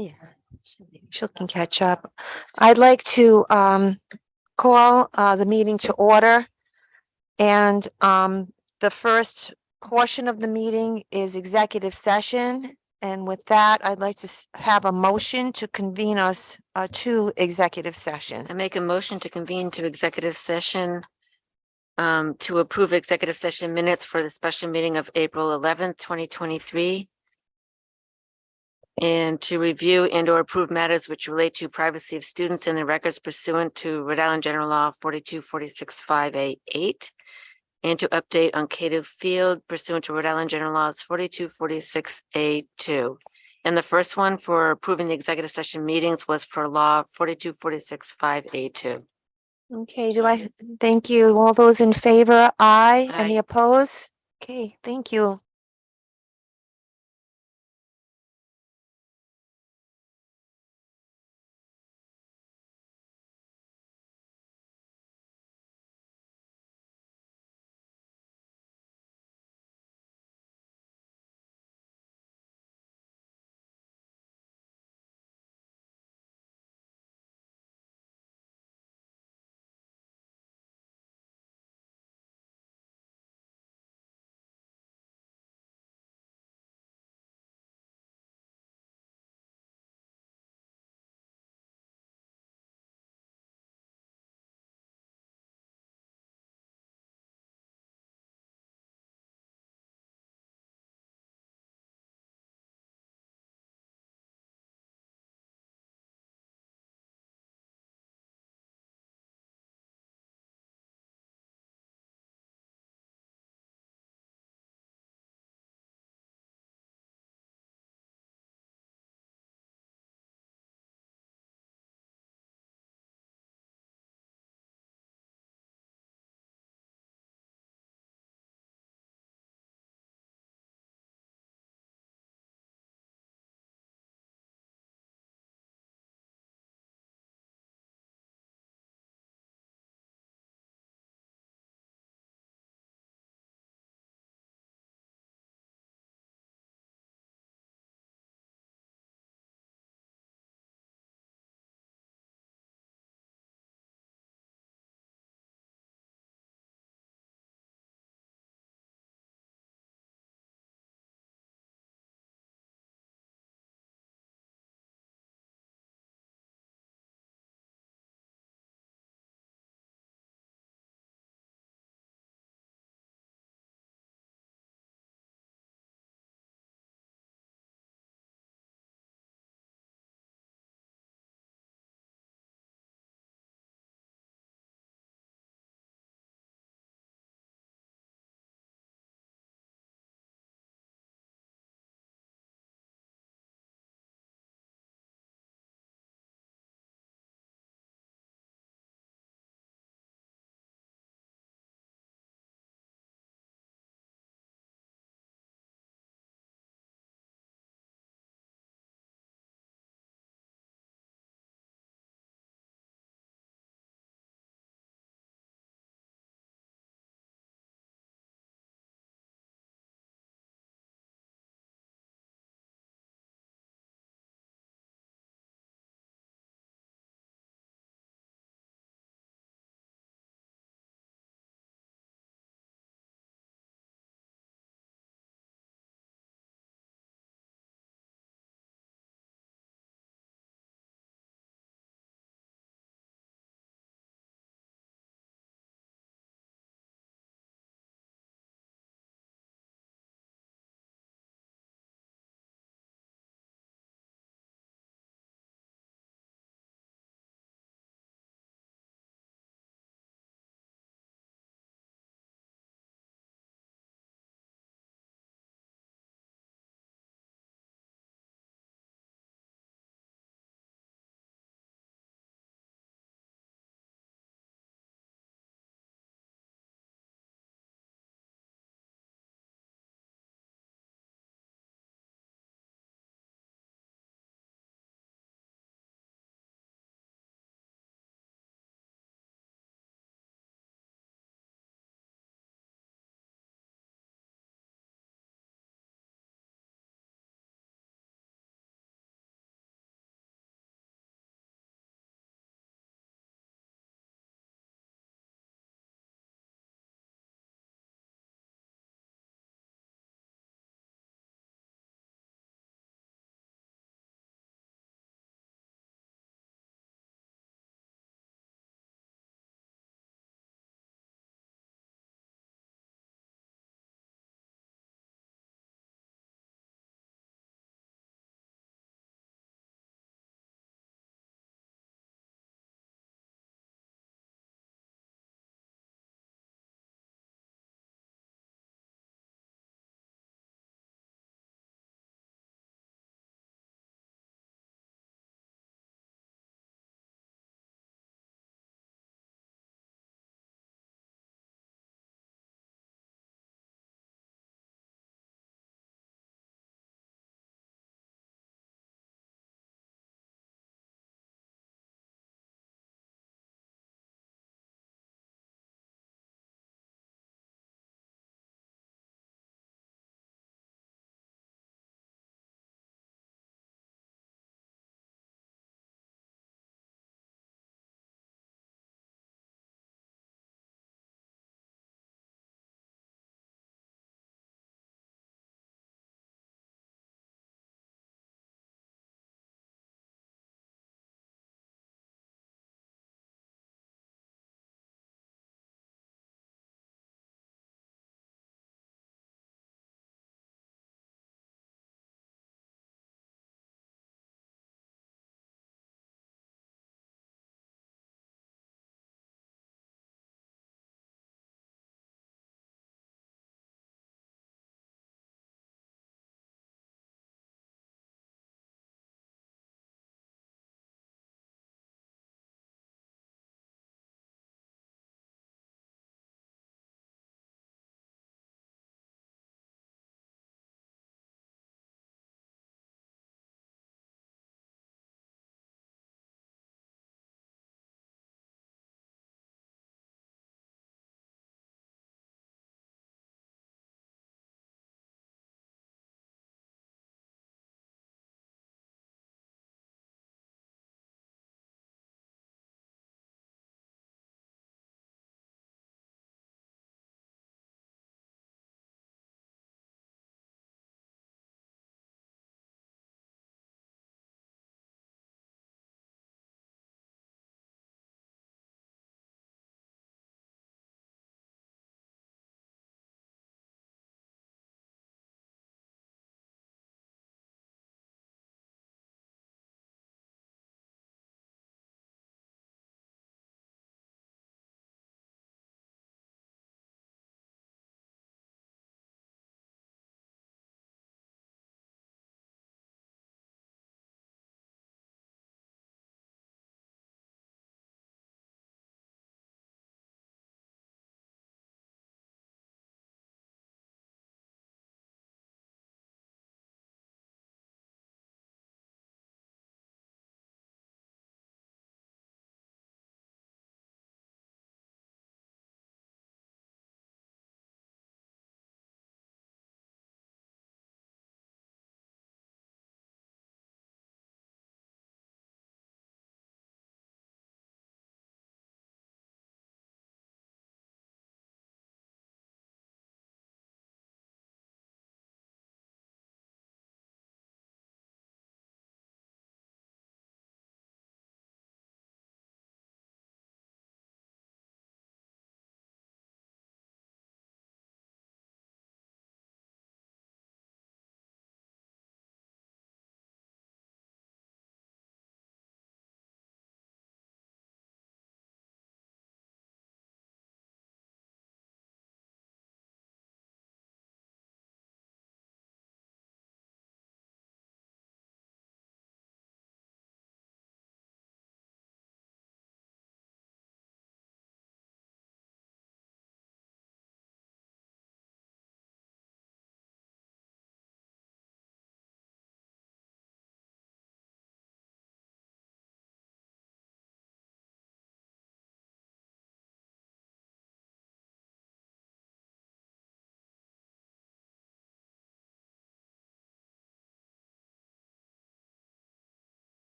Yeah. She can catch up. I'd like to call the meeting to order. And the first portion of the meeting is executive session. And with that, I'd like to have a motion to convene us to executive session. I make a motion to convene to executive session to approve executive session minutes for the special meeting of April 11th, 2023. And to review and or approve matters which relate to privacy of students and their records pursuant to Rhode Island General Law 42465A8. And to update on Cato Field pursuant to Rhode Island General Laws 4246A2. And the first one for approving the executive session meetings was for law 42465A2. Okay, thank you. All those in favor? Aye. Any Aye. opposed? Okay, thank you.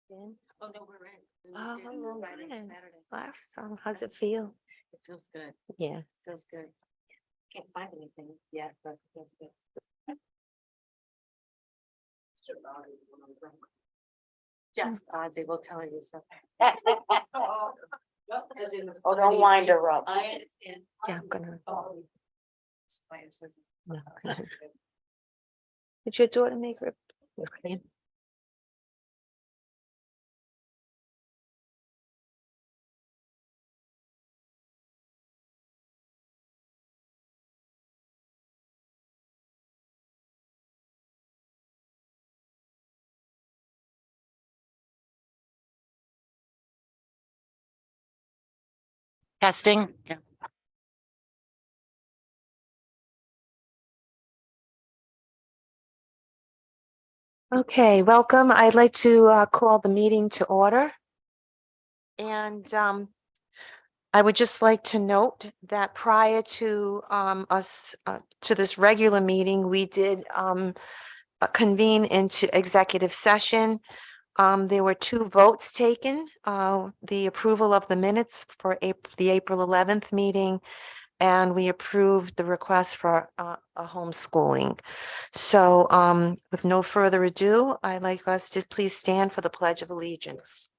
In? Oh, no, we're in. We Oh, moved in well, Friday and good. Saturday. Awesome. How's it feel? It feels good. Yeah. Feels good. Can't find anything yet, but it feels good. Just Ozzy will tell you something. Oh, don't wind her up. I understand. Yeah, I'm gonna. Biases. No. Did your daughter make her? Okay. Testing. Yeah. Okay, welcome. I'd like to call the meeting to order. And I would just like to note that prior to us to this regular meeting, we did convene into executive session. There were 2 votes taken, the approval of the minutes for the April 11th meeting, and we approved the request for a homeschooling. So with no further ado, I'd like us to please stand for the Pledge of Allegiance.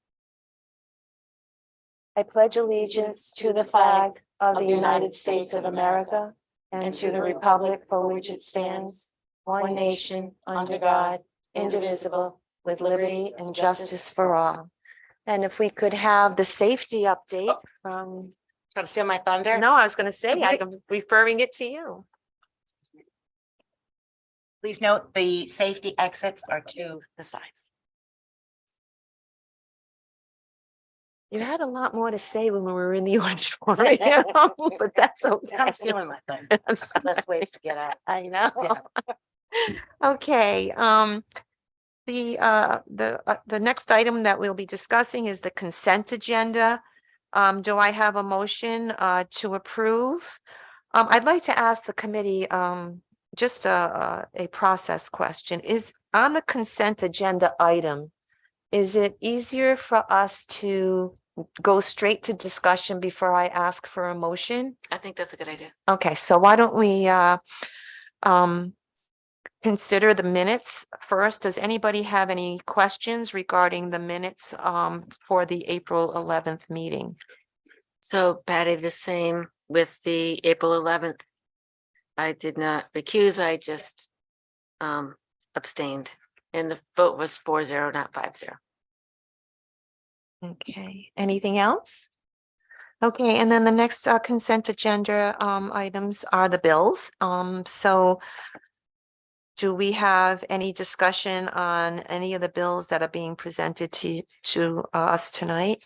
I pledge allegiance to the flag of the United States of America and to the republic for which it stands, one nation, under God, indivisible, with liberty and justice for all. And if we could have the safety update from, Trying to steal my thunder? no, I was going to say, I'm referring it to you. Please note the safety exits are to the sides. You had a lot more to say when we were in the auditorium, but that's okay. I'm stealing my thunder. Less ways to get out. I know. Yeah. Okay, the next item that we'll be discussing is the consent agenda. Do I have a motion to approve? I'd like to ask the committee just a process question. Is on the consent agenda item, is it easier for us to go straight to discussion before I ask for a motion? I think that's a good idea. Okay, so why don't we consider the minutes first? Does anybody have any questions regarding the minutes for the April 11th meeting? So Patty, the same with the April 11th. I did not recuse, I just abstained. And the vote was 4-0, not 5-0. Okay, anything else? Okay, and then the next consent agenda items are the bills. So do we have any discussion on any of the bills that are being presented to us tonight?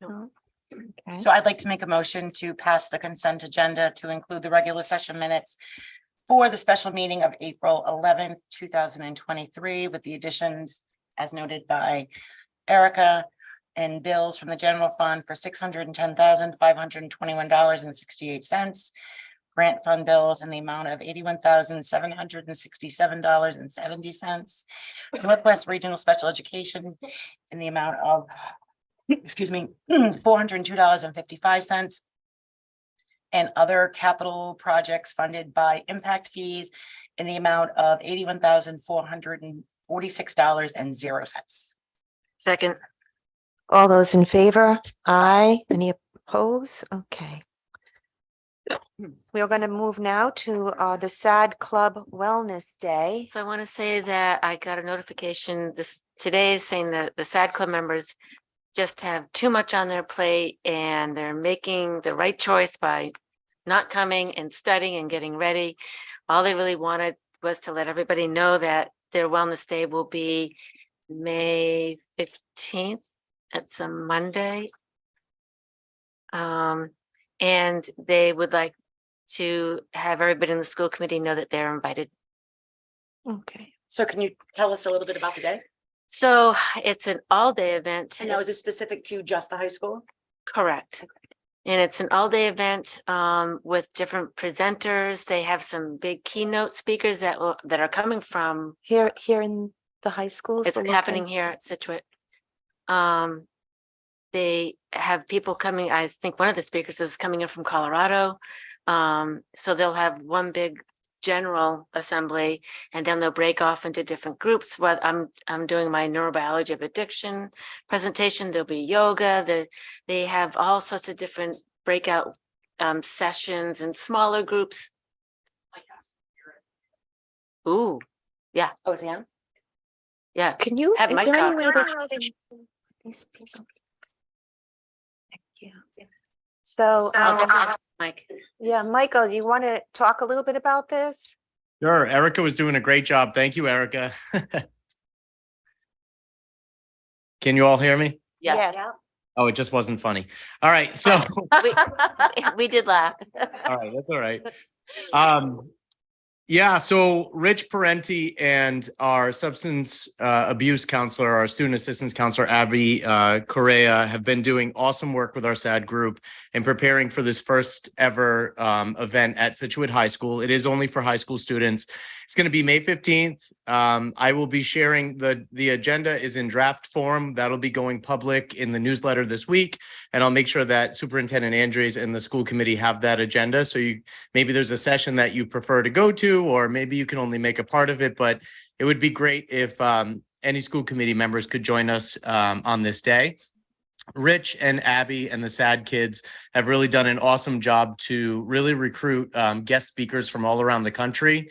No. Okay, So I'd like to make a motion to pass the consent agenda to include the regular session minutes for the special meeting of April 11th, 2023, with the additions as noted by Erica, and bills from the general fund for $610,521.68. Grant fund bills in the amount of $81,767.70. Northwest Regional Special Education in the amount of, $402.55. And other capital projects funded by impact fees in the amount of $81,446.00. Second, all those in favor? Aye. Any opposed? Okay. We are going to move now to the SAD Club Wellness Day. so I want to say that I got a notification today saying that the SAD Club members just have too much on their plate and they're making the right choice by not coming and studying and getting ready. All they really wanted was to let everybody know that their wellness day will be May 15th. It's a Monday. And they would like to have everybody in the school committee know that they're invited. Okay. So can you tell us a little bit about the day? So it's an all-day event. And now, is it specific to just the high school? Correct. And it's an all-day event with different presenters. They have some big keynote speakers that are coming from Here in The high schools? It's the local- happening here at Situate. They have people coming, I think one of the speakers is coming in from Colorado. So they'll have one big general assembly and then they'll break off into different groups. What I'm doing my neurobiology of addiction presentation. There'll be yoga, they have all sorts of different breakout sessions and smaller groups. Ooh, OCM? yeah. Can you, Have is Mike there any talk. way that these people? Thank you. So, I'll get back to Mike. yeah, Michael, you want to talk a little bit about this? Sure. Erica was doing a great job. Thank you, Erica. Can you all hear me? Yes, Oh, it just wasn't funny. All right. So, we did laugh. all right. That's all right. Yeah. So Rich Parenti and our substance abuse counselor, our student assistance counselor, Abby Correa, have been doing awesome work with our SAD group in preparing for this first ever event at Situate High School. It is only for high school students. It's going to be May 15th. I will be sharing the agenda is in draft form. That'll be going public in the newsletter this week. And I'll make sure that Superintendent Andres and the school committee have that agenda. So maybe there's a session that you prefer to go to, or maybe you can only make a part of it, but it would be great if any school committee members could join us on this day. Rich and Abby and the SAD kids have really done an awesome job to really recruit guest speakers from all around the country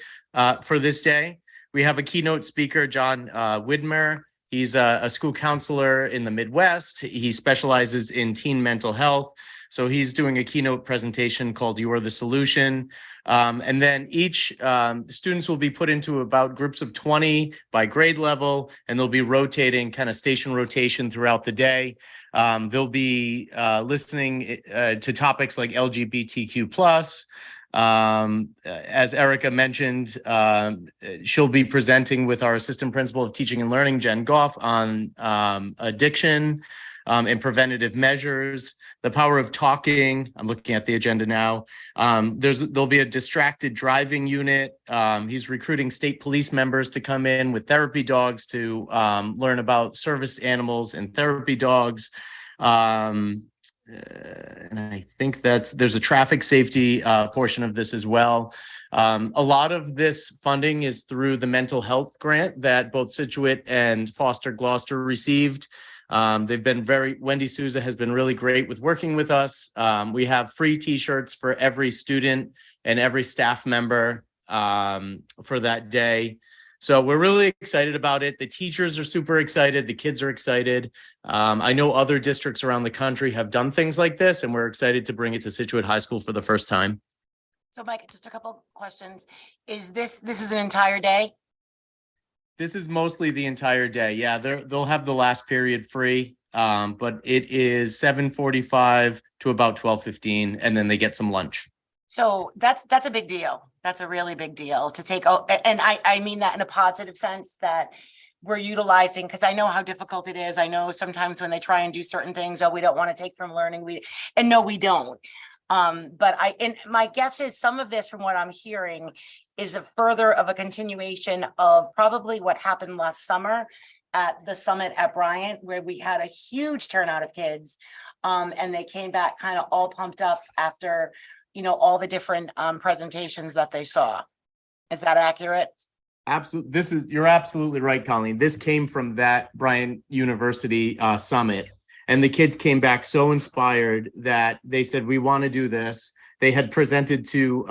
for this day. We have a keynote speaker, John Widmer. He's a school counselor in the Midwest. He specializes in teen mental health. So he's doing a keynote presentation called You Are the Solution. And then each students will be put into about groups of 20 by grade level, and they'll be rotating, kind of station rotation throughout the day. They'll be listening to topics like LGBTQ+. As Erica mentioned, she'll be presenting with our assistant principal of teaching and learning, Jen Goff, on addiction and preventative measures, the power of talking. I'm looking at the agenda now. There'll be a distracted driving unit. He's recruiting state police members to come in with therapy dogs to learn about service animals and therapy dogs. And I think there's a traffic safety portion of this as well. A lot of this funding is through the mental health grant that both Situate and Foster Gloucester received. They've been Wendy Souza has been really great with working with us. We have free t-shirts for every student and every staff member for that day. So we're really excited about it. The teachers are super excited. The kids are excited. I know other districts around the country have done things like this, and we're excited to bring it to Situate High School for the first time. So Mike, just a couple questions. Is this is an entire day? This is mostly the entire day. Yeah, they'll have the last period free, but it is 7:45 to about 12:15, and then they get some lunch. So that's a big deal. That's a really big deal to take. And I mean that in a positive sense, that we're utilizing, because I know how difficult it is. I know sometimes when they try and do certain things, oh, we don't want to take from learning. No, we don't. But my guess is some of this, from what I'm hearing, is a further of a continuation of probably what happened last summer at the summit at Bryant, where we had a huge turnout of kids. And they came back kind of all pumped up after, all the different presentations that they saw. Is that accurate? Absolutely. You're absolutely right, Colleen. This came from that Bryant University summit. And the kids came back so inspired that they said, we want to do this. They had presented to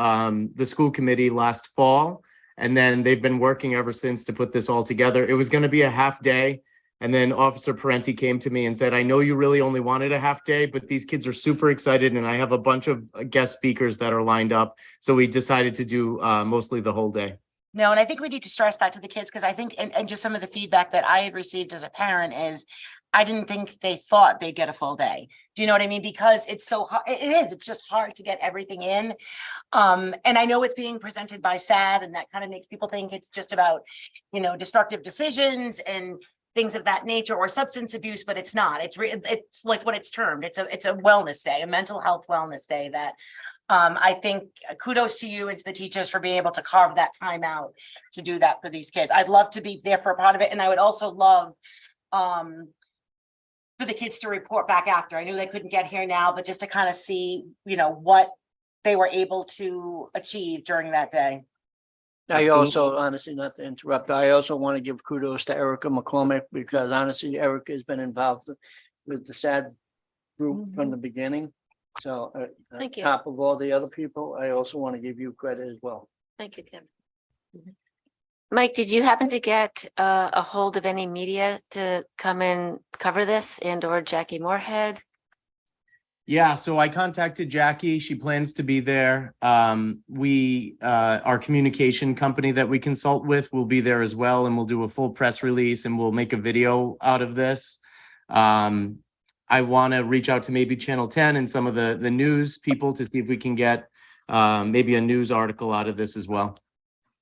the school committee last fall, and then they've been working ever since to put this all together. It was going to be a half day. And then Officer Parenti came to me and said, I know you really only wanted a half day, but these kids are super excited. And I have a bunch of guest speakers that are lined up. So we decided to do mostly the whole day. No, and I think we need to stress that to the kids, because I think, and just some of the feedback that I had received as a parent is, I didn't think they thought they'd get a full day. Do you know what I mean? Because it's so hard. It's just hard to get everything in. And I know it's being presented by SAD, and that kind of makes people think it's just about, destructive decisions and things of that nature, or substance abuse, but it's not. It's like what it's termed. It's a wellness day, a mental health wellness day that I think kudos to you and to the teachers for being able to carve that time out to do that for these kids. I'd love to be there for a part of it, and I would also love for the kids to report back after. I knew they couldn't get here now, but just to kind of see, what they were able to achieve during that day. I Absolutely. also, honestly, not to interrupt, I also want to give kudos to Erica McCormick because honestly, Erica has been involved with the SAD group from the beginning. So Thank you. top of all the other people, I also want to give you credit as well. Thank you, Kim. Mike, did you happen to get a hold of any media to come and cover this and or Jackie Moorhead? Yeah, so I contacted Jackie. She plans to be there. Our communication company that we consult with will be there as well, and we'll do a full press release and we'll make a video out of this. I want to reach out to maybe Channel 10 and some of the news people to see if we can get maybe a news article out of this as well.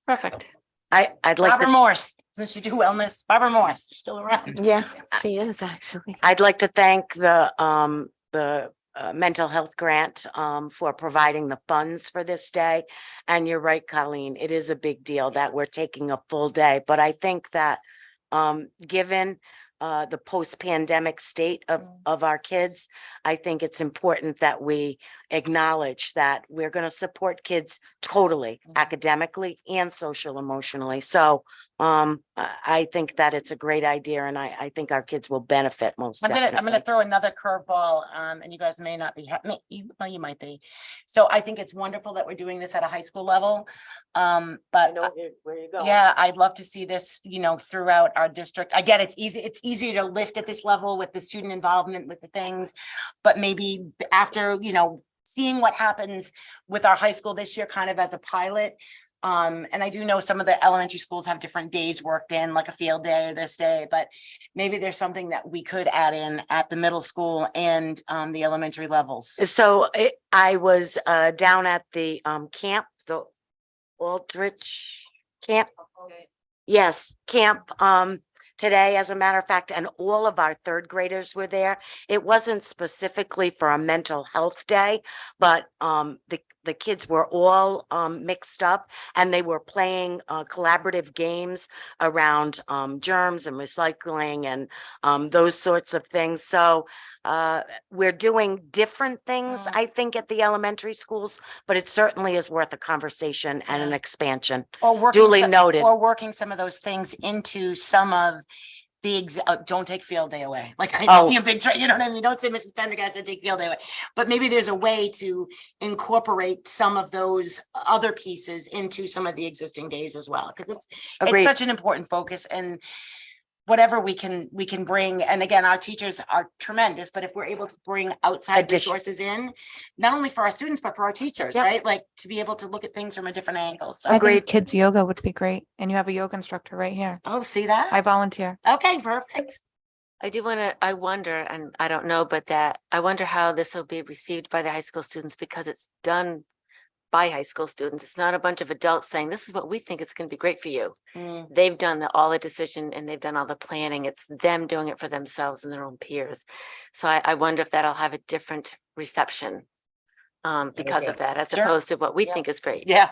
Perfect. I'd like Barbara to, Morse, since you do wellness, Barbara Morse, you're still around. yeah, she is actually. I'd like to thank the mental health grant for providing the funds for this day. And you're right, Colleen, it is a big deal that we're taking a full day, but I think that given the post-pandemic state of our kids, I think it's important that we acknowledge that we're going to support kids totally academically and social emotionally. So I think that it's a great idea, and I think our kids will benefit most I'm gonna definitely. throw another curveball, and you guys may not be, well, you might be. So I think it's wonderful that we're doing this at a high school level. I But know where you go. yeah, I'd love to see this, throughout our district. Again, it's easier to lift at this level with the student involvement with the things. But maybe after, seeing what happens with our high school this year, kind of as a pilot. And I do know some of the elementary schools have different days worked in, like a field day or this day, but maybe there's something that we could add in at the middle school and the elementary levels. So I was down at the camp, the Aldrich camp. Yes, camp today, as a matter of fact, and all of our third graders were there. It wasn't specifically for a mental health day, but the kids were all mixed up, and they were playing collaborative games around germs and recycling and those sorts of things. So we're doing different things, I think, at the elementary schools, but it certainly is worth a conversation and an expansion. Or working Duly noted. Or working some of those things into some of the don't take field day away. Like I know Oh. you're big, you know what I mean? Don't say Mrs. Pendergast said take field day away. But maybe there's a way to incorporate some of those other pieces into some of the existing days as well. Because it's Agreed. such an important focus, and whatever we can bring. And again, our teachers are tremendous, but if we're able to bring outside Addition. resources in, not only for our students, but for our teachers, Yep. right? Like to be able to look at things from a different angle. So, I Agreed. think kids yoga would be great. And you have a yoga instructor right here. oh, see that? I volunteer. Okay, perfect. I wonder, and I don't know, but I wonder how this will be received by the high school students because it's done by high school students. It's not a bunch of adults saying, this is what we think is going to be great for you. Mm. They've done all the decision and they've done all the planning. It's them doing it for themselves and their own peers. So I wonder if that'll have a different reception because of that, as Sure. opposed to what we Yeah. think is great. Yeah.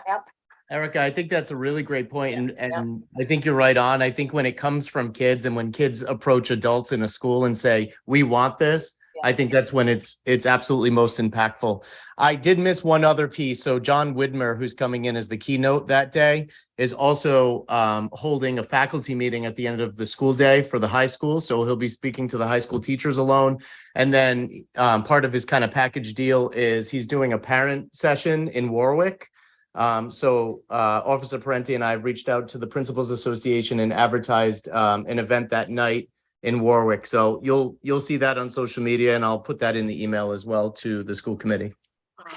Erica, I think that's a really great point, and I think you're right on. I think when it comes from kids and when kids approach adults in a school and say, we want this, I think that's when it's absolutely most impactful. I did miss one other piece. So John Widmer, who's coming in as the keynote that day, is also holding a faculty meeting at the end of the school day for the high school. So he'll be speaking to the high school teachers alone. And then part of his kind of package deal is he's doing a parent session in Warwick. Officer Parenti and I reached out to the Principals Association and advertised an event that night in Warwick. So you'll see that on social media, and I'll put that in the email as well to the school committee.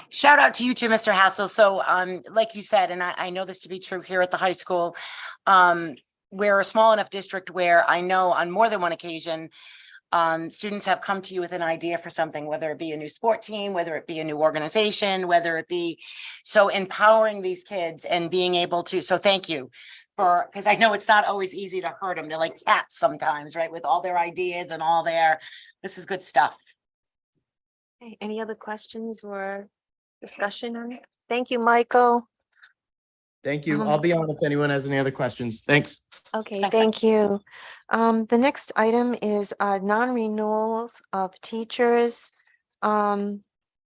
Shout out to you too, Mr. Hassel. So, like you said, and I know this to be true here at the high school, we're a small enough district where I know on more than one occasion, students have come to you with an idea for something, whether it be a new sport team, whether it be a new organization, whether it be, so empowering these kids and being able to, so thank you. Because I know it's not always easy to hurt them. They're like cats sometimes, right? With all their ideas and all this is good stuff. Okay, any other questions or Discussion on it? Thank you, Michael. Thank you. I'll be on if anyone has any other questions. Thanks. Okay, Thanks, thank you. The next item is non-renewals of teachers.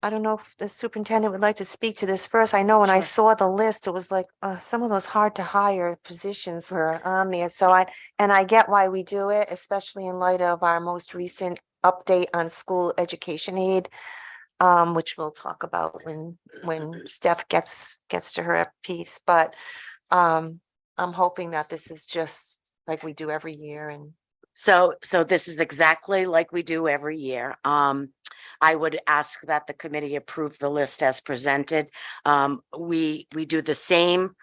I don't know if the superintendent would like to speak to this first. I know when I Sure. saw the list, it was like some of those hard to hire positions were on there. So I get why we do it, especially in light of our most recent update on school education aid, which we'll talk about when Steph gets to her piece. But I'm hoping that this is just like we do every year and So this is exactly like we do every year. I would ask that the committee approve the list as presented. We do the same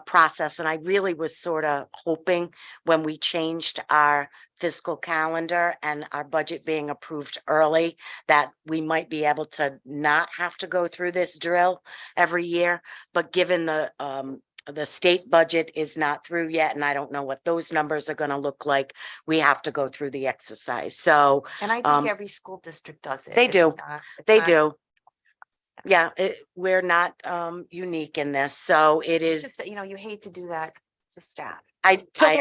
process, and I really was sort of hoping when we changed our fiscal calendar and our budget being approved early, that we might be able to not have to go through this drill every year. But given the state budget is not through yet, and I don't know what those numbers are gonna look like, we have to go through the exercise. So And I think every school district does it. they It's do. not- it's they not- do. Yeah, we're not unique in this, so it It's is, just that, you hate to do that to staff.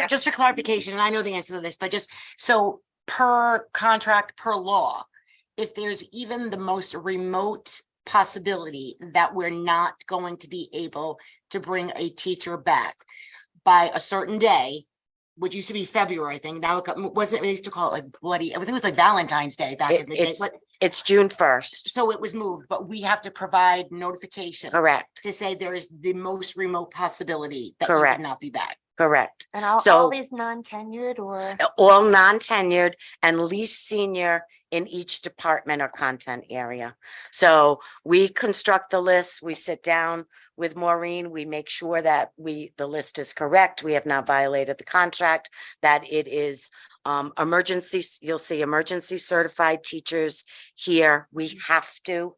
Just for clarification, and I know the answer to this, but just so per contract, per law, if there's even the most remote possibility that we're not going to be able to bring a teacher back by a certain day, which used to be February, I think, now wasn't, they used to call it like bloody, I think it was like Valentine's Day back in the day. it's June 1st, So it was moved, but we have to provide notification correct, to say there is the most remote possibility that you Correct. would not be back. correct. And all So- these non-tenured or? All non-tenured and least senior in each department or content area. So we construct the list, we sit down with Maureen, we make sure that the list is correct, we have not violated the contract, that it is emergency, you'll see emergency certified teachers here. We have to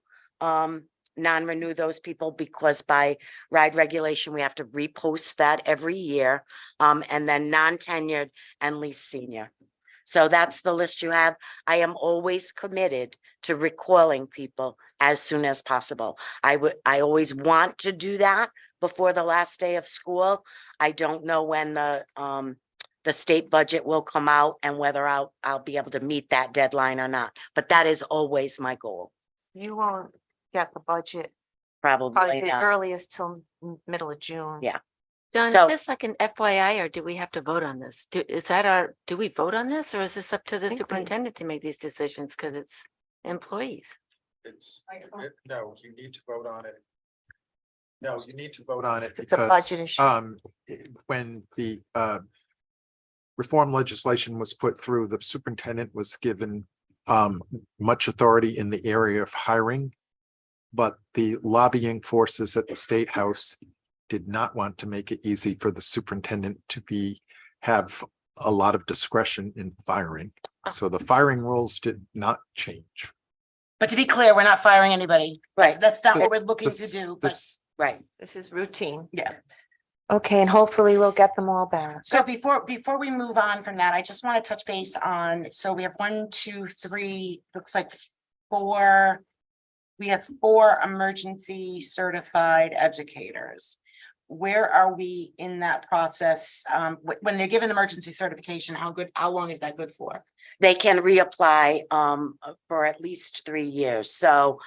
non-renew those people because by RIDE regulation, we have to repost that every year. And then non-tenured and least senior. So that's the list you have. I am always committed to recalling people as soon as possible. I always want to do that before the last day of school. I don't know when the state budget will come out and whether I'll be able to meet that deadline or not. But that is always my goal. You won't get the budget Probably probably the not. earliest till middle of June. Yeah. John, is So- this like an FYI or do we have to vote on this? Do we vote on this or is this up to the think we- superintendent to make these decisions? Cause it's employees. No, you need to vote on it. No, you need to vote on it It's a because, budget issue. when the reform legislation was put through, the superintendent was given much authority in the area of hiring. But the lobbying forces at the State House did not want to make it easy for the superintendent to have a lot of discretion in firing. So the firing rules did not change. But to be clear, we're not firing anybody. Right. That's not what we're looking to This- do. But This, Right. This is routine. yeah. Okay, and hopefully we'll get them all back. So before we move on from that, I just want to touch base on, so we have 1, 2, 3, looks like 4. We have 4 emergency certified educators. Where are we in that process? When they're given emergency certification, how long is that good for? They can reapply for at least 3 years. So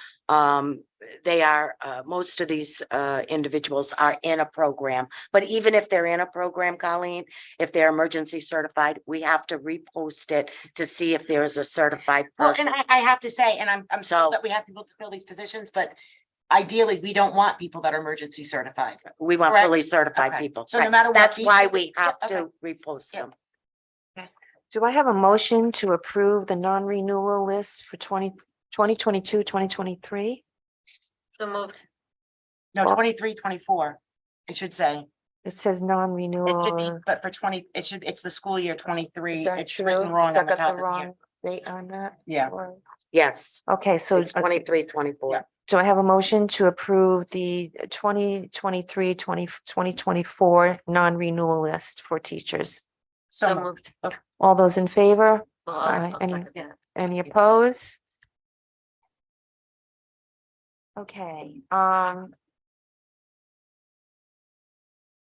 they are, most of these individuals are in a program. But even if they're in a program, Colleen, if they're emergency certified, we have to repost it to see if there is a certified Well, and person. I have to say, and I'm so So- that we have people to fill these positions, but ideally, we don't want people that are emergency certified. We want correct? fully certified Okay. people. So no Right. matter what, That's these why posi- we yeah, have okay. to repost Yeah. them. Do I have a motion to approve the non-renewal list for 2022, 2023? So moved. No, Well- 23, 24, it should say. It says It should be, non-renewal. but for 20, it's the school year 23. Is that It's true? written wrong Has on that the got top the of here. wrong date on that? Yeah. Or- Yes, Okay, so it's 23, 24. Yeah. do I have a motion to approve the 2023-2024 non-renewal list for teachers? So moved. moved. All those in favor? Well, Aye. I'll Any- second that. Any opposed? Okay,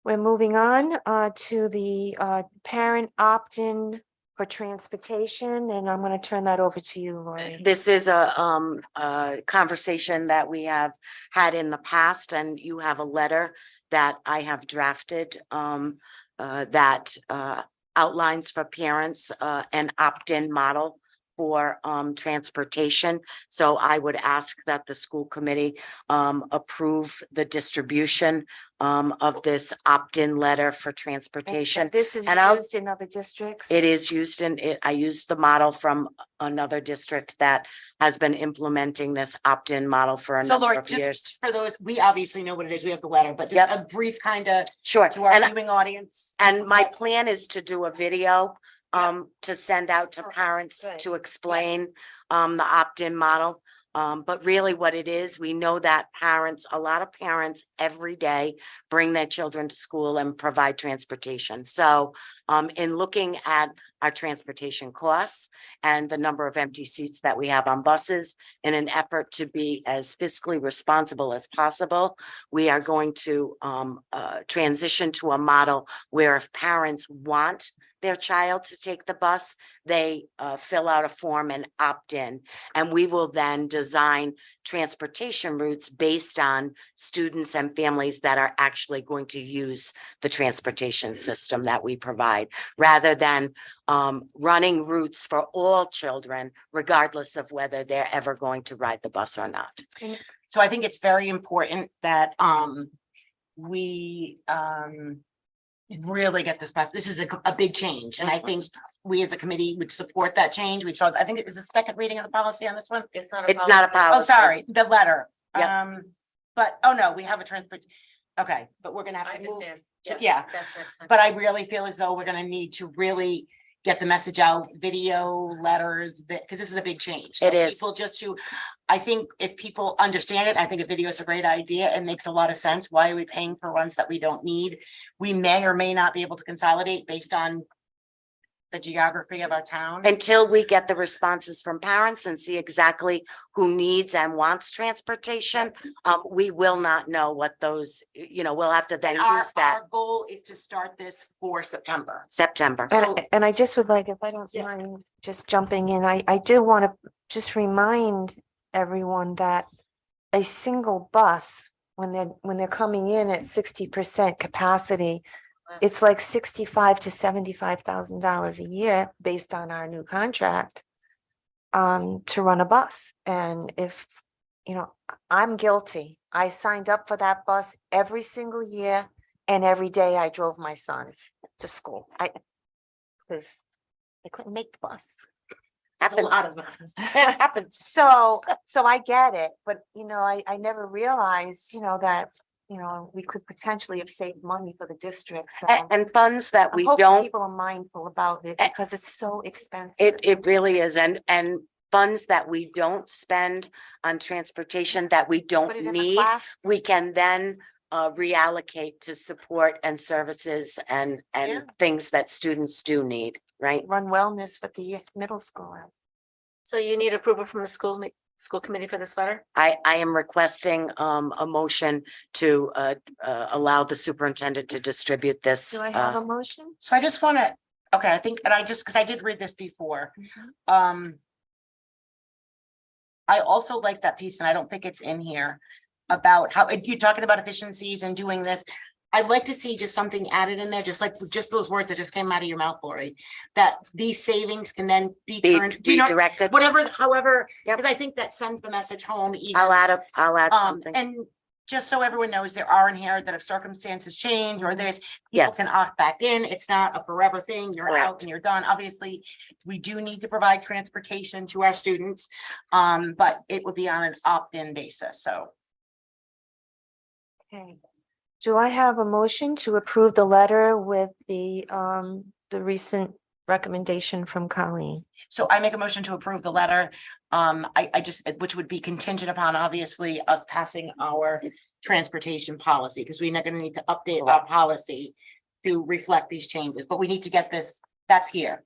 we're moving on to the parent opt-in for transportation, and I'm gonna turn that over to you, Lori. This is a conversation that we have had in the past, and you have a letter that I have drafted that outlines for parents an opt-in model for transportation. So I would ask that the school committee approve the distribution of this opt-in letter for transportation. This is and I'll- used in other districts? It is used in it. I used the model from another district that has been implementing this opt-in model for a So number Lori, of years. just for those, we obviously know what it is. We have the letter, but just a brief kind of Sure. to our And, viewing audience. and my plan is to do a video to send out to parents good. to explain the opt-in model. But really what it is, we know that parents, a lot of parents every day bring their children to school and provide transportation. So in looking at our transportation costs and the number of empty seats that we have on buses, in an effort to be as fiscally responsible as possible, we are going to transition to a model where if parents want their child to take the bus, they fill out a form and opt in. And we will then design transportation routes based on students and families that are actually going to use the transportation system that we provide, rather than running routes for all children, regardless of whether they're ever going to ride the bus or not. So I think it's very important that we really get this passed. This is a big change, and I think we as a committee would support that change. We saw, I think it is a second reading of the policy on this one. It's not. It's not a policy. Oh, policy. sorry, the letter. Yep. But, oh no, we have a transport. Okay, but we're gonna have I to move. understand. to- Yes, yeah. that's fine. But I really feel as though we're gonna need to really get the message out, video, letters, that, because this is a big change. So It is. People just to, I think if people understand it, I think a video is a great idea. It makes a lot of sense. Why are we paying for runs that we don't need? We may or may not be able to consolidate based on the geography of our town. Until we get the responses from parents and see exactly who needs and wants transportation, we will not know what those, we'll have to then And use that our goal is to start this for September. September. And I just would like, if I don't Yeah. mind just jumping in, I do want to just remind everyone that a single bus, when they're coming in at 60% capacity, it's like $65,000 to $75,000 a year based on our new contract to run a bus. And if, I'm guilty. I signed up for that bus every single year, and every day I drove my sons to school. Because I couldn't make the bus. That's a lot of them. Happens. So I get it, but I never realized, that, we could potentially have saved money for the district. So And funds that I'm we hoping don't, people are mindful about it because it's so expensive. it really is, and funds that we don't spend on transportation that we Put don't it in the need, class. we can then reallocate to support and services and Yeah. things that students do need, right? Run wellness with the middle school. So you need approval from the school committee for this letter? I am requesting a motion to allow the superintendent to distribute this. Do I have a motion? So I just want to, okay, I think, and I just, because I did read this before. I also like that piece, and I don't think it's in here, about how you're talking about efficiencies and doing this. I'd like to see just something added in there, just those words that just came out of your mouth, Lori, that these savings can then be Be turned, do you know, directed. whatever, however, Yep. because I think that sends the message home. even- I'll add something. And just so everyone knows, there are inherent that if circumstances change or there's, people Yes. can opt back in. It's not a forever thing. You're out Correct. and you're done. Obviously, we do need to provide transportation to our students. But it would be on an opt-in basis, so. Okay. Do I have a motion to approve the letter with the recent recommendation from Colleen? So I make a motion to approve the letter. I just, which would be contingent upon obviously us passing our transportation policy, because we're not gonna need to update our policy to reflect these changes, but we need to get this, that's here.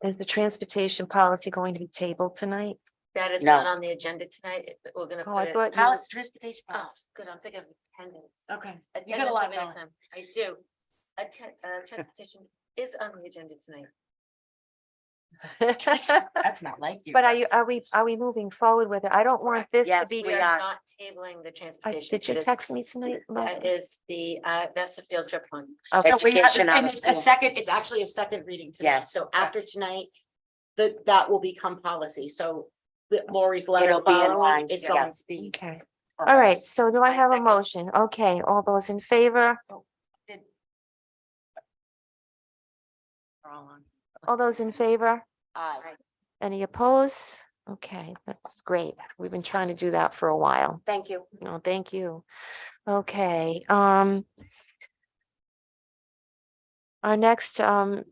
Is the transportation policy going to be tabled tonight? That is No. not on the agenda tonight. We're gonna Oh, put I it. thought you, Palace Transportation. Oh, good. I'm thinking of attendance. Okay. Attendance of minutes, I do. Transportation is on the agenda tonight. That's not like you. but are we moving forward with it? I don't want this to Yes, be. we We are. are not tabling the transportation. Did you It is- text me tonight? about That is the, that's the field trip one. Okay. So we have, Education out and of it's a school. second, it's actually a second reading tonight. Yes. So after tonight, that will become policy. So Lori's letter It'll be in following line, is yeah. going to be. Okay. All right. So do I I have a second. motion? Okay. All those in favor? Did- We're all on. All those in favor? Aye. Any opposed? Okay, that's great. We've been trying to do that for a while. Thank you. No, thank you. Okay, our next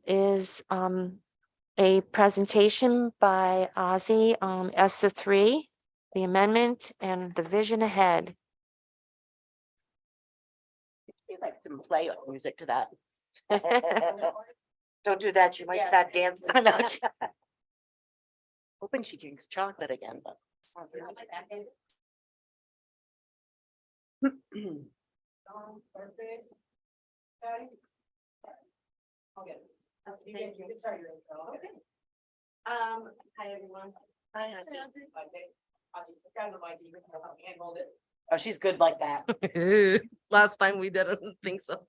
is a presentation by Ozzy, ESSA 3, the amendment and the vision ahead. You like some play music to that. Don't do that, you might start dancing. Hoping she drinks chocolate again, but. Hi, everyone. Hi, Ozzy. Oh, she's good like that. Last time we didn't think so.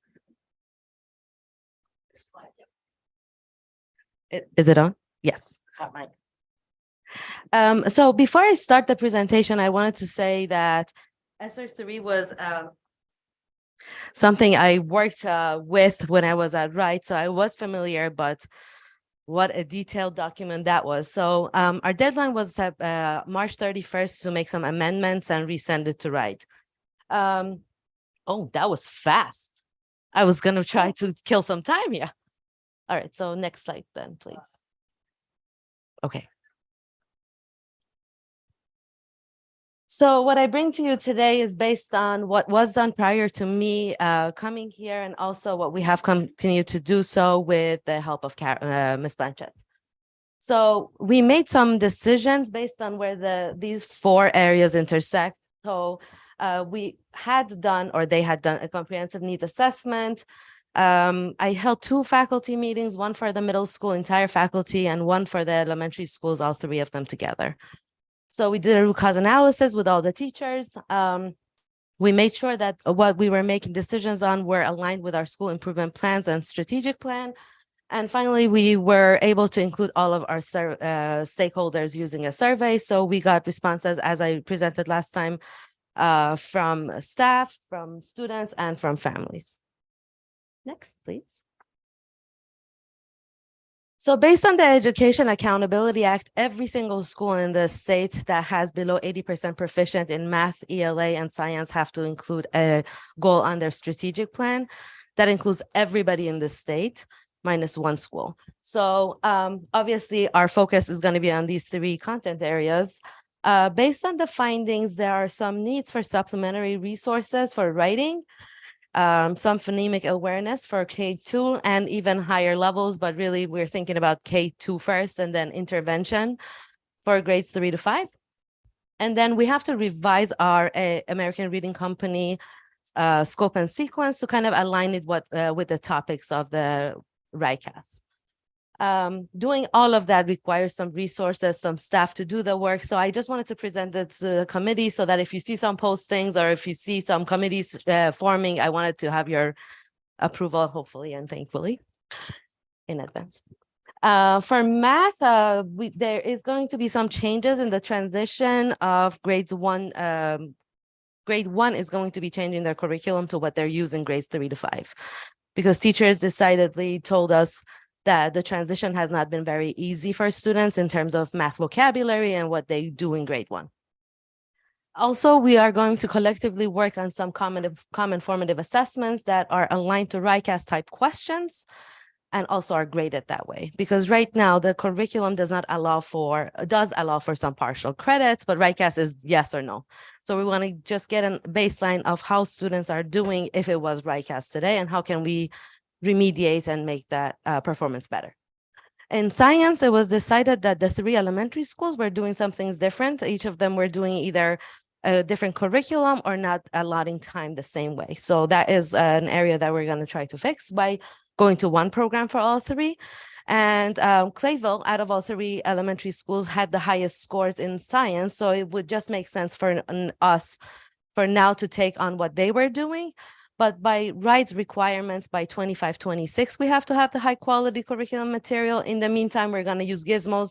Is it on? Yes. Hot mic. So before I start the presentation, I wanted to say that SR3 was something I worked with when I was at Wright, so I was familiar, but what a detailed document that was. So our deadline was March 31st to make some amendments and resend it to Wright. Oh, that was fast. I was gonna try to kill some time here. All right, so next slide then, please. Okay. So what I bring to you today is based on what was done prior to me coming here, and also what we have continued to do so with the help of Ms. Blanchett. So we made some decisions based on where these four areas intersect. So we had done, or they had done, a comprehensive needs assessment. I held 2 faculty meetings, one for the middle school entire faculty and one for the elementary schools, all 3 of them together. So we did a root cause analysis with all the teachers. We made sure that what we were making decisions on were aligned with our school improvement plans and strategic plan. And finally, we were able to include all of our stakeholders using a survey. So we got responses, as I presented last time, from staff, from students, and from families. Next, please. So based on the Education Accountability Act, every single school in the state that has below 80% proficient in math, ELA, and science have to include a goal on their strategic plan. That includes everybody in the state, minus 1 school. So obviously, our focus is going to be on these 3 content areas. Based on the findings, there are some needs for supplementary resources for writing, some phonemic awareness for K2 and even higher levels, but really we're thinking about K2 first and then intervention for grades 3 to 5. And then we have to revise our American Reading Company scope and sequence to kind of align it with the topics of the RICAS. Doing all of that requires some resources, some staff to do the work. So I just wanted to present it to the committee so that if you see some postings or if you see some committees forming, I wanted to have your approval, hopefully and thankfully, in advance. For math, there is going to be some changes in the transition of grades 1. Grade 1 is going to be changing their curriculum to what they're using grades 3 to 5, because teachers decidedly told us that the transition has not been very easy for students in terms of math vocabulary and what they do in grade 1. Also, we are going to collectively work on some common formative assessments that are aligned to RICAS type questions and also are graded that way. Because right now the curriculum does allow for some partial credits, but RICAS is yes or no. So we want to just get a baseline of how students are doing if it was RICAS today and how can we remediate and make that performance better. In science, it was decided that the 3 elementary schools were doing some things different. Each of them were doing either a different curriculum or not allotting time the same way. So that is an area that we're going to try to fix by going to one program for all 3. And Clayville, out of all 3 elementary schools, had the highest scores in science. So it would just make sense for us for now to take on what they were doing. But by rights requirements, by 25, 26, we have to have the high quality curriculum material. In the meantime, we're going to use gizmo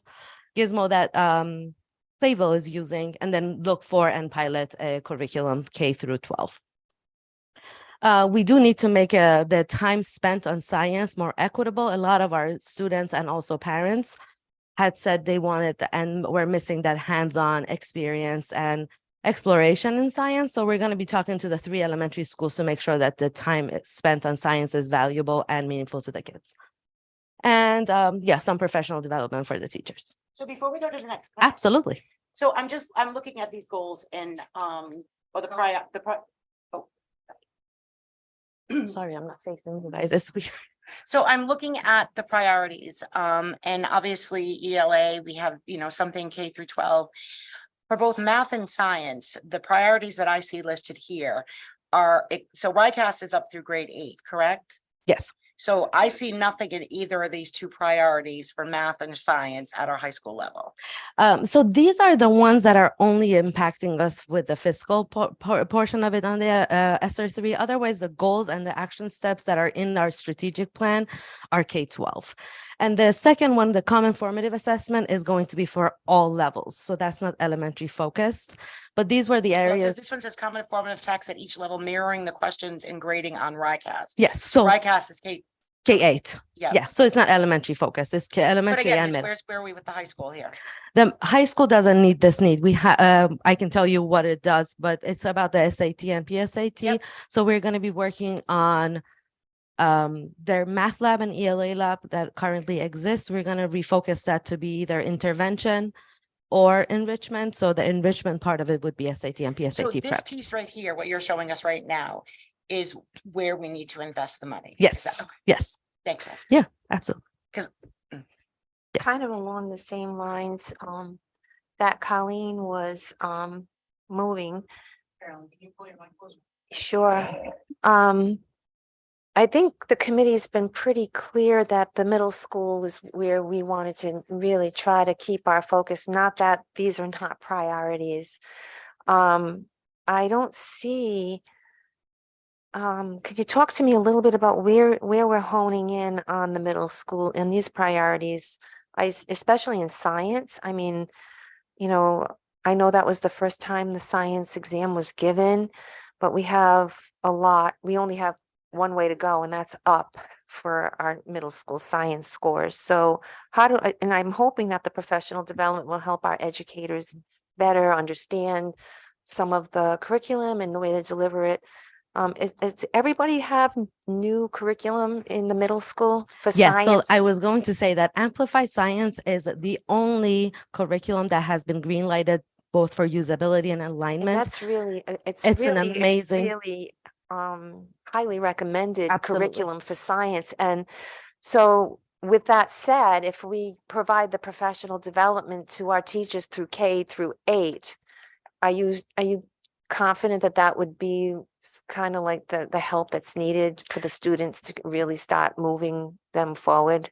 that Clayville is using, and then look for and pilot a curriculum K through 12. We do need to make the time spent on science more equitable. A lot of our students and also parents had said they wanted, and we're missing that hands-on experience and exploration in science. So we're going to be talking to the 3 elementary schools to make sure that the time spent on science is valuable and meaningful to the kids. And yeah, some professional development for the teachers. So before we go to the next. Absolutely. So I'm looking at these goals and, or Sorry, I'm not facing you guys. It's weird. So I'm looking at the priorities, and obviously ELA, we have, something K through 12. For both math and science, the priorities that I see listed here are, so RICAS is up through grade 8, correct? Yes. So I see nothing in either of these 2 priorities for math and science at our high school level. So these are the ones that are only impacting us with the fiscal portion of it on the SR3. Otherwise, the goals and the action steps that are in our strategic plan are K-12. And the second one, the common formative assessment, is going to be for all levels. So that's not elementary focused, but these were the Yeah, it says- areas. This one says common formative text at each level, mirroring the questions and grading on RICAS. Yes, so RICAS is K-8. Yeah. Yeah, so it's not elementary focused, it's But elementary again, and middle. where are we with the high school here? The high school doesn't need this need. We have, I can tell you what it does, but it's about the SAT and PSAT. Yep. So we're going to be working on their math lab and ELA lab that currently exists. We're going to refocus that to be either intervention or enrichment. So the enrichment part of it would be SAT and So PSAT this prep. piece right here, what you're showing us right now, is where we need to invest the money. Is Yes, that- okay, yes, Thank you. absolutely. 'Cause- Yes. Kind of along the same lines, that Colleen was, moving. Sure. I think the committee's been pretty clear that the middle school was where we wanted to really try to keep our focus, not that these are not priorities. I don't see, could you talk to me a little bit about where we're honing in on the middle school and these priorities? Especially in science, I mean, I know that was the first time the science exam was given, but we have a lot, we only have one way to go, and that's up for our middle school science scores. So and I'm hoping that the professional development will help our educators better understand some of the curriculum and the way to deliver it. Does everybody have new curriculum in the middle school for Yes, so science? I was going to say that Amplify Science is the only curriculum that has been green lighted both for usability and And alignment. that's really, It's an amazing- really highly recommended Absolutely. curriculum for science. And so with that said, if we provide the professional development to our teachers through K through 8, are you confident that that would be kind of like the help that's needed for the students to really start moving them forward?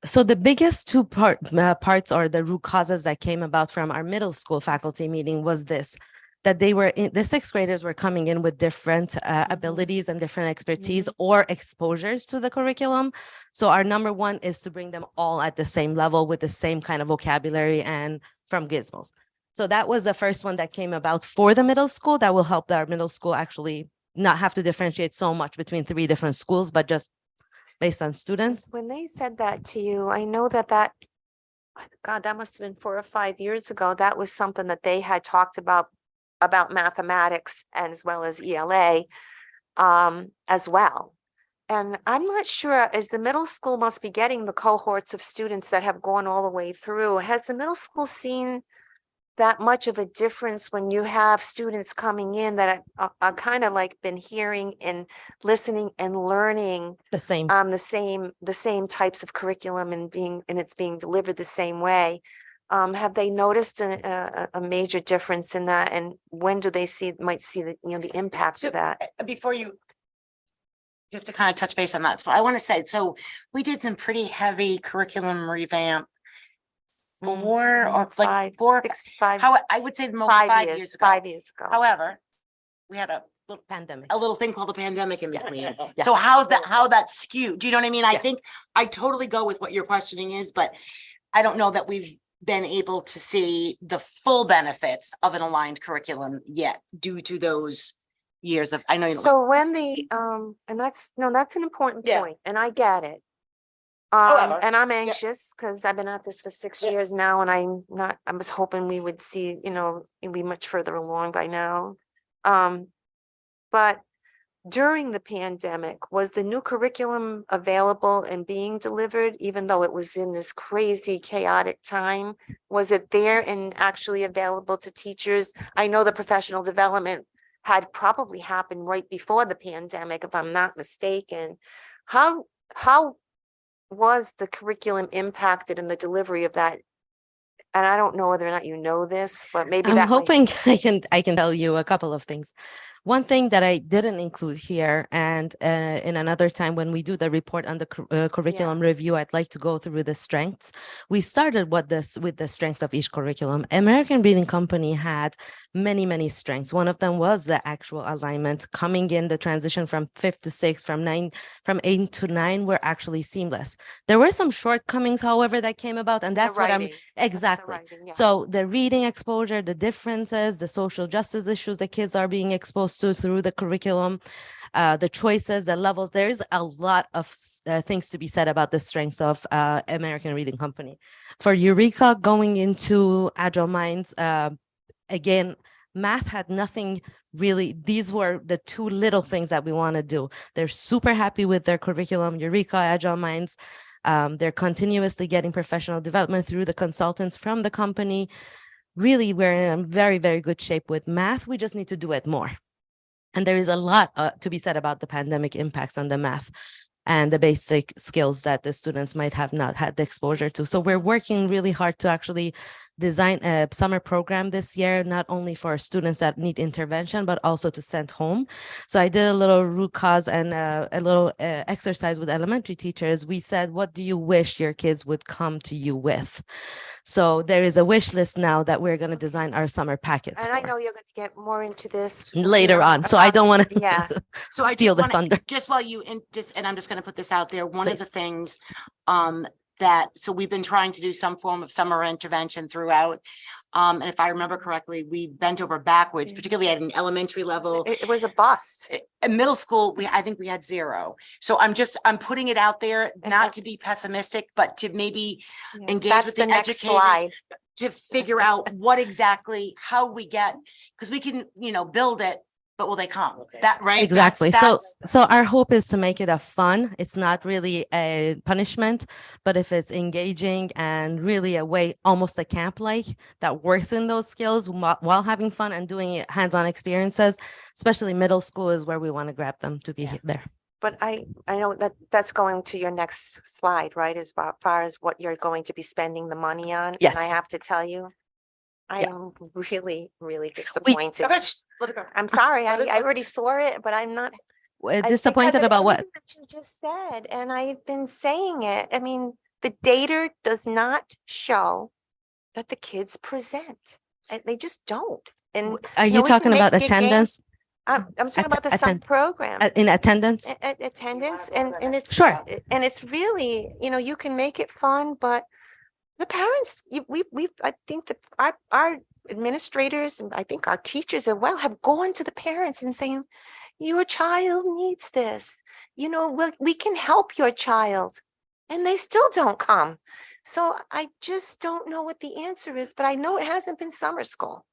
So the biggest 2 parts or the root causes that came about from our middle school faculty meeting was this, that the 6th graders were coming in with different abilities and different expertise or exposures to the curriculum. So our number 1 is to bring them all at the same level with the same kind of vocabulary and from gizmos. So that was the first one that came about for the middle school that will help our middle school actually not have to differentiate so much between 3 different schools, but just based on students. When they said that to you, I know that God, that must have been 4 or 5 years ago. That was something that they had talked about mathematics and as well as ELA as well. And I'm not sure, as the middle school must be getting the cohorts of students that have gone all the way through, has the middle school seen that much of a difference when you have students coming in that are kind of like been hearing and listening and learning The same. the same types of curriculum and it's being delivered the same way. Have they noticed a major difference in that? And when do they might see the impact So, of that? Before you, just to kind of touch base on that, so I want to say, so we did some pretty heavy curriculum revamp. 4 or like Five, 4, 5 how, I would say the most 5 years ago. 5 years ago. However, we had a Pandemic. little thing called the pandemic in between. Yeah. So how that skewed, do you know what I mean? I Yeah. think I totally go with what your questioning is, but I don't know that we've been able to see the full benefits of an aligned curriculum yet due to those years of, I know you don't. So when and that's an important Yeah. point, and I get it. However, And I'm anxious because I've been at this for 6 years now, and I was hoping we would see, it'd be much further along by now. But during the pandemic, was the new curriculum available and being delivered, even though it was in this crazy chaotic time? Was it there and actually available to teachers? I know the professional development had probably happened right before the pandemic, if I'm not mistaken. How was the curriculum impacted in the delivery of that? And I don't know whether or not you know this, but maybe I'm that might- hoping I can tell you a couple of things. One thing that I didn't include here, and in another time when we do the report on the curriculum review, I'd like to go through the strengths. We started with the strengths of each curriculum. American Reading Company had many strengths. One of them was the actual alignment. Coming in, the transition from 5th to 6th, from 8 to 9 were actually seamless. There were some shortcomings, however, that came about, and the that's what I'm writing. That's the exactly. writing, yes. So the reading exposure, the differences, the social justice issues that kids are being exposed to through the curriculum, the choices, the levels, there is a lot of things to be said about the strengths of American Reading Company. For Eureka, going into Agile Minds, again, math had nothing really. These were the two little things that we want to do. They're super happy with their curriculum, Eureka, Agile Minds. They're continuously getting professional development through the consultants from the company. Really, we're in a very good shape with math. We just need to do it more. And there is a lot to be said about the pandemic impacts on the math and the basic skills that the students might have not had the exposure to. So we're working really hard to actually design a summer program this year, not only for students that need intervention, but also to send home. So I did a little root cause and a little exercise with elementary teachers. We said, what do you wish your kids would come to you with? So there is a wish list now that we're going to design our summer packets And I for know you're going to get more into this later on. So I don't want to Yeah. So I steal just the want thunder. just while you, and I'm just gonna put this out there, one of the Please. things, so we've been trying to do some form of summer intervention throughout. And if I remember correctly, we bent over backwards, particularly at an elementary level. It was a bust. In middle school, I think we had 0. So I'm putting it out there, not to be pessimistic, but to maybe engage That's with the the next educators slide. to figure out what exactly, how we get, because we can, build it, but will they come? That, right? Exactly. That's- So our hope is to make it a fun. It's not really a punishment, but if it's engaging and really a way, almost a camp-like that works in those skills while having fun and doing hands-on experiences, especially middle school is where we want to grab them to be there. But I know that's going to your next slide, right? As far as what you're going to be spending the money on. Yes. And I have to tell you, I Yeah. am really disappointed. Okay, let it go. I'm sorry, Let it I go. already saw it, but I'm not. We're because disappointed of about what? everything that you just said, and I've been saying it. I mean, the data does not show that the kids present. They just don't. And Are know, you we talking can about make big gains. attendance? I'm talking about the summer attend- program. In attendance? Attendance and it's Sure. and it's really, you can make it fun, but the parents, I think that our administrators and I think our teachers as well have gone to the parents and saying, your child needs this, we can help your child, and they still don't come. So I just don't know what the answer is, but I know it hasn't been summer school.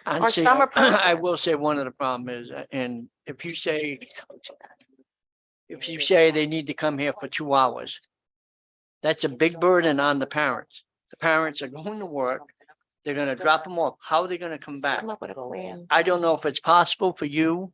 And see, summer I will programs. say one of the problem is, and if you say they need to come here for 2 hours, that's a big burden on the parents. The parents are going to work. They're gonna drop them off. How are they gonna come back? Come up with a plan. I don't know if it's possible for you,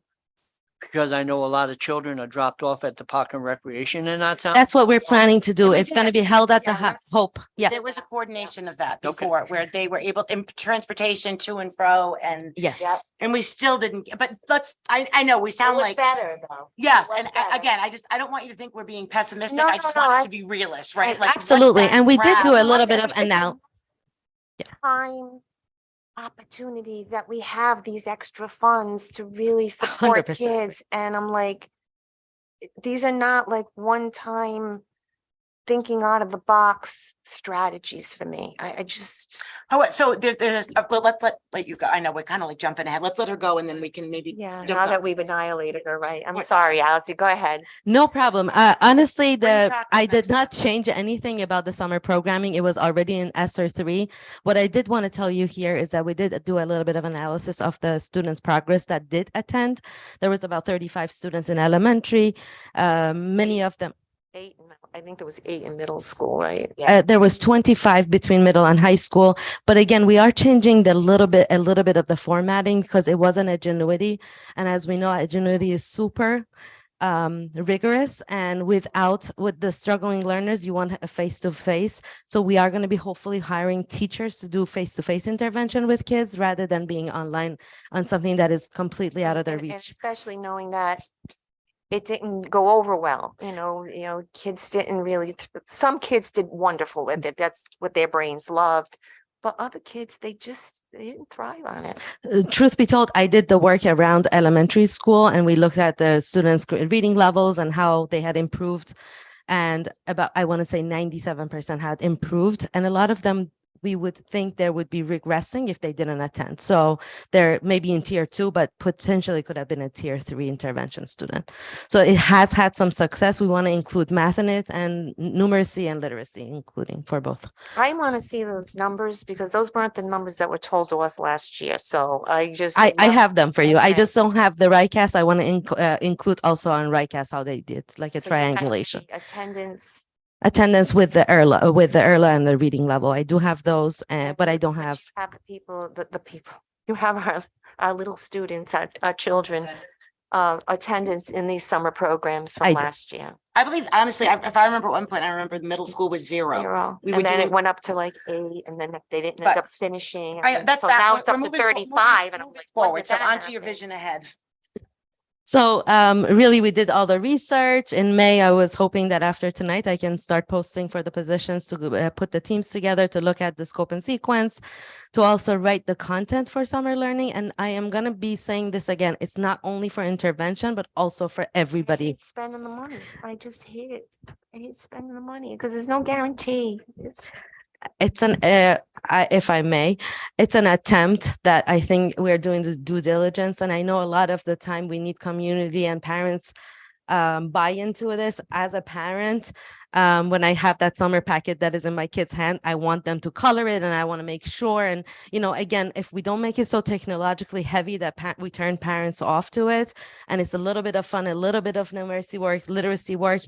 because I know a lot of children are dropped off at the Park and Recreation in our town. That's what we're planning to do. we It's did gonna it. be held at the Yeah. Hope. Yeah, There was a coordination of that Okay. before where they were able to, in transportation to and fro and, yes. and we still didn't, but I know we sound like. better though. Yes, was and better. again, I don't want you to think we're being pessimistic. No, I no, just no, want us I- to be realists, right? Like, what's Absolutely. that And we did do a grab? little bit of It's a now. Time opportunity that we have these extra funds to really support 100%. kids. And I'm like, these are not like one-time thinking out of the box strategies for me. I just, Oh, so there's, let you go. I know we're kind of like jumping ahead. Let's let her go and then we can maybe. yeah, jump now up. that we've annihilated her, right? I'm Right. sorry, Alex, go ahead. No problem. Honestly, chocolate I did next not change anything about the summer programming. It was already in ESSER 3. What I did want to tell you here is that we did do a little bit of analysis of the students' progress that did attend. There was about 35 students in elementary. Many of them, 8, I think there was 8 in middle school, right? there was 25 between middle and high school. But again, we are changing a little bit of the formatting because it wasn't Ingenuity. And as we know, Ingenuity is super rigorous, and with the struggling learners, you want a face-to-face. So we are going to be hopefully hiring teachers to do face-to-face intervention with kids rather than being online on something that is completely out of their And reach. especially knowing that it didn't go over well, kids didn't really, some kids did wonderful with it. That's what their brains loved. But other kids, they didn't thrive on it. Truth be told, I did the work around elementary school, and we looked at the students' reading levels and how they had improved. And I want to say 97% had improved. And a lot of them, we would think there would be regressing if they didn't attend. So they're maybe in tier 2, but potentially could have been a tier 3 intervention student. So it has had some success. We want to include math in it, and numeracy and literacy, including for both. I want to see those numbers because those weren't the numbers that were told to us last year. So I I have them for you. I Okay. just don't have the RICAS. I want to include also on RICAS how they did, like a So you have triangulation. the attendance. Attendance with the ERLA and the reading level. I do have those, but I don't have. Have the people, the people, you have our little students, our children, attendance in these summer programs I from do. last year. I believe, honestly, if I remember at one point, I remember the middle school was 0. 0. We And would then do- it went up to like 8, and then they didn't But end up finishing. and That's so back. now it's we're up to moving for- 35, and I'm moving like, when forward. did So that onto your happen? vision ahead. So really, we did all the research. In May, I was hoping that after tonight, I can start posting for the positions to put the teams together to look at the scope and sequence, to also write the content for summer learning. And I am going to be saying this again. It's not only for intervention, but also for I everybody. hate spending the money. I just hate it. I hate spending the money because there's no guarantee. It's if I may, it's an attempt that I think we're doing the due diligence. And I know a lot of the time we need community and parents buy into this. As a parent, when I have that summer packet that is in my kid's hand, I want them to color it, and I want to make sure. And, again, if we don't make it so technologically heavy that we turn parents off to it, and it's a little bit of fun, a little bit of numeracy work, literacy work,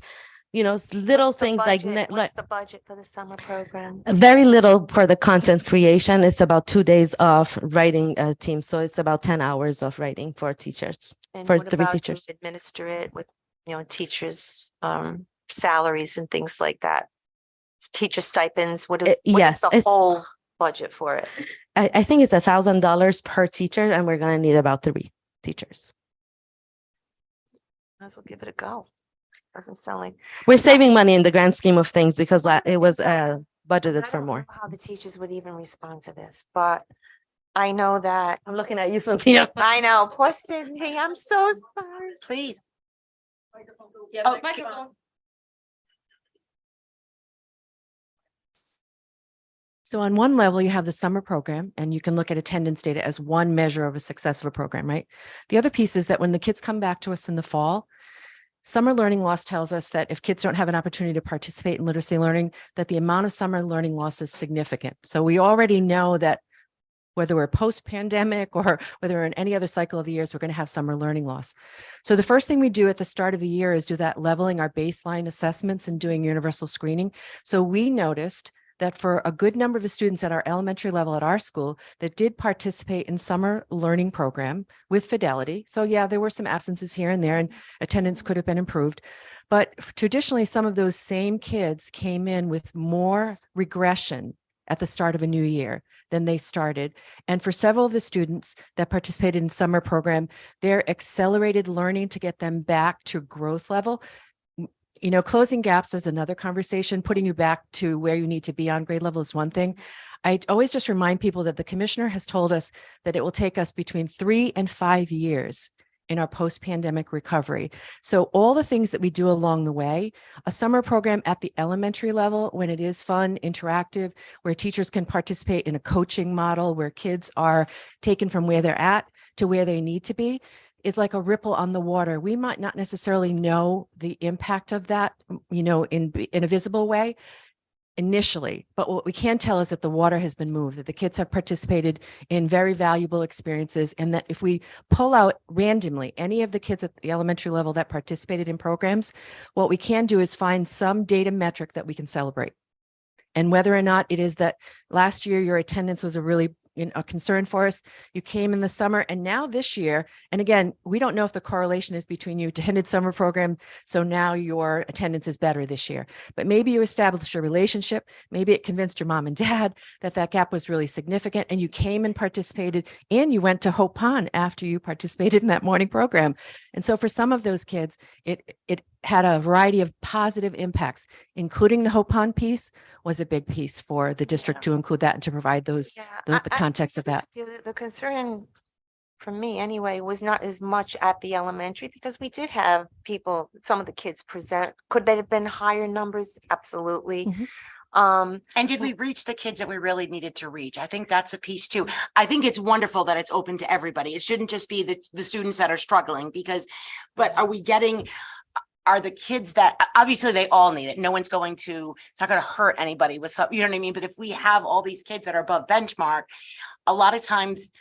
little What's the things like budget? What's the budget for the summer program? very little for the content creation. It's about 2 days of writing a team. So it's about 10 hours of writing for teachers. And for what 3 about to teachers. administer it with, teachers' salaries and things like that? Teacher stipends, what is yes, the it's- whole budget for it? I think it's $1,000 per teacher, and we're going to need about 3 teachers. Might as well give it a go. Doesn't sound like. We're saving money in the grand scheme of things because it was budgeted I for don't more. know how the teachers would even respond to this, but I know that, I'm looking at you, Cynthia. I know, poor Sydney, I'm so sorry. Please. Oh, So on one level, you have the summer program, and you can look at attendance data as one measure of a success of a program, right? The other piece is that when the kids come back to us in the fall, summer learning loss tells us that if kids don't have an opportunity to participate in literacy learning, that the amount of summer learning loss is significant. So we already know that whether we're post-pandemic or whether we're in any other cycle of the years, we're going to have summer learning loss. So the first thing we do at the start of the year is do that leveling our baseline assessments and doing universal screening. So we noticed that for a good number of the students at our elementary level at our school that did participate in summer learning program with Fidelity. So yeah, there were some absences here and there and attendance could have been improved. But traditionally, some of those same kids came in with more regression at the start of a new year than they started. And for several of the students that participated in summer program, their accelerated learning to get them back to growth level. You know, closing gaps is another conversation. Putting you back to where you need to be on grade level is one thing. I always just remind people that the commissioner has told us that it will take us between 3 and 5 years in our post-pandemic recovery. So all the things that we do along the way, a summer program at the elementary level, when it is fun, interactive, where teachers can participate in a coaching model, where kids are taken from where they're at to where they need to be, is like a ripple on the water. We might not necessarily know the impact of that, you know, in a visible way initially, but what we can tell is that the water has been moved, that the kids have participated in very valuable experiences, and that if we pull out randomly any of the kids at the elementary level that participated in programs, what we can do is find some data metric that we can celebrate. And whether or not it is that last year your attendance was a really a concern for us, you came in the summer, and now this year, and again, we don't know if the correlation is between you attended summer program, so now your attendance is better this year, but maybe you established a relationship, maybe it convinced your mom and dad that that gap was really significant, and you came and participated, and you went to Hope Pond after you participated in that morning program. And so for some of those kids, it had a variety of positive impacts, including the Hope Pond piece was a big piece for the district to include that and to provide those, the context of that. The concern for me anyway was not as much at the elementary, because we did have people, some of the kids present. Could they have been higher numbers? Absolutely. Mhm. And did we reach the kids that we really needed to reach? I think that's a piece too. I think it's wonderful that it's open to everybody. It shouldn't just be the students that are struggling but are the kids that obviously they all need it. No one's going to, it's not going to hurt anybody with some, you know what I mean? But if we have all these kids that are above benchmark, a lot of times,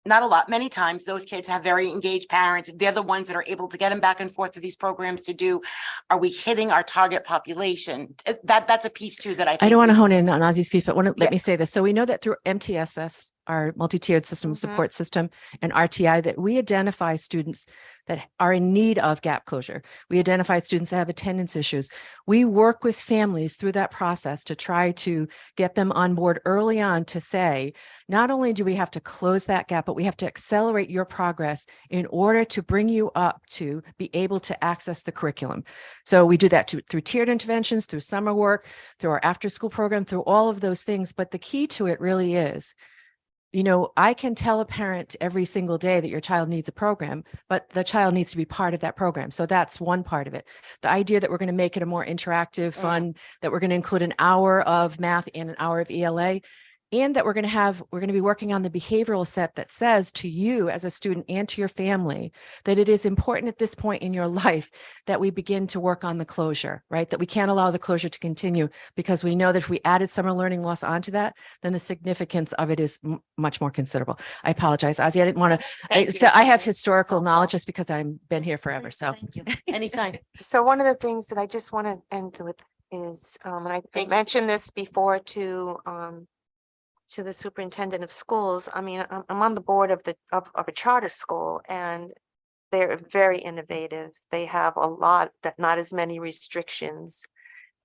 not a lot, many times those kids have very engaged parents. They're the ones that are able to get them back and forth to these programs to do. Are we hitting our target population? That's a piece too that I think. I don't want to hone in on Ozzy's piece, but let Yeah. me say this. So we know that through MTSS, our multi-tiered system support system, and RTI, that we identify students that are in need of gap closure. We identify students that have attendance issues. We work with families through that process to try to get them on board early on to say, not only do we have to close that gap, but we have to accelerate your progress in order to bring you up to be able to access the curriculum. So we do that through tiered interventions, through summer work, through our after-school program, through all of those things. But the key to it really is, you know, I can tell a parent every single day that your child needs a program, but the child needs to be part of that program. So that's one part of it. The idea that we're going to make it a more interactive, fun, that we're going to include an hour of math and an hour of ELA, and that we're going to be working on the behavioral set that says to you as a student and to your family that it is important at this point in your life that we begin to work on the closure, right? That we can't allow the closure to continue, because we know that if we added summer learning loss onto that, then the significance of it is much more considerable. I apologize, Ozzy. I didn't want to, so I have historical knowledge just because I've been here forever. So Thank you. Anytime. So one of the things that I just want to end with is, and I Thank you. mentioned this before to the superintendent of schools. I mean, I'm on the board of a charter school, and they're very innovative. They have a lot, that not as many restrictions.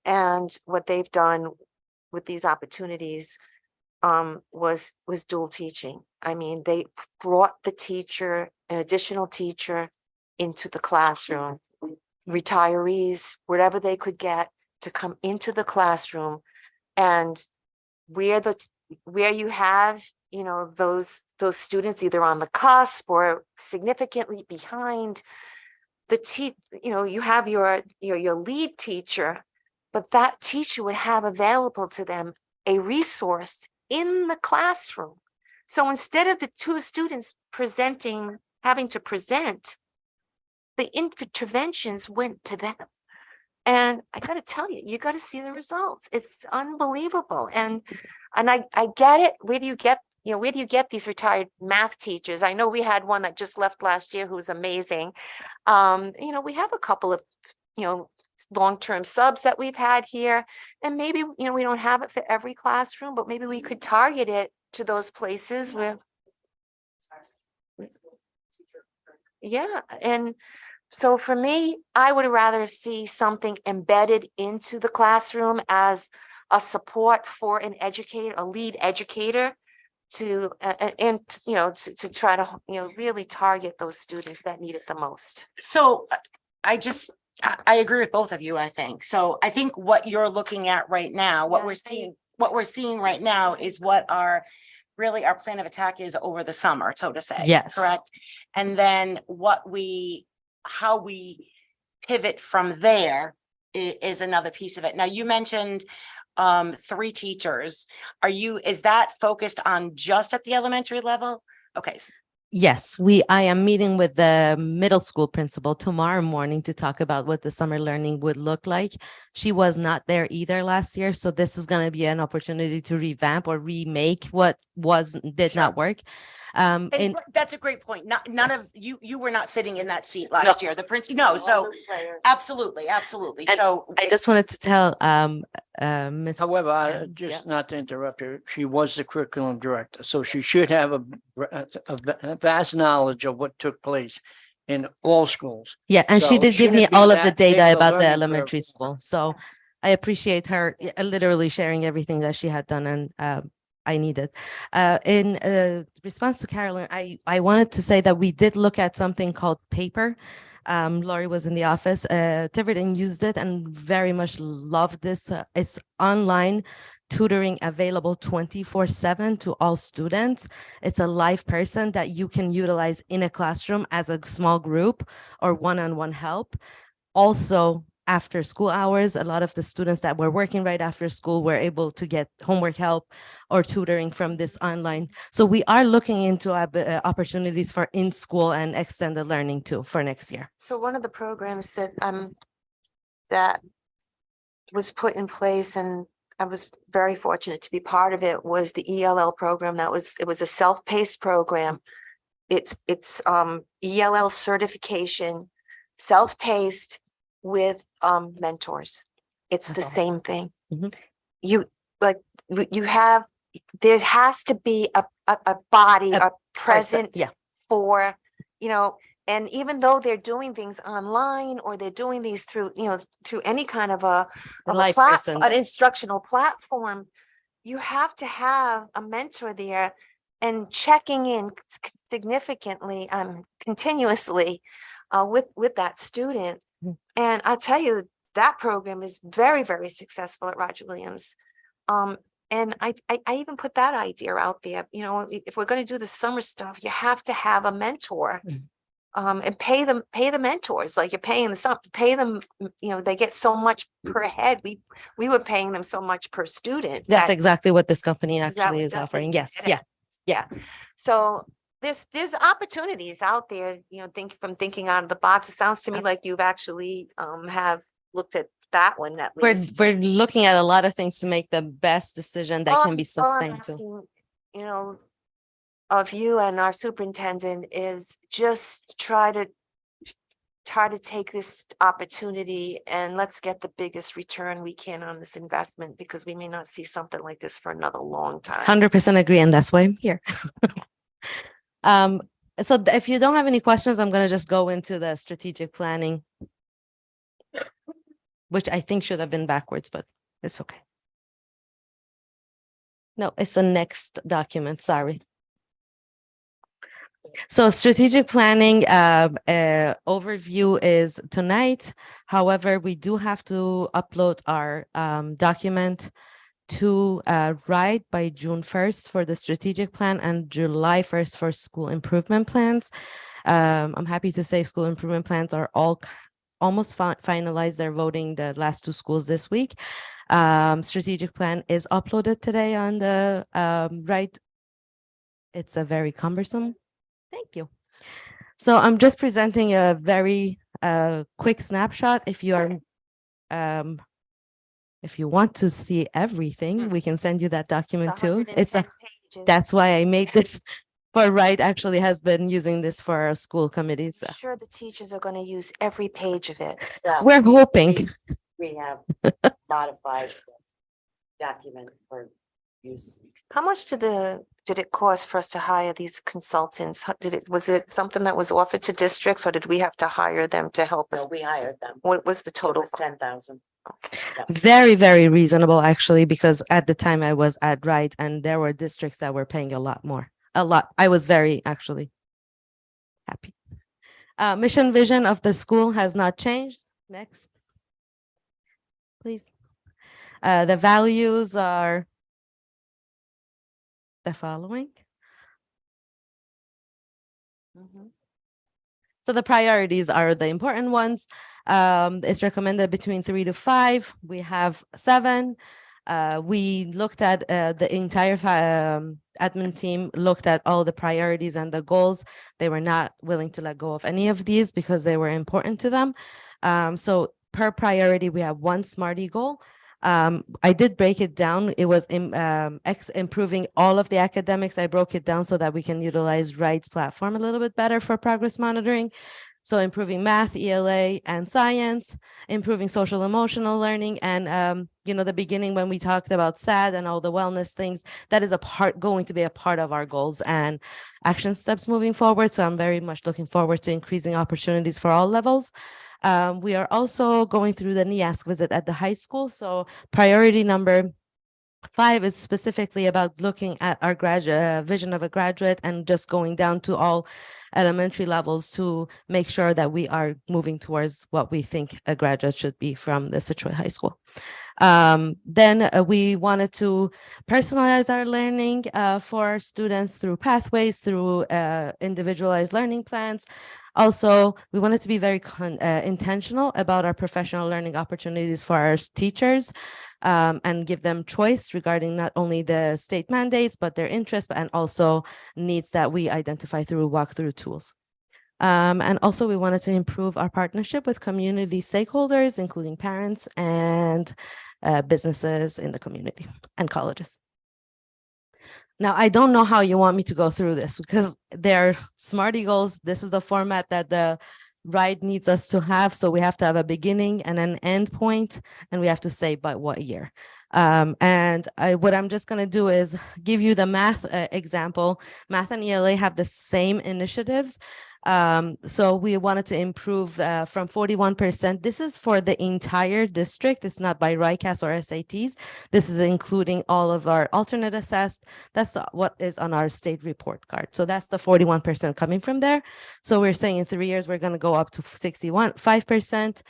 And what they've done with these opportunities was dual teaching. I mean, they brought the teacher, an additional teacher, into the classroom, retirees, wherever they could get to come into the classroom, and where you have, you know, those students either on the cusp or significantly behind, you know, you have your lead teacher, but that teacher would have available to them a resource in the classroom. So instead of the two students having to present, the interventions went to them. And I got to tell you, you got to see the results. It's unbelievable. And I get it. Where do you get these retired math teachers? I know we had one that just left last year who was amazing. You know, we have a couple of long-term subs that we've had here. And maybe, we don't have it for every classroom, but maybe we could target it to those places where. Yeah, and so for me, I would rather see something embedded into the classroom as a support for an educator, a lead educator to, to try to, really target those students that need it the most. So I agree with both of you, I think. So I think what you're looking at right now, what Yeah, we're seeing right now is what our plan of attack is over the summer, so to say. Yes. Correct? And then how we pivot from there is another piece of it. Now, you mentioned 3 teachers. Is that focused on just at the elementary level? Okay. Yes, I am meeting with the middle school principal tomorrow morning to talk about what the summer learning would look like. She was not there either last year, so this is going to be an opportunity to revamp or remake what did Sure. not work. And that's a great point. None of you were not sitting in that seat last year. The principal, no, so absolutely. And So I just wanted to tell Ms. However, Yeah. just not to interrupt her, she was the curriculum director, so she should have a vast knowledge of what took place in all schools. Yeah, and she So did it give me shouldn't be all of the that big data of a about the learning elementary curve. school. So I appreciate her literally sharing everything that she had done, and I needed. In response to Carolyn, I wanted to say that we did look at something called Paper. Lori was in the office. Tiverton used it and very much loved this. It's online tutoring available 24/7 to all students. It's a live person that you can utilize in a classroom as a small group or one-on-one help. Also, after school hours, a lot of the students that were working right after school were able to get homework help or tutoring from this online. So we are looking into opportunities for in-school and extended learning too for next year. So one of the programs that was put in place, and I was very fortunate to be part of it, was the ELL program. It was a self-paced program. It's ELL certification, self-paced with mentors. It's the That's all. same thing. Mhm. There has to be a body, a present yeah. for, and even though they're doing things online or they're doing these through any kind of The live person. an instructional platform, you have to have a mentor there and checking in significantly, continuously with that student. Mhm. And I'll tell you, that program is very, very successful at Roger Williams. And I even put that idea out there, if we're going to do the summer stuff, you have to have a mentor. Mhm. And pay the mentors like you're paying pay them, they get so much per head. We were paying them so much per student. That's that- exactly what this company Is that actually what is that offering. is? Yes, It yeah. Yeah. So there's opportunities out there, thinking out of the box. It sounds to me like you've actually have looked at that one at least. We're looking at a lot of things to make the best decision that All can be I'm- all I'm sustained too. asking, of you and our superintendent is just try to take this opportunity and let's get the biggest return we can on this investment, because we may not see something like this for another long time. 100% agree, and that's why I'm here. So if you don't have any questions, I'm gonna just go into the strategic planning, which I think should have been backwards, but it's okay. No, it's the next document, sorry. So strategic planning overview is tonight. However, we do have to upload our document to RIDE by June 1st for the strategic plan and July 1st for school improvement plans. I'm happy to say school improvement plans are all almost finalized. They're voting the last 2 schools this week. Strategic plan is uploaded today on the RIDE. It's a very cumbersome. Thank you. So I'm just presenting a very quick snapshot. If you are if you want to see everything, we can send you that document too. That's why I made this but Wright actually has been using this for our school committees. I'm sure the teachers are gonna use every page of it. We're hoping. We have modified the document for use. How much did it cost for us to hire these consultants? Was it something that was offered to districts or did we have to hire them to help us? No, we hired them. What was the It total? was 10,000. Very, very reasonable, actually, because at the time I was at Wright and there were districts that were paying a lot more, a lot. I was very actually happy. Mission vision of the school has not changed. Next. Please. The values are the following. So the priorities are the important ones. It's recommended between 3 to 5. We have 7. We looked at the entire admin team looked at all the priorities and the goals. They were not willing to let go of any of these because they were important to them. So per priority, we have 1 SMARTY goal. I did break it down. It was improving all of the academics. I broke it down so that we can utilize Wright's platform a little bit better for progress monitoring. So improving math, ELA, and science, improving social emotional learning. And, the beginning when we talked about SAD and all the wellness things, that is going to be a part of our goals and action steps moving forward. So I'm very much looking forward to increasing opportunities for all levels. We are also going through the NEASC visit at the high school. So priority number 5 is specifically about looking at our vision of a graduate and just going down to all elementary levels to make sure that we are moving towards what we think a graduate should be from the Scituate High School. Then we wanted to personalize our learning for our students through pathways, through individualized learning plans. Also, we wanted to be very intentional about our professional learning opportunities for our teachers and give them choice regarding not only the state mandates, but their interests and also needs that we identify through walkthrough tools. And also we wanted to improve our partnership with community stakeholders, including parents and businesses in the community and colleges. Now, I don't know how you want me to go through this because they're SMARTY goals. This is the format that the Wright needs us to have. So we have to have a beginning and an end point, and we have to say by what year. What I'm just going to do is give you the math example. Math and ELA have the same initiatives. So we wanted to improve from 41%. This is for the entire district. It's not by RICAS or SATs. This is including all of our alternate assessed. That's what is on our state report card. So that's the 41% coming from there. So we're saying in 3 years, we're going to go up to 5%.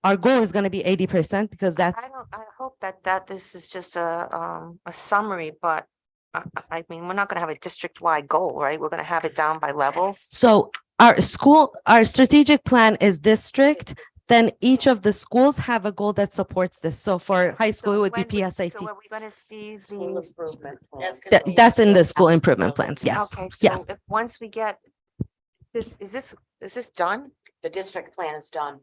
Our goal is going to be 80% because that's. I hope that this is just a summary, but I mean, we're not gonna have a district-wide goal, right? We're gonna have it down by levels. So our strategic plan is district. Then each of the schools have a goal that supports this. So for high school, it would be PSAT. So are we gonna see School the? improvement. That's in the school improvement plans. Yes. Okay, Yeah. so once we get this, is this done? The district plan is done.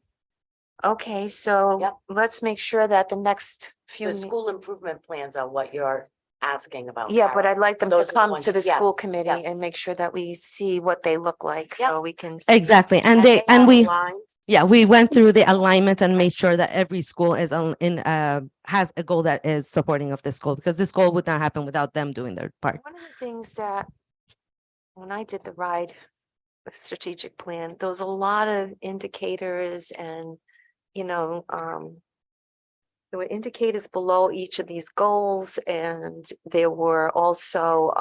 Okay, so Yep. let's make sure that the next few. The school improvement plans are what you're asking about. Yeah, but Kara. I'd like them Those to are the come ones- to the yeah, school committee yes. and make sure that we see what they look like, Yep. so we can. Exactly. And are we aligned. we went through the alignment and made sure that every school is has a goal that is supporting of this goal, because this goal would not happen without them doing their part. One of the things that, when I did the RIDE strategic plan, there was a lot of indicators and, there were indicators below each of these goals, and there were also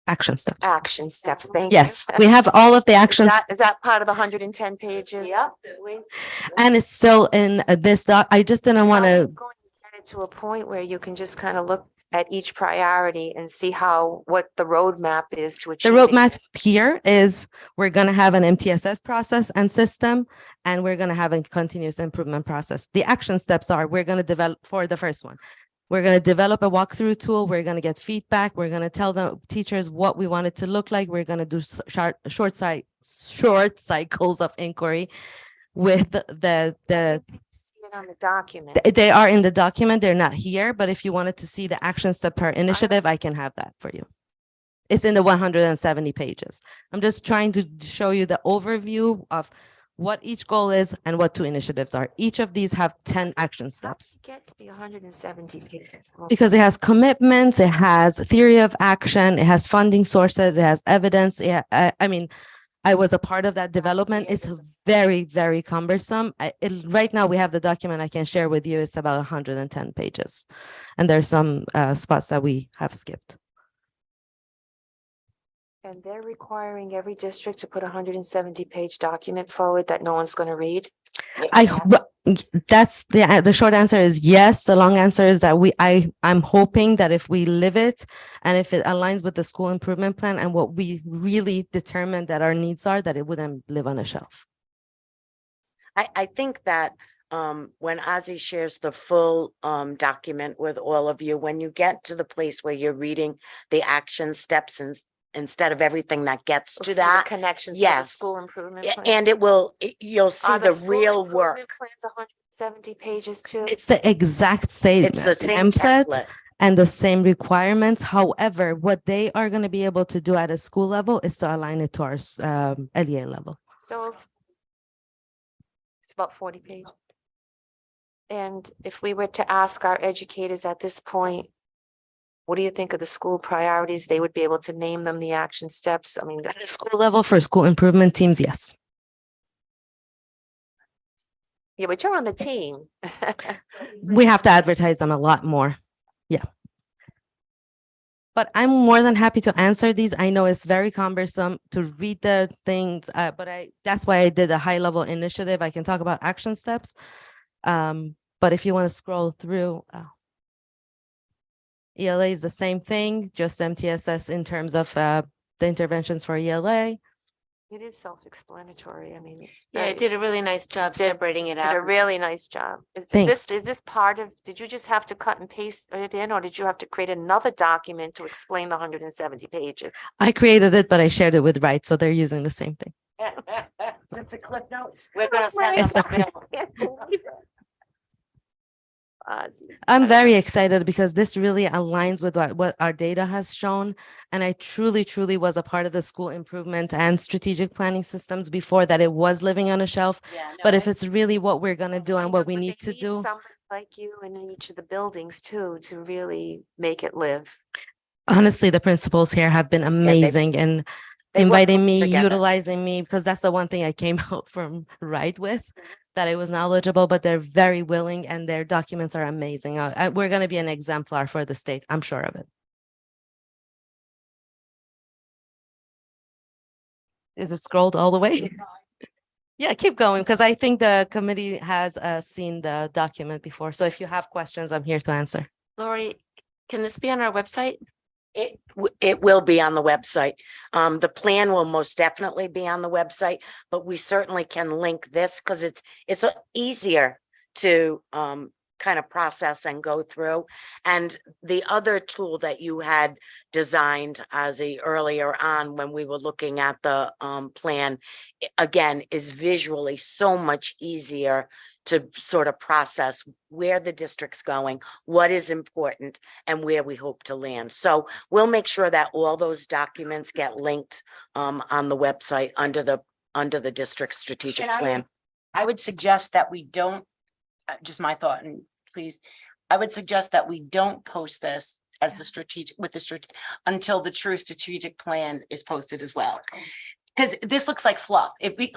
Action steps. action steps. Thank you. Yes, we have all of the actions, Is that part of the 110 pages? Yep. and it's still in this doc. I just didn't want How are you to. going to get it to a point where you can just kind of look at each priority and see what the roadmap is to The achieve. roadmap here is we're going to have an MTSS process and system, and we're going to have a continuous improvement process. The action steps are we're going to develop for the first one. We're going to develop a walkthrough tool. We're going to get feedback. We're going to tell the teachers what we want it to look like. We're going to do short cycles of inquiry with the See it on the document. they are in the document. They're not here, but if you wanted to see the action step per initiative, I can have that for you. It's in the 170 pages. I'm just trying to show you the overview of what each goal is and what two initiatives are. Each of these have 10 action How steps. does it get to be 170 pages? Well, Because it has commitments, it has theory of action, it has funding sources, it has evidence. Yeah, I mean, I was a part of that development. It's very, very cumbersome. Right now, we have the document I can share with you. It's about 110 pages. And there's some spots that we have skipped. And they're requiring every district to put a 170-page document forward that no one's going to read? That's the short answer is yes. The long answer is that I'm hoping that if we live it and if it aligns with the school improvement plan and what we really determine that our needs are, that it wouldn't live on a shelf. I think that when Ozzy shares the full document with all of you, when you get to the place where you're reading the action steps and instead of everything that gets We'll to see the that, connections to the yes. school improvement a- plan. and you'll see Are the school real improvement work. Plans 170 pages too? It's the exact same It's the same template template. and the same requirements. However, what they are going to be able to do at a school level is to align it to our LEA level. So it's about 40 pages. And if we were to ask our educators at this point, what do you think of the school priorities? They would be able to name them, the action steps. I mean, At the school level for school improvement teams, yes. yeah, but you're on the team. We have to advertise them a lot more. Yeah. But I'm more than happy to answer these. I know it's very cumbersome to read the things, but that's why I did a high level initiative. I can talk about action steps. But if you want to scroll through, ELA is the same thing, just MTSS in terms of the interventions for ELA. It is self-explanatory. I mean, it's. Yeah, I very- did a really nice job Did- separating it Did a out. really nice job. Thanks. Is this part of, did you just have to cut and paste it in, or did you have to create another document to explain the 170 pages? I created it, but I shared it with Wright, so they're using the same thing. Since the clip notes, we're gonna send Right. them. Sorry. I can't believe it. Ozzy. I'm very excited because this really aligns with what our data has shown. And I truly, truly was a part of the school improvement and strategic planning systems before that it was living on a shelf. Yeah, no, But if I- it's really what we're going to do I and know, what we but need they to do, somebody like you in each of the buildings too, to really make it live. honestly, the principals here have been amazing and they work inviting well me, together. utilizing me, because that's the one thing I came out from Wright with, that I was knowledgeable, but they're very willing and their documents are amazing. We're going to be an exemplar for the state. I'm sure of it. Is it scrolled all the way? Yeah, keep going, because I think the committee has seen the document before. So if you have questions, I'm here to answer. Lori, can this be on our website? It will be on the website. The plan will most definitely be on the website, but we certainly can link this because it's easier to kind of process and go through. And the other tool that you had designed earlier on when we were looking at the plan, again, is visually so much easier to sort of process where the district's going, what is important, and where we hope to land. So we'll make sure that all those documents get linked on the website under the district strategic And plan. I would suggest that we don't, just my thought, and please, I would suggest that we don't post this as the strategic, until the true strategic plan is posted as well. Because this looks like fluff. If we,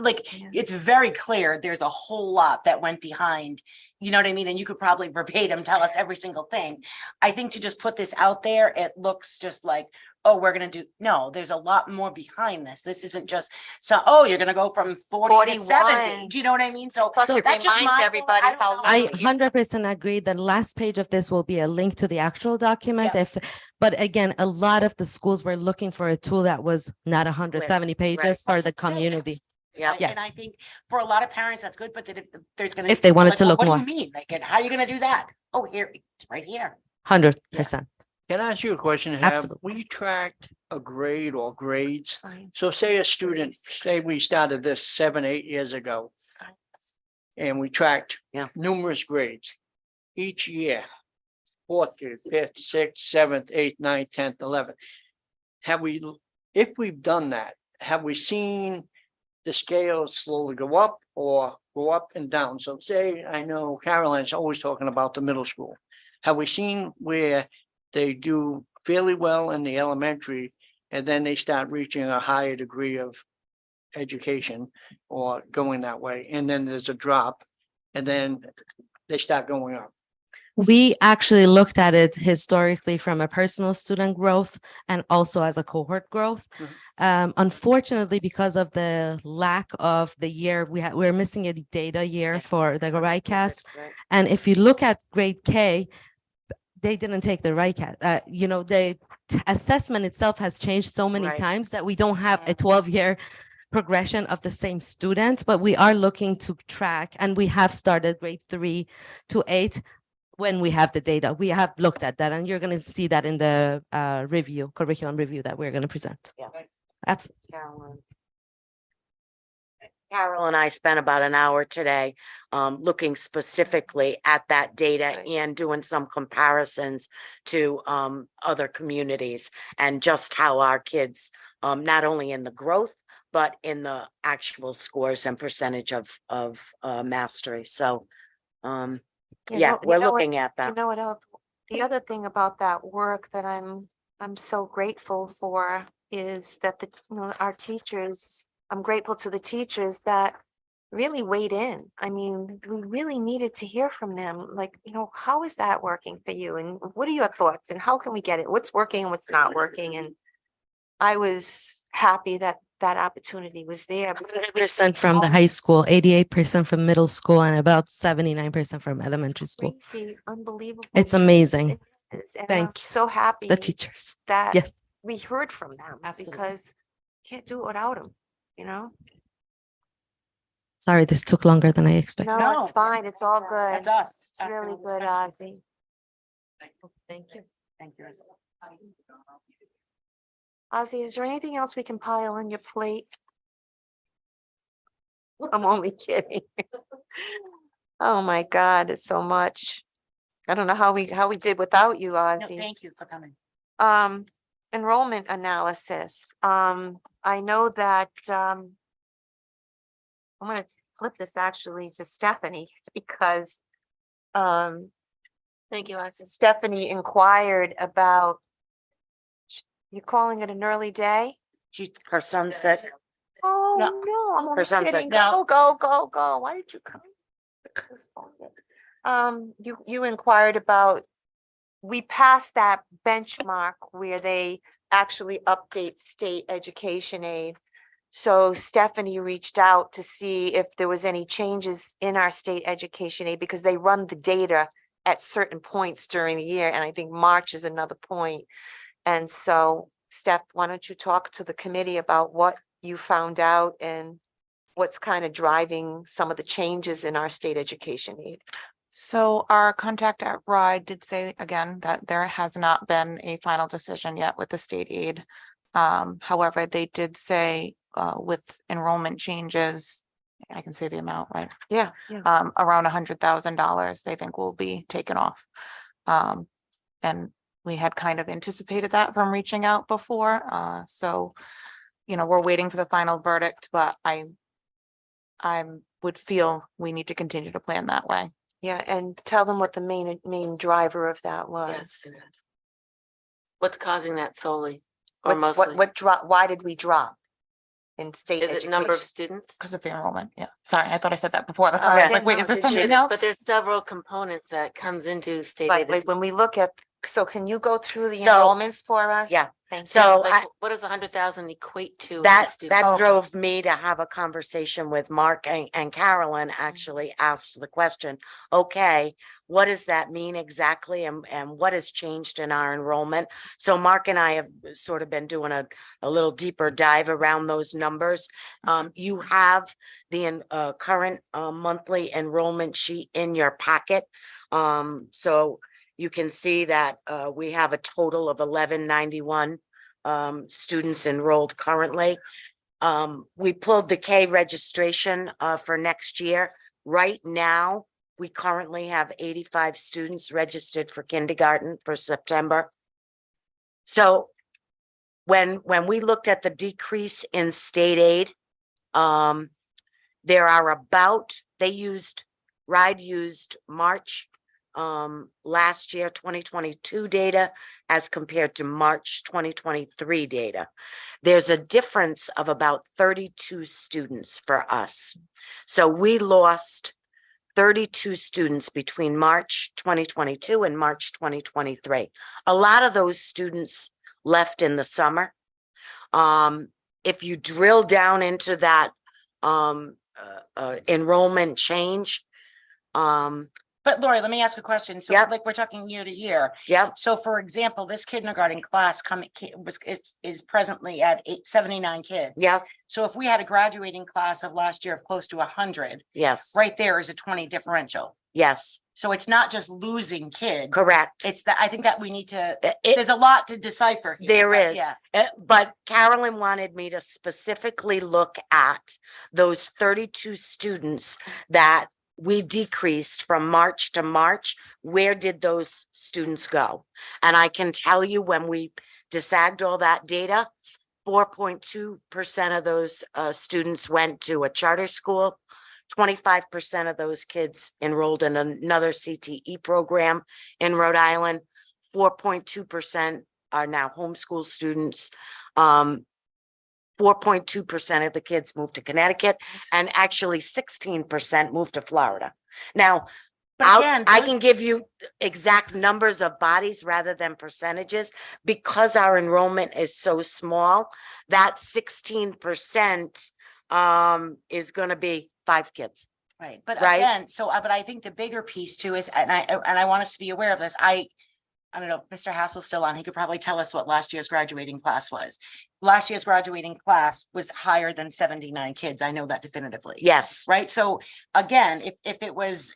it's very clear, there's a whole lot that went behind, you know what I mean? And you could probably verbatim tell us every single thing. I think to just put this out there, it looks just like, oh, we're gonna do, no, there's a lot more behind this. This isn't just, so, oh, you're gonna go from 40 to 70. 41. Do you know what I mean? So Plus it that's just reminds my everybody thought. how I long don't know. I 100% agree. The last page of this will be a link to the actual document. But again, a lot of the schools were looking for a tool that was not 170 pages for the community. Yeah. Yeah. And I think for a lot of parents, that's good, but that if there's gonna. If they wanted like, to well, look what do more. you mean? Like, how are you gonna do that? Oh, here, it's right here. 100%. Can I ask you a question? Have Absolutely. we tracked a grade or grades? So say a student, say we started this 7, 8 years ago, and we tracked Yeah. numerous grades each year, 4th, 5th, 6th, 7th, 8th, 9th, 10th, 11th. if we've done that, have we seen the scale slowly go up or go up and down? So say, I know Caroline's always talking about the middle school. Have we seen where they do fairly well in the elementary and then they start reaching a higher degree of education or going that way? And then there's a drop and then they start going up. We actually looked at it historically from a personal student growth and also as a cohort growth. Unfortunately, because of the lack of the year, we're missing a data year for the RICAS. And if you look at grade K, they didn't take the RICAS. The assessment itself has changed so many Right. times that we don't have a 12-year progression of the same student, but we are looking to track, and we have started grade 3 to 8 when we have the data. We have looked at that, and you're going to see that in the curriculum review that we're going to present. Yeah. Absolutely. Carol and I spent about an hour today looking specifically at that data and doing some comparisons to other communities and just how our kids, not only in the growth, but in the actual scores and percentage of mastery. So yeah, we're looking at You that. know what else? The other thing about that work that I'm so grateful for is that our teachers, I'm grateful to the teachers that really weighed in. I mean, we really needed to hear from them. Like, how is that working for you? And what are your thoughts? And how can we get it? What's working and what's not working? And I was happy that that opportunity was there. because we- 100% from the high school, 88% from middle school, and about 79% from elementary school. Crazy, unbelievable. It's amazing. It is, and I'm Thank so happy The teachers. that Yes. we heard from them Absolutely. because can't do it without them, Sorry, this took longer than I expected. No, it's No. fine. It's all good. That's us. It's really good, Ozzy. Thank you. Thank you. Ozzy, is there anything else we can pile on your plate? I'm only kidding. Oh my God, it's so much. I don't know how we did without you, No, Ozzy. thank you for coming. Enrollment analysis. I know that, I'm gonna flip this actually to Stephanie because, Thank you, Ozzy. Stephanie inquired about, you calling it an early day? Her son said, Oh, No, no, I'm her only son's like, kidding. no. Go. Why did you come? You inquired about, we passed that benchmark where they actually update state education aid. So Stephanie reached out to see if there was any changes in our state education aid because they run the data at certain points during the year. And I think March is another point. And so, Steph, why don't you talk to the committee about what you found out and what's kind of driving some of the changes in our state education aid? So our contact at RIDE did say again that there has not been a final decision yet with the state aid. However, they did say with enrollment changes, I can say the amount, right? Yeah. Around $100,000, they think will be taken off. And we had kind of anticipated that from reaching out before. So, we're waiting for the final verdict, but I would feel we need to continue to plan that way. Yeah, and tell them what the main driver of that was. Yes, it is. What's causing that solely or What's, mostly? what drop, why did we drop in state Is it number of education? students? Because of the enrollment, yeah. Sorry, I thought I said that before. That's why I was yeah, like, wait, no, is there did you- something But else? there's several components that comes into state But aid. like when we look at, so can you go through the So- enrollments for us? yeah. Thank you. So Like, I- what does 100,000 equate to? in that students? Oh. drove me to have a conversation with Mark and Carolyn actually asked the question, okay, what does that mean exactly? And what has changed in our enrollment? So Mark and I have sort of been doing a little deeper dive around those numbers. You have the current monthly enrollment sheet in your packet. So you can see that we have a total of 1191 students enrolled currently. We pulled the K registration for next year. Right now, we currently have 85 students registered for kindergarten for September. So when we looked at the decrease in state aid, there are about, RIDE used March last year, 2022 data as compared to March 2023 data. There's a difference of about 32 students for us. So we lost 32 students between March 2022 and March 2023. A lot of those students left in the summer. If you drill down into that enrollment change, But Lori, let me ask a question. So Yep. like we're talking year to year. yep, So for example, this kindergarten class is presently at 79 kids. yep, So if we had a graduating class of last year of close to 100, yes, right there is a 20 differential. yes, So it's not just losing kids. correct. It's that, I think that we need to, It- there's a lot to decipher. here, There but is. Yeah. But Carolyn wanted me to specifically look at those 32 students that we decreased from March to March. Where did those students go? And I can tell you, when we disagged all that data, 4.2% of those students went to a charter school. 25% of those kids enrolled in another CTE program in Rhode Island. 4.2% are now homeschool students. 4.2% of the kids moved to Connecticut, and actually 16% moved to Florida. Now, But again, I those- can give you exact numbers of bodies rather than percentages, because our enrollment is so small. That 16% is gonna be 5 kids. Right, but Right? again, so, but I think the bigger piece too is, and I want us to be aware of this, I don't know if Mr. Hassel's still on, he could probably tell us what last year's graduating class was. Last year's graduating class was higher than 79 kids, I know that definitively. Yes, Right, so again, if it was,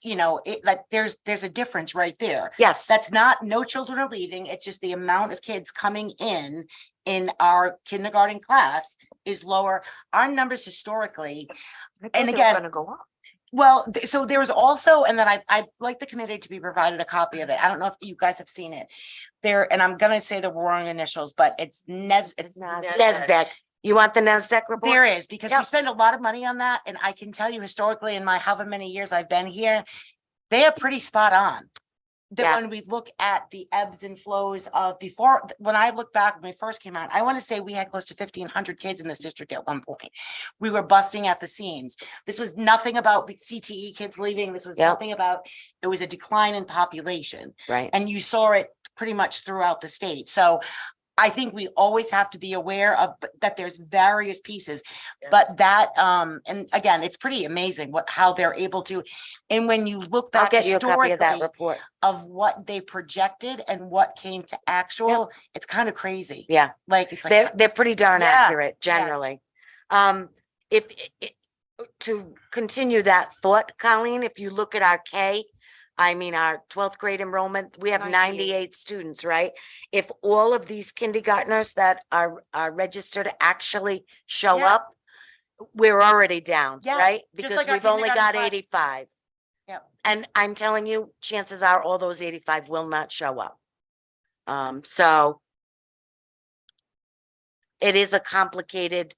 like, there's a difference right there. yes, That's not, no children are leaving, it's just the amount of kids coming in our kindergarten class is lower. Our numbers historically, and again, Go up. well, so there was also, and then I'd like the committee to be provided a copy of it. I don't know if you guys have seen it. There, and I'm gonna say the wrong initials, but it's NASDAQ. You want the NASDAQ report? There is, because we Yep. spend a lot of money on that, and I can tell you historically in my however many years I've been here, they are pretty spot on. That Yeah. when we look at the ebbs and flows of before, when I look back, when we first came out, I want to say we had close to 1,500 kids in this district at one point. We were busting at the seams. This was nothing about CTE kids leaving. This was Yep. nothing about, it was a decline in population. Right. And you saw it pretty much throughout the state. So I think we always have to be aware of that there's various pieces, but that, and again, it's pretty amazing how they're able to. And when you look I'll back get you a copy of that historically report. of what they projected and what came to actual, it's kind of crazy. Yeah. Like, it's like, They're pretty darn Yes, accurate yes. generally. If, to continue that thought, Colleen, if you look at our our 12th grade enrollment, we have 98 students, right? If all of these kindergartners that are registered actually show Yeah. up, we're already down, Yeah, right? just Because like our we've only got kindergarten class. 85. Yep. And I'm telling you, chances are all those 85 will not show up. So it is a complicated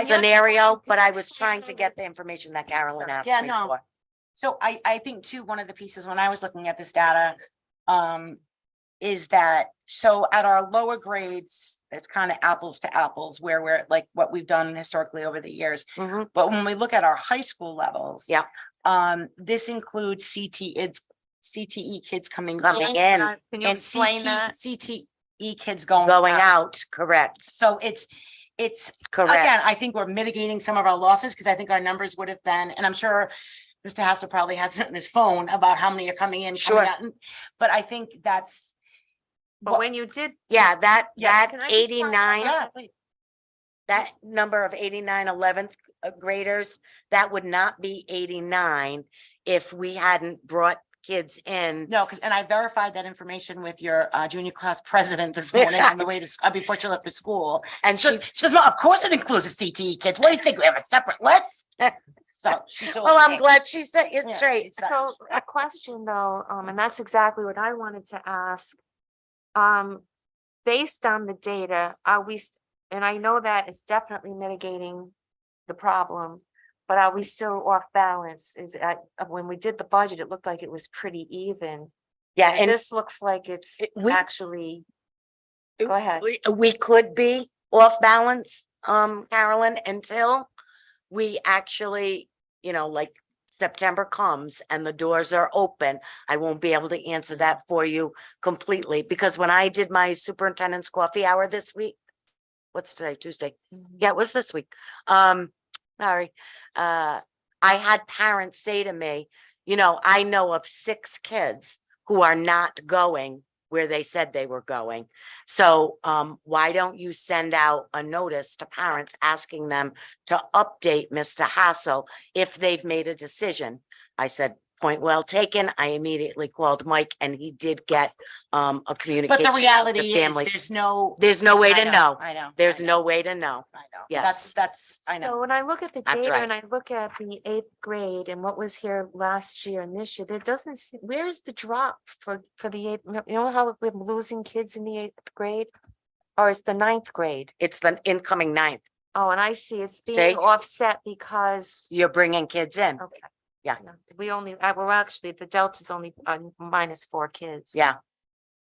scenario, but I was trying to get the information that Carolyn asked Yeah, me no. for. So I think too, one of the pieces when I was looking at this data, is that, so at our lower grades, it's kind of apples to apples where we're like what we've done historically over the years. Mhm. But when we look at our high school levels. Yeah. This includes CTE kids coming Coming in. in, Can you And explain that? CTE kids going going out, correct, So it's, again, correct. I think we're mitigating some of our losses because I think our numbers would have been, and I'm sure Mr. Hassel probably has it on his phone about how many are coming in, Sure. coming out. But I think that's. But when you did, Yeah, that, Yeah, can I just find that 89, Yeah, please. that number of 89 11th graders, that would not be 89 if we hadn't brought kids in. No, because, and I verified that information with your junior class president this morning on the way to, before she left for school. And She she, goes, "Mom, of course it includes the CTE kids. What do you think? We have a separate list?" So she told well, I'm me. glad she said it Yeah, straight. it's that- So a question though, and that's exactly what I wanted to ask. based on the data, are we, and I know that it's definitely mitigating the problem, but are we still off balance? When we did the budget, it looked like it was pretty even. Yeah, and This looks like it's we- actually, go ahead. we could be off balance, Carolyn, until we actually, like September comes and the doors are open. I won't be able to answer that for you completely, because when I did my superintendent's coffee hour this week, what's today, Tuesday? Yeah, it was this week. Sorry. I had parents say to me, I know of 6 kids who are not going where they said they were going. So why don't you send out a notice to parents asking them to update Mr. Hassel if they've made a decision? I said, point well taken. I immediately called Mike and he did get a communication. But the with reality is, families. there's no way I to know. I know. There's I no know, way to know. I know. Yes. That's, I know. So when I look at the That's data right. and I look at the 8th grade and what was here last year and this year, there doesn't, where's the drop for the 8th? You know how we're losing kids in the 8th grade? Or it's the 9th grade? It's the incoming 9th. Oh, and I see it's See? being offset because, You're bringing kids in. okay. Yeah. No, we only, we're actually, the delta's only -4 kids. Yeah.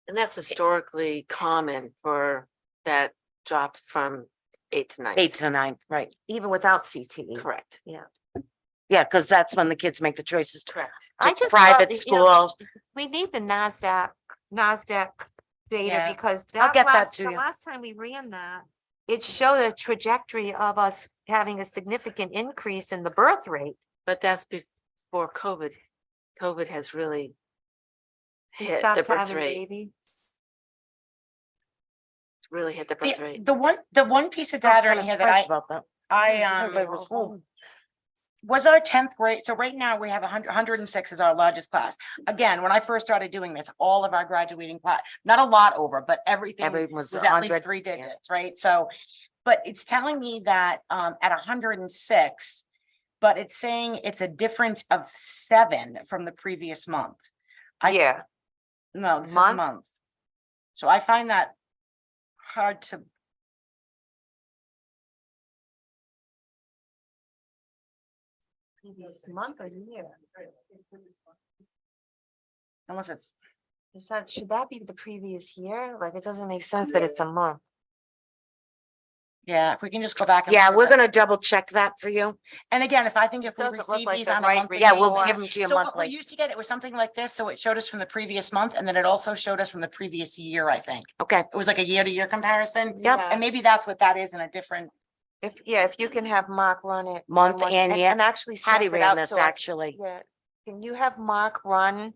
And that's historically common for that drop from 8th to 9th. 8th to 9th, right. Even without CTE. Correct. Yeah. Yeah, because that's when the kids make the choices to Correct. I just private thought, you know, school. we need the NASDAQ data Yeah. because I'll get that last, to the you. last time we ran that, it showed a trajectory of us having a significant increase in the birth rate. But that's before COVID. COVID has really We hit the stopped birth having rate, babies. really hit the birth rate. The one piece of data in here that Everybody was I home. was our 10th grade. So right now we have 106 is our largest class. Again, when I first started doing this, all of our graduating class, not a lot over, but everything Everyone was was at 100. least 3 digits, right? So, but it's telling me that at 106, but it's saying it's a difference of 7 from the previous month. Yeah. No, this is a Month? month. So I find that hard to. Previous month or year? Unless it's, Should that be the previous year? Like, it doesn't make sense that it's a month. yeah, if we can just go back. and Yeah, look we're at that. gonna double check that for you. And again, if we Doesn't look receive like these the on a right monthly. Yeah, we'll Before. give them to you So what we monthly. used to get, it was something like this, so it showed us from the previous month, and then it also showed us from the previous year, I think. Okay, It was like a year-to-year comparison. Yep. And maybe that's what that is in a different, If you can have Mark run it. Month once- and year. And actually Patty send it ran out this to us. actually. Yeah, can you have Mark run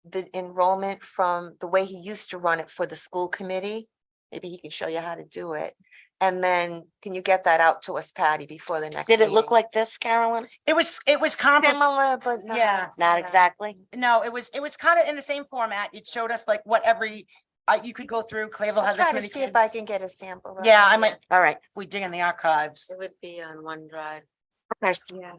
the enrollment from the way he used to run it for the school committee? Maybe he can show you how to do it. And then can you get that out to us, Patty, before the next? Did it look meeting? like this, Carolyn? it was comparable. Similar, but not. Yeah. Not exactly. No, it was kind of in the same format. It showed us like what every, you could go through, Clayville I'll has this try to many see if I kids. can get a sample. of Yeah, it, I might, All right. if we dig in the archives. It would be on OneDrive. Yeah.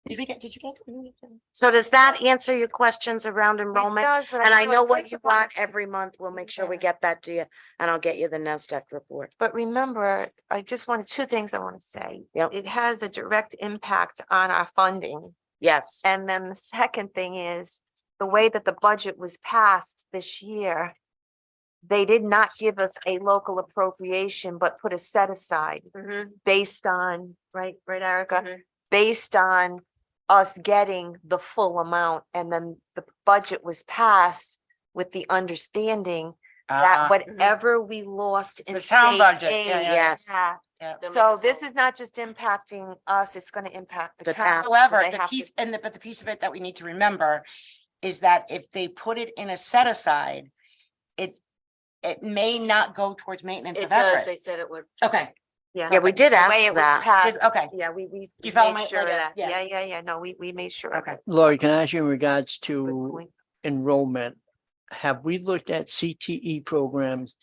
Did you get it? So does that answer your questions around It enrollment? does, but And I know know it what takes you about- want every month. We'll make sure we Yeah. get that to you and I'll get you the NASDAQ report. But remember, I just wanted 2 things I want to say. Yep. It has a direct impact on our funding. Yes. And then the second thing is the way that the budget was passed this year. They did not give us a local appropriation, but put a set aside based on, right, Erica? Mhm. Based on us getting the full amount, and then the budget was passed with the understanding that whatever we lost in The town state budget, aid, yeah, yeah. Yes. yeah. Yeah. They'll make So us this whole. is not just impacting us, it's gonna impact The the town. town. so However, they the have to- piece, but the piece of it that we need to remember is that if they put it in a set aside, it may not go towards maintenance It of does, effort. they said it would. Okay, Yeah, we did The ask way it was that. passed, okay. yeah, we Do you we follow made my- sure of like, that. yeah. Yeah, no, we made sure. of Okay. it. Lori, can I ask you in regards Good to point. enrollment? Have we looked at CTE programs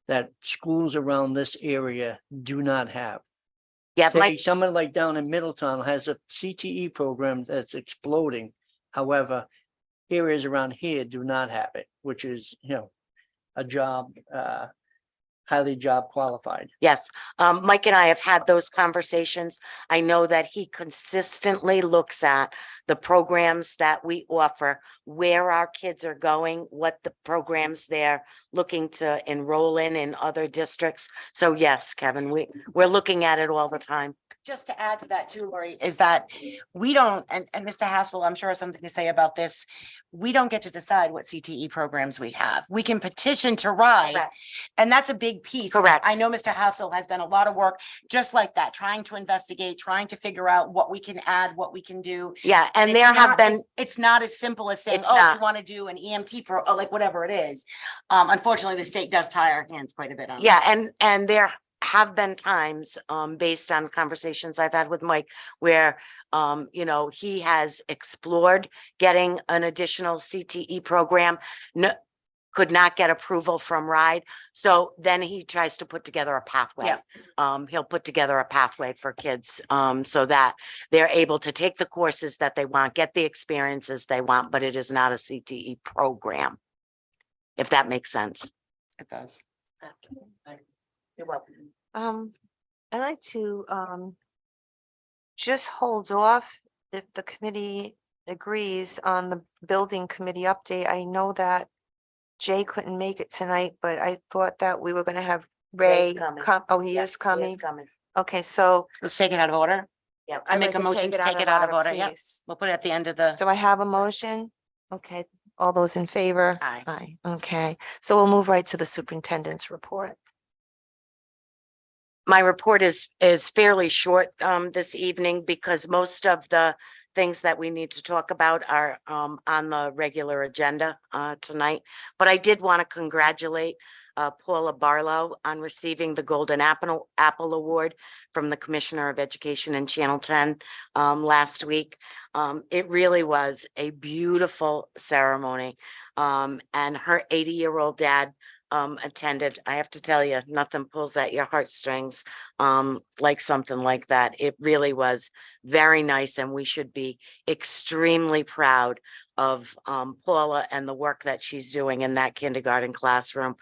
that schools around this area do not have? Yeah, Say Mike, someone like down in Middletown has a CTE program that's exploding. However, areas around here do not have it, which is, a job highly job qualified. Yes, Mike and I have had those conversations. I know that he consistently looks at the programs that we offer, where our kids are going, what the programs they're looking to enroll in other districts. So yes, Kevin, we're looking at it all the time. Just to add to that too, Lori, is that we don't, and Mr. Hassel, I'm sure has something to say about this. We don't get to decide what CTE programs we have. We can petition to RIDE, Correct. and that's a big piece. Correct. I know Mr. Hassel has done a lot of work just like that, trying to investigate, trying to figure out what we can add, what we can do. Yeah, and it's there have not- been, It's not as simple as saying, It's oh, not. you want to do an EMT pro, or like whatever it is. Unfortunately, the state does tie our hands quite a bit on. yeah, and there have been times, based on conversations I've had with Mike, where, you know, he has explored getting an additional CTE program. No, could not get approval from RIDE. So then he tries to put together a pathway. He'll put together a pathway for kids, so that they're able to take the courses that they want, get the experiences they want, but it is not a CTE program. If that makes sense. It does. You're welcome. I'd like to, just hold off if the committee agrees on the building committee update. I know that Jay couldn't make it tonight, but I thought that we were gonna have Ray Ray's coming. oh, he Yeah, is coming. coming. Okay, so. Let's take it out of order. Yeah. I I'd make like a motion to take it out of order. Yep. please. We'll put it at the end of the. Do I have a motion? Okay, all those in favor? Aye. Aye, okay. So we'll move right to the superintendent's report. My report is fairly short this evening because most of the things that we need to talk about are on the regular agenda tonight. But I did want to congratulate Paula Barlow on receiving the Golden Apple Award from the Commissioner of Education in Channel 10 last week. It really was a beautiful ceremony. And her 80-year-old dad attended. I have to tell you, nothing pulls at your heartstrings like something like that. It really was very nice, and we should be extremely proud of Paula and the work that she's doing in that kindergarten classroom.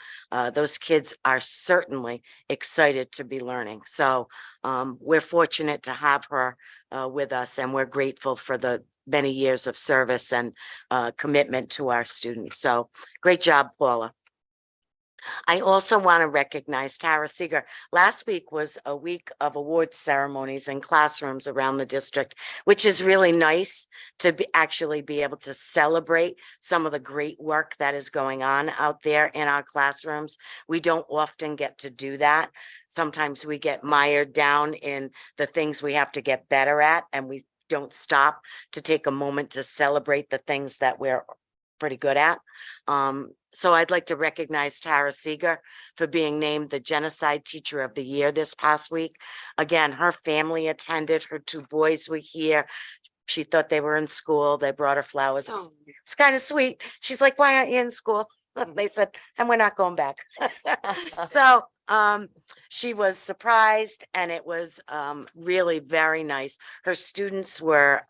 Those kids are certainly excited to be learning. So we're fortunate to have her with us, and we're grateful for the many years of service and commitment to our students. So great job, Paula. I also want to recognize Tara Seeger. Last week was a week of awards ceremonies in classrooms around the district, which is really nice to actually be able to celebrate some of the great work that is going on out there in our classrooms. We don't often get to do that. Sometimes we get mired down in the things we have to get better at, and we don't stop to take a moment to celebrate the things that we're pretty good at. So I'd like to recognize Tara Seeger for being named the Genocide Teacher of the Year this past week. Again, her family attended, her two boys were here. She thought they were in school. They brought her flowers. It's kind of sweet. She's like, why aren't you in school? They said, and we're not going back. So she was surprised, and it was really very nice. Her students were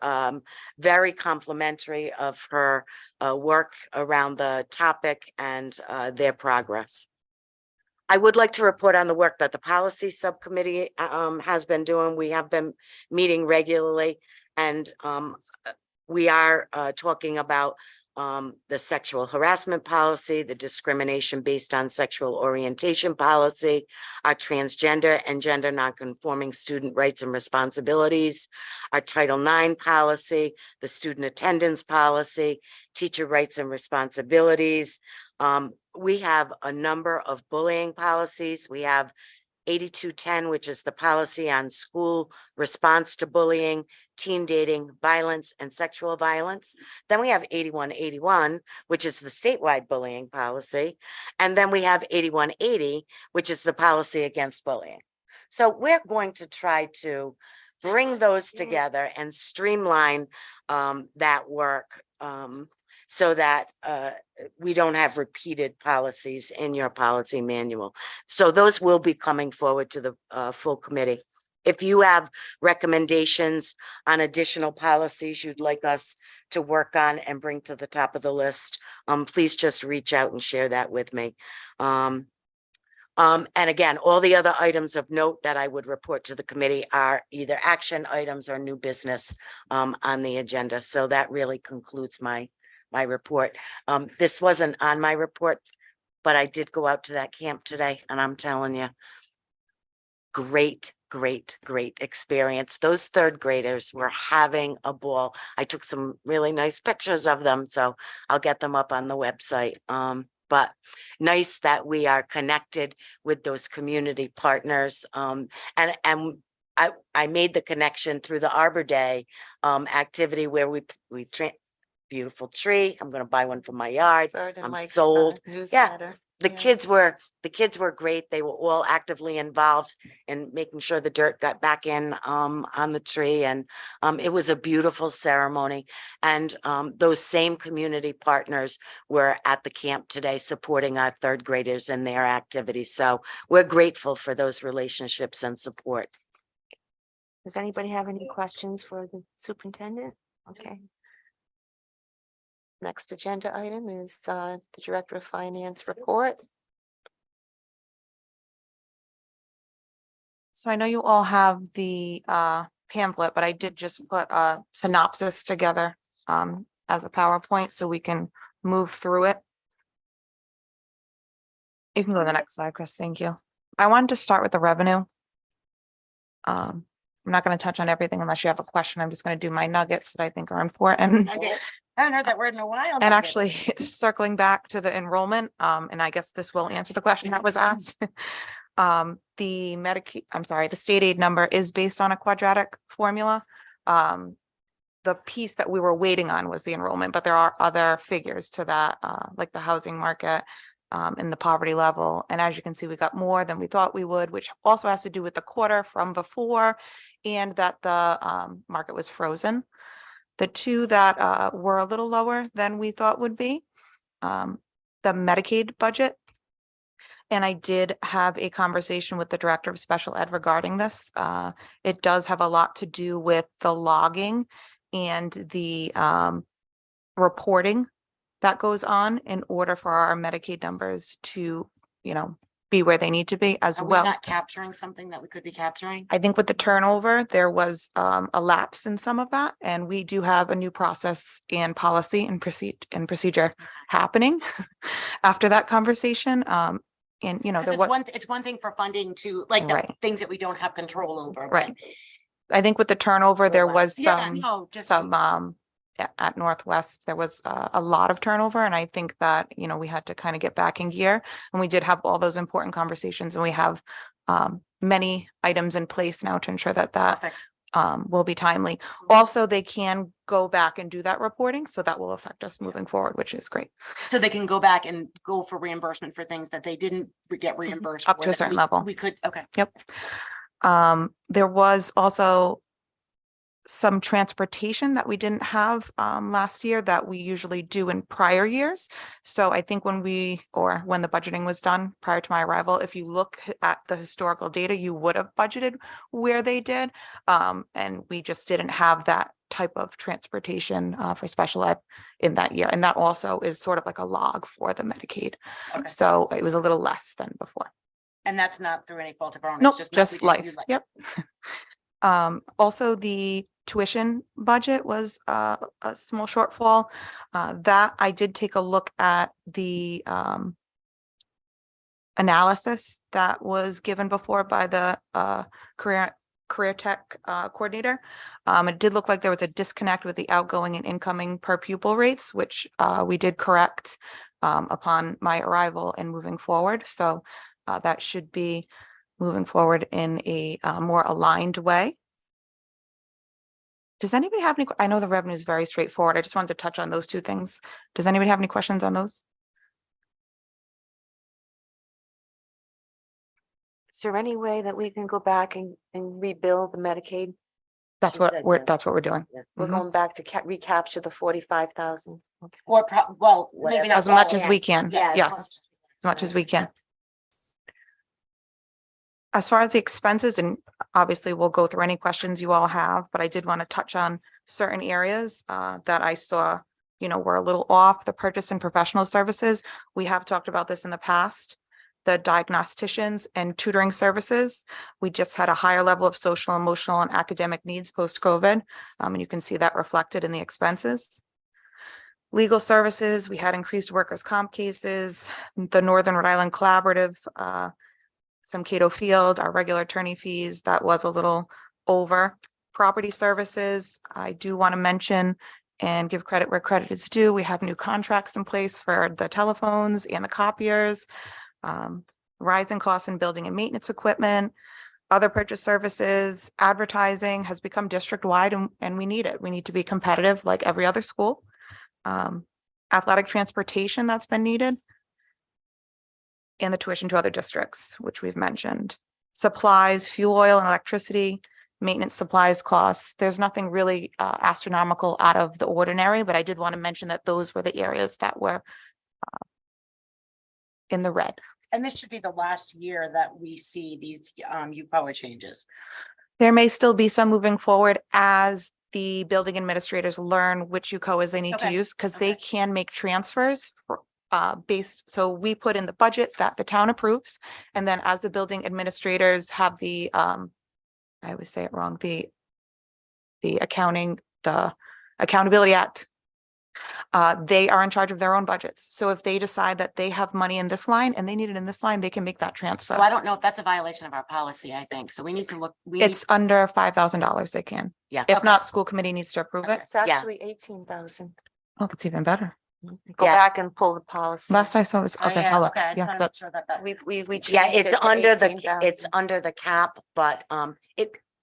very complimentary of her work around the topic and their progress. I would like to report on the work that the policy subcommittee has been doing. We have been meeting regularly, and we are talking about the sexual harassment policy, the discrimination based on sexual orientation policy, our transgender and gender nonconforming student rights and responsibilities, our Title IX policy, the student attendance policy, teacher rights and responsibilities. We have a number of bullying policies. We have 8210, which is the policy on school response to bullying, teen dating, violence, and sexual violence. Then we have 8181, which is the statewide bullying policy. And then we have 8180, which is the policy against bullying. So we're going to try to bring those together and streamline that work so that we don't have repeated policies in your policy manual. So those will be coming forward to the full committee. If you have recommendations on additional policies you'd like us to work on and bring to the top of the list, please just reach out and share that with me. And again, all the other items of note that I would report to the committee are either action items or new business on the agenda. So that really concludes my report. This wasn't on my report, but I did go out to that camp today, and I'm telling you, great experience. Those third graders were having a ball. I took some really nice pictures of them, so I'll get them up on the website. But nice that we are connected with those community partners. And I made the connection through the Arbor Day activity where we beautiful tree. I'm gonna buy one for my yard. I'm sold. Yeah. The kids were great. They were all actively involved in making sure the dirt got back in on the tree, and it was a beautiful ceremony. And those same community partners were at the camp today supporting our third graders in their activities. So we're grateful for those relationships and support. Does anybody have any questions for the superintendent? Okay. Next agenda item is the Director of Finance report. So I know you all have the pamphlet, but I did just put a synopsis together as a PowerPoint so we can move through it. You can go to the next slide, Chris. Thank you. I wanted to start with the revenue. I'm not going to touch on everything unless you have a question. I'm just going to do my nuggets that I think are important. I haven't heard that word in a while. And actually circling back to the enrollment, and I guess this will answer the question that was asked. The Medicaid, I'm sorry, the state aid number is based on a quadratic formula. The piece that we were waiting on was the enrollment, but there are other figures to that, like the housing market and the poverty level. And as you can see, we got more than we thought we would, which also has to do with the quarter from before and that the market was frozen. The two that were a little lower than we thought would be the Medicaid budget. And I did have a conversation with the Director of Special Ed regarding this. It does have a lot to do with the logging and the reporting that goes on in order for our Medicaid numbers to, be where they need to be as Are we well. not capturing something that we could be capturing? I think with the turnover, there was a lapse in some of that, and we do have a new process and policy and procedure happening after that conversation. And Because it's one thing for funding to like the Right. things that we don't have control over. Right. I think with the turnover, there was Yeah, no, just at Northwest, there was a lot of turnover, and I think that, we had to kind of get back in gear, and we did have all those important conversations, and we have many items in place now to ensure that perfect. will be timely. Also, they can go back and do that reporting, so that will affect us moving forward, which is great. So they can go back and go for reimbursement for things that they didn't get reimbursed Up for to a that certain we- level. We could, okay. Yep. There was also some transportation that we didn't have last year that we usually do in prior years. So I think when the budgeting was done prior to my arrival, if you look at the historical data, you would have budgeted where they did. And we just didn't have that type of transportation for special ed in that year. And that also is sort of like a log for the Medicaid. Okay. So it was a little less than before. And that's not through any fault of our own. Nope, it's just not- we life. didn't do Yep. Also, the tuition budget was a small shortfall. That I did take a look at the analysis that was given before by the career tech coordinator. It did look like there was a disconnect with the outgoing and incoming per pupil rates, which we did correct upon my arrival and moving forward. So that should be moving forward in a more aligned way. Does anybody have any, I know the revenue is very straightforward. I just wanted to touch on those two things. Does anybody have any questions on those? Is there any way that we can go back and rebuild the Medicaid? That's She what said we're, yes. that's what we're doing. We're Mhm. going back to recapture the 45,000. Or well, maybe Whatever. not. As much all. as we can. Yeah, Yes, as much as we can. As far as the expenses, and obviously we'll go through any questions you all have, but I did want to touch on certain areas that I saw, were a little off. The purchase and professional services. We have talked about this in the past. the diagnosticians and tutoring services. We just had a higher level of social, emotional, and academic needs post-COVID. And you can see that reflected in the expenses. Legal services, we had increased workers' comp cases, the Northern Rhode Island Collaborative, some Cato Field, our regular attorney fees, that was a little over. Property services, I do want to mention and give credit where credit is due. We have new contracts in place for the telephones and the copiers. Rising costs in building and maintenance equipment, other purchase services, advertising has become district-wide and we need it. We need to be competitive like every other school. Athletic transportation that's been needed. And the tuition to other districts, which we've mentioned. Supplies, fuel oil and electricity, maintenance supplies costs. There's nothing really astronomical out of the ordinary, but I did want to mention that those were the areas that were in the red. And this should be the last year that we see these UPOA changes. There may still be some moving forward as the building administrators learn which UCOAs they need to Okay, use, because they okay. can make transfers for based, so we put in the budget that the town approves. And then as the building administrators have the I always say it wrong, the Accountability Act. They are in charge of their own budgets. So if they decide that they have money in this line and they need it in this line, they can make that transfer. So I don't know if that's a violation of our policy, I think. So we need to look. It's under $5,000 they can. Yeah. If okay. not, school committee needs to approve it. It's Yeah. actually 18,000. Oh, it's even better. Go Yeah. back and pull the policy. Last I saw was, Oh, okay, yeah, I'll look. okay, I just Yeah, wanna make that's, sure that. We Yeah, changed it it's to under the, 18,000. it's under the cap, but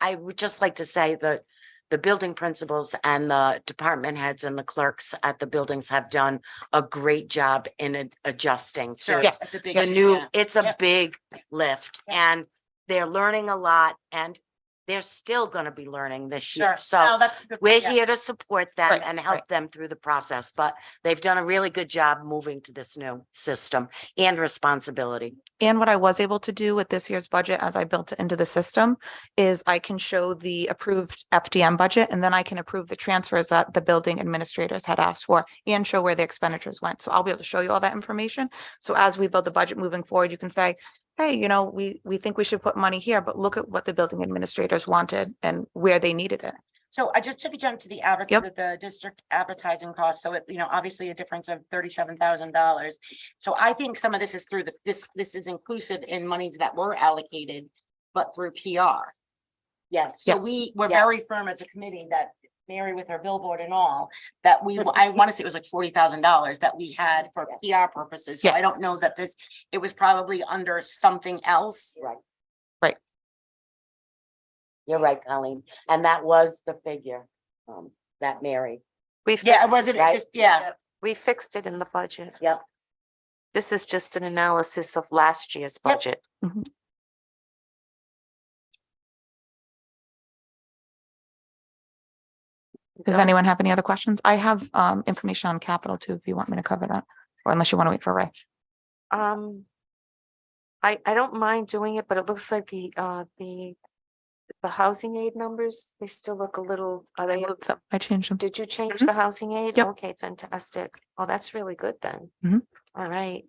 I would just like to say that the building principals and the department heads and the clerks at the buildings have done a great job in adjusting Sure, to it's a big the issue, new, yeah. it's a Yep. big lift and they're learning a lot and they're still gonna be learning this year. Sure. So No, that's a good we're point, yeah. here to support them Right, and help right. them through the process, but they've done a really good job moving to this new system and responsibility. and what I was able to do with this year's budget as I built it into the system is I can show the approved FDM budget and then I can approve the transfers that the building administrators had asked for and show where the expenditures went. So I'll be able to show you all that information. So as we build the budget moving forward, you can say, hey, we think we should put money here, but look at what the building administrators wanted and where they needed it. So I just took a jump to the the district advertising costs. So it, obviously a difference of $37,000. So I think some of this is through this is inclusive in monies that were allocated, but through PR. Yes. So Yes. we're very firm as a committee that Mary with her billboard and all, that I want to say it was like $40,000 that we had for PR purposes. So I Yes. don't know that it was probably under something else. Right. Right. You're right, Colleen. And that was the figure, that Mary. We Yeah, fixed, wasn't it Right. just, yeah. we fixed it in the budget. Yep. This is just an analysis of last year's budget. Does anyone have any other questions? I have information on capital too, if you want me to cover that, or unless you want to wait for Ray. I don't mind doing it, but it looks like the housing aid numbers, they still look a little, are they, I changed them. did you change Mhm. the housing aid? Yep. Okay, fantastic. Oh, that's really good then. Mhm. All right.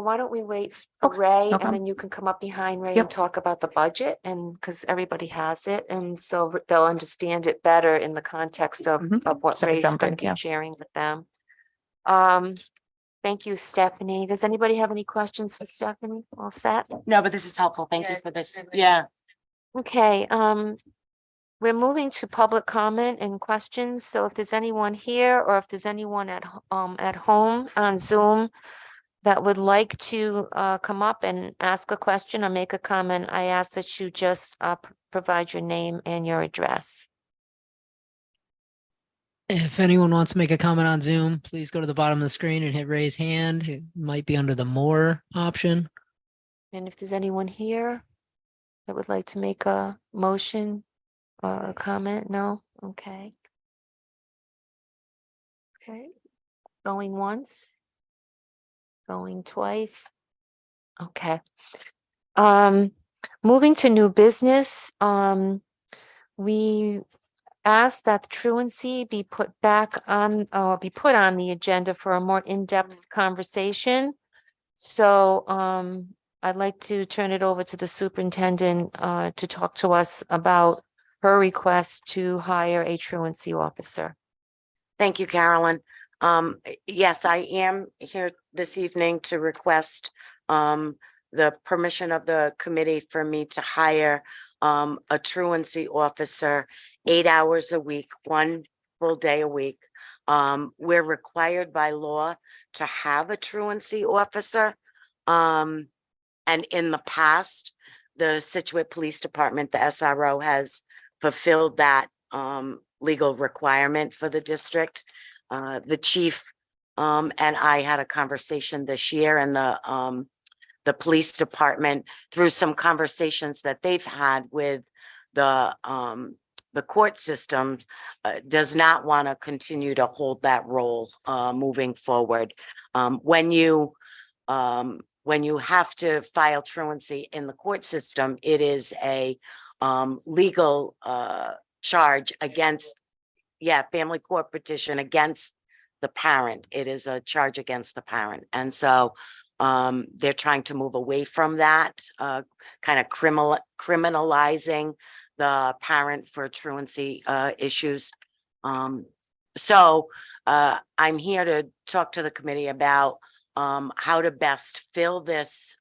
Why don't we wait for Okay, Ray and problem. then you can come up behind Ray Yep. and talk about the budget and because everybody has it and so they'll understand it better in the context of Mhm. what So we Ray's jump going in, to yeah. be sharing with them. Thank you, Stephanie. Does anybody have any questions for Stephanie? All set? No, but this is helpful. Thank you Yeah, for this. definitely. Yeah. Okay, we're moving to public comment and questions. So if there's anyone here or if there's anyone at home on Zoom that would like to come up and ask a question or make a comment, I ask that you just provide your name and your address. If anyone wants to make a comment on Zoom, please go to the bottom of the screen and hit raise hand. It might be under the more option. And if there's anyone here that would like to make a motion or a comment, no? Okay. Okay, going once. Going twice. Okay. Moving to new business, we ask that truancy be put back on, or be put on the agenda for a more in-depth conversation. So, I'd like to turn it over to the superintendent, to talk to us about her request to hire a truancy officer. Thank you, Carolyn. Yes, I am here this evening to request the permission of the committee for me to hire a truancy officer 8 hours a week, 1 full day a week. We're required by law to have a truancy officer. And in the past, the Situate Police Department, the SRO, has fulfilled that legal requirement for the district. The chief and I had a conversation this year, and the police department, through some conversations that they've had with the court system, does not want to continue to hold that role moving forward. When you have to file truancy in the court system, it is a legal charge against, family court petition against the parent. It is a charge against the parent. And so they're trying to move away from that, kind of criminalizing the parent for truancy issues. So I'm here to talk to the committee about how to best fill this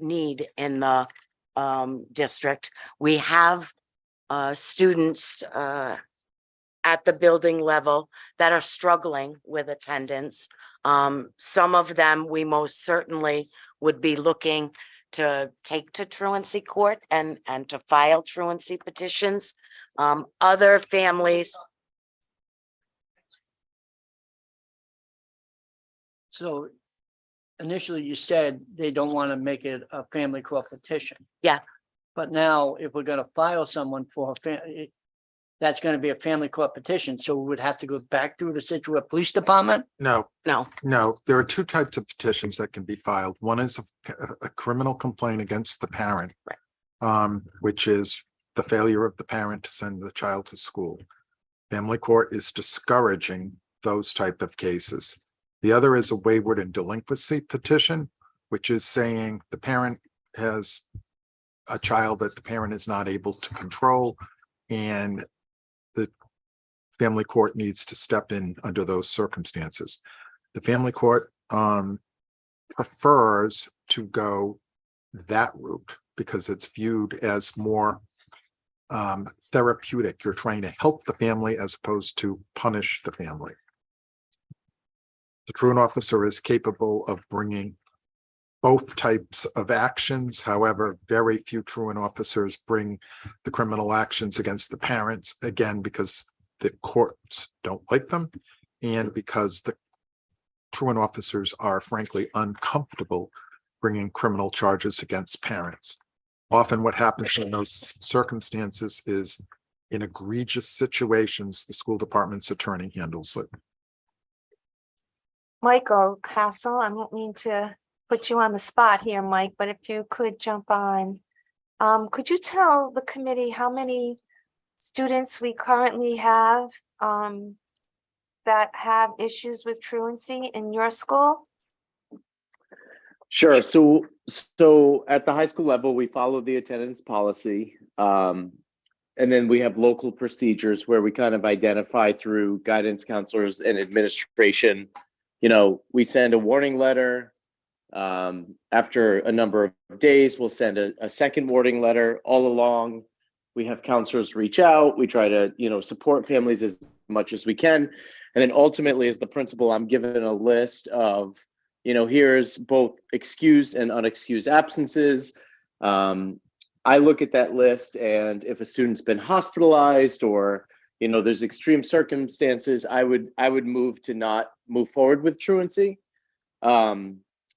need in the district. We have students at the building level that are struggling with attendance. Some of them we most certainly would be looking to take to truancy court and to file truancy petitions. Other families. So initially you said they don't want to make it a family court petition. Yeah. But now if we're going to file someone for that's going to be a family court petition. So we would have to go back through the Situate Police Department. No. No, there are 2 types of petitions that can be filed. One is a criminal complaint against the parent. Right. Which is the failure of the parent to send the child to school. Family court is discouraging those type of cases. The other is a wayward and delinquency petition, which is saying the parent has a child that the parent is not able to control, and the family court needs to step in under those circumstances. The family court prefers to go that route because it's viewed as more therapeutic. You're trying to help the family as opposed to punish the family. The truant officer is capable of bringing both types of actions. However, very few truant officers bring the criminal actions against the parents, again, because the courts don't like them and because the truant officers are frankly uncomfortable bringing criminal charges against parents. Often what happens in those circumstances is in egregious situations, the school department's attorney handles it. Michael Castle, I don't mean to put you on the spot here, Mike, but if you could jump on. Could you tell the committee how many students we currently have that have issues with truancy in your school? Sure. So at the high school level, we follow the attendance policy. And then we have local procedures where we kind of identify through guidance counselors and administration. You know, we send a warning letter. After a number of days, we'll send a second warning letter. All along, we have counselors reach out. We try to, support families as much as we can. And then ultimately, as the principal, I'm given a list of, here's both excused and unexcused absences. I look at that list, and if a student's been hospitalized or, there's extreme circumstances, I would move to not move forward with truancy.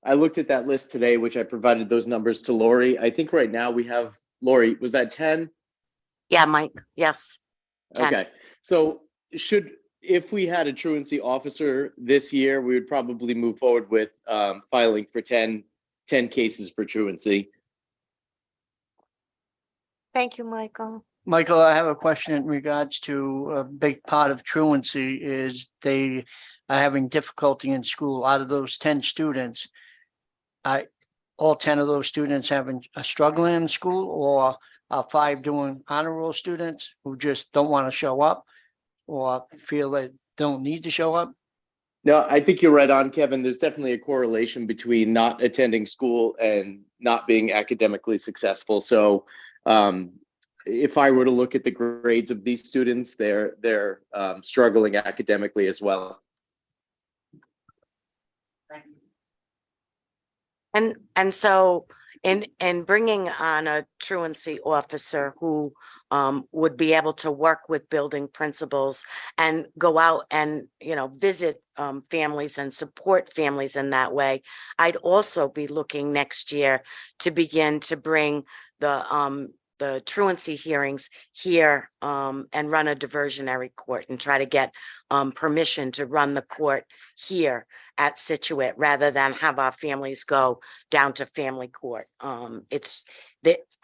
I looked at that list today, which I provided those numbers to Lori. I think right now we have, Lori, was that 10? Yeah, Mike. Yes. 10. Okay. So if we had a truancy officer this year, we would probably move forward with filing for 10 cases for truancy. Thank you, Michael. Michael, I have a question in regards to a big part of truancy is they are having difficulty in school. Out of those 10 students, all 10 of those students are struggling in school, or are 5 doing honor roll students who just don't want to show up or feel they don't need to show up? No, I think you're right on, Kevin. There's definitely a correlation between not attending school and not being academically successful. So if I were to look at the grades of these students, they're struggling academically as well. And so in bringing on a truancy officer who would be able to work with building principals and go out and, visit families and support families in that way, I'd also be looking next year to begin to bring the truancy hearings here and run a diversionary court and try to get permission to run the court here at Situate rather than have our families go down to family court.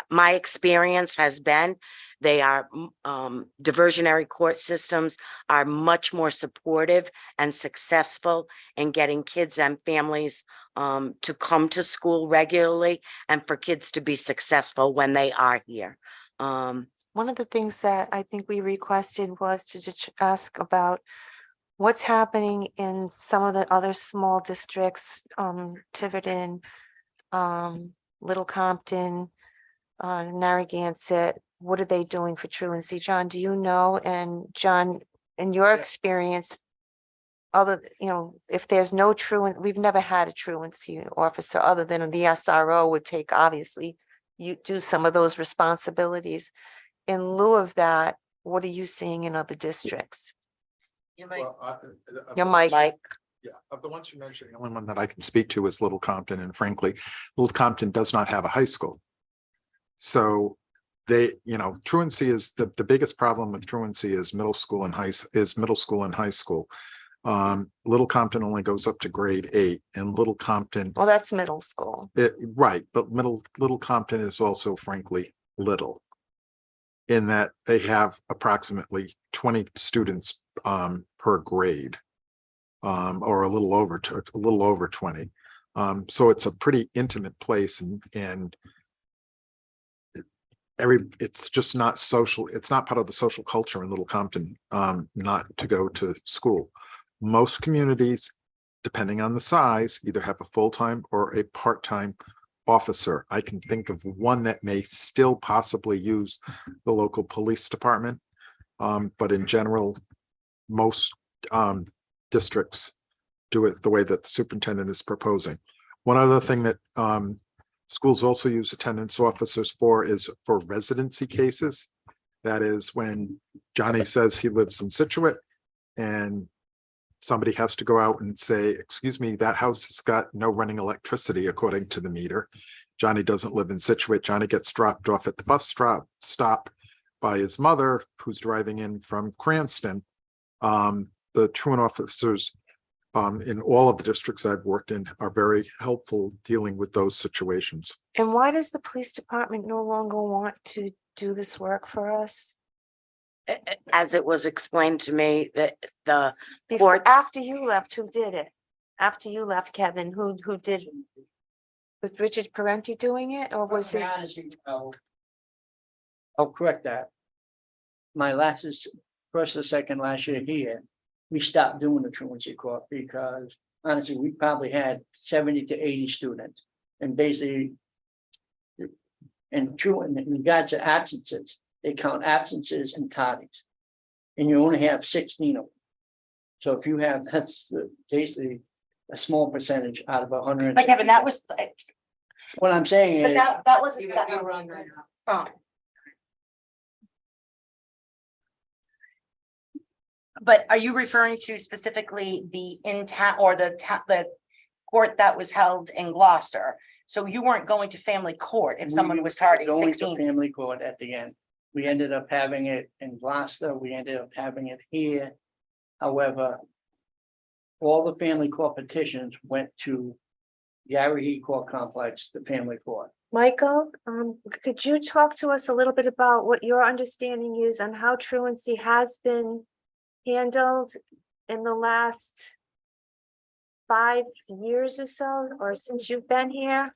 My experience has been they are diversionary court systems are much more supportive and successful in getting kids and families to come to school regularly and for kids to be successful when they are here. One of the things that I think we requested was to just ask about what's happening in some of the other small districts, Tiverton, Little Compton, Narragansett. What are they doing for truancy? John, do you know? And John, in your experience, if there's no truant, we've never had a truancy officer other than the SRO would take, obviously, you do some of those responsibilities. In lieu of that, what are you seeing in other districts? You might, Your mic. Yeah, of the ones you mentioned, the only one that I can speak to is Little Compton, and frankly, Little Compton does not have a high school. So truancy is the biggest problem with truancy is middle school and high school. Little Compton only goes up to grade 8, and Little Compton, Well, that's middle school. right, but Little Compton is also frankly little in that they have approximately 20 students per grade, or a little over 20. So it's a pretty intimate place, and it's just not social. It's not part of the social culture in Little Compton not to go to school. Most communities, depending on the size, either have a full-time or a part-time officer. I can think of one that may still possibly use the local police department, but in general, most districts do it the way that the superintendent is proposing. One other thing that schools also use attendance officers for is for residency cases. That is when Johnny says he lives in Situate and somebody has to go out and say, excuse me, that house has got no running electricity according to the meter. Johnny doesn't live in Situate. Johnny gets dropped off at the bus stop by his mother, who's driving in from Cranston. The truant officers in all of the districts I've worked in are very helpful dealing with those situations. And why does the police department no longer want to do this work for us? As it was explained to me, that the Before, courts, after you left, who did it? After you left, Kevin, who did? Was Richard Parenti doing it, or was it? I'll correct that. My first or second last year here, we stopped doing the truancy court because honestly, we probably had 70 to 80 students. And basically, in regards to absences, they count absences and tardies. And you only have 16 of them. So if you have, that's basically a small percentage out of 100. But Kevin, that was, What I'm saying but is. that wasn't. Oh. But are you referring to specifically the in town or the court that was held in Gloucester? So you weren't going to family court if someone was tardy Going to 16? family court at the end. We ended up having it in Gloucester. We ended up having it here. However, all the family court petitions went to Gary Heat Court Complex, the family court. Michael, could you talk to us a little bit about what your understanding is on how truancy has been handled in the last 5 years or so, or since you've been here?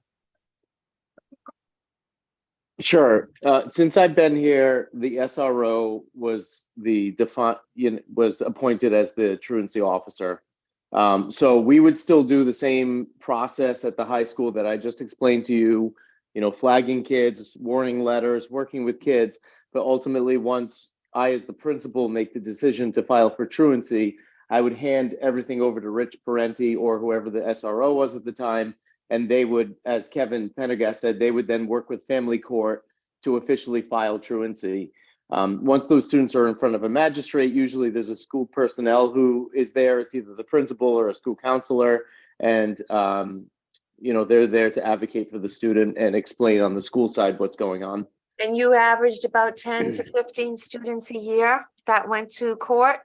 Sure. Since I've been here, the SRO was was appointed as the truancy officer. So we would still do the same process at the high school that I just explained to you, flagging kids, warning letters, working with kids. But ultimately, once I, as the principal, make the decision to file for truancy, I would hand everything over to Rich Parenti or whoever the SRO was at the time. And they would, as Kevin Pendergast said, they would then work with family court to officially file truancy. Once those students are in front of a magistrate, usually there's a school personnel who is there. It's either the principal or a school counselor. And, they're there to advocate for the student and explain on the school side what's going on. And you averaged about 10 to 15 students a year that went to court?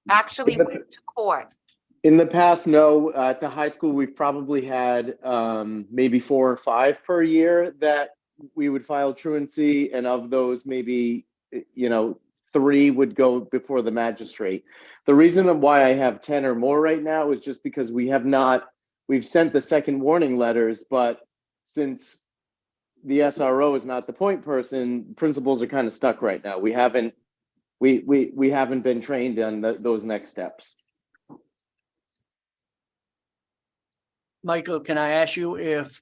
Actually went to court? In the past, no. At the high school, we've probably had maybe 4 or 5 per year that we would file truancy. And of those, maybe, 3 would go before the magistrate. The reason why I have 10 or more right now is just because we've sent the second warning letters, but since the SRO is not the point person, principals are kind of stuck right now. We haven't been trained on those next steps. Michael, can I ask you if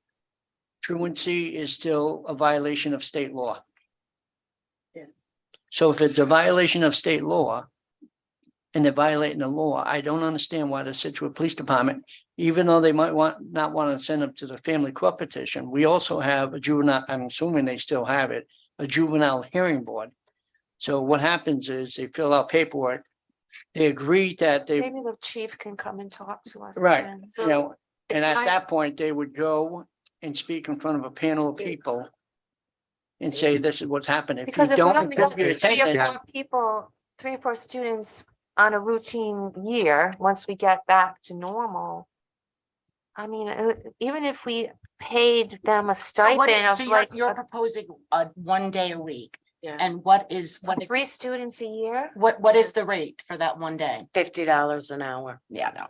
truancy is still a violation of state law? Yeah. So if it's a violation of state law and they're violating the law, I don't understand why the Situate Police Department, even though they might not want to send them to the family court petition, we also have a juvenile, I'm assuming they still have it, a juvenile hearing board. So what happens is they fill out paperwork. They agree that they, Maybe the chief can come and talk to us. right, then. So and it's at my- that point, they would go and speak in front of a panel of people and say, this is what's happening. If you Because if we don't only improve have your 3 or attendance, 4 people, 3 or 4 students on a routine year, once we get back to normal. I mean, even if we paid them a stipend of So like you're proposing 1 day a week? Yeah. And what is 3 students a year? what is the rate for that 1 day? $50 an hour. Yeah, no.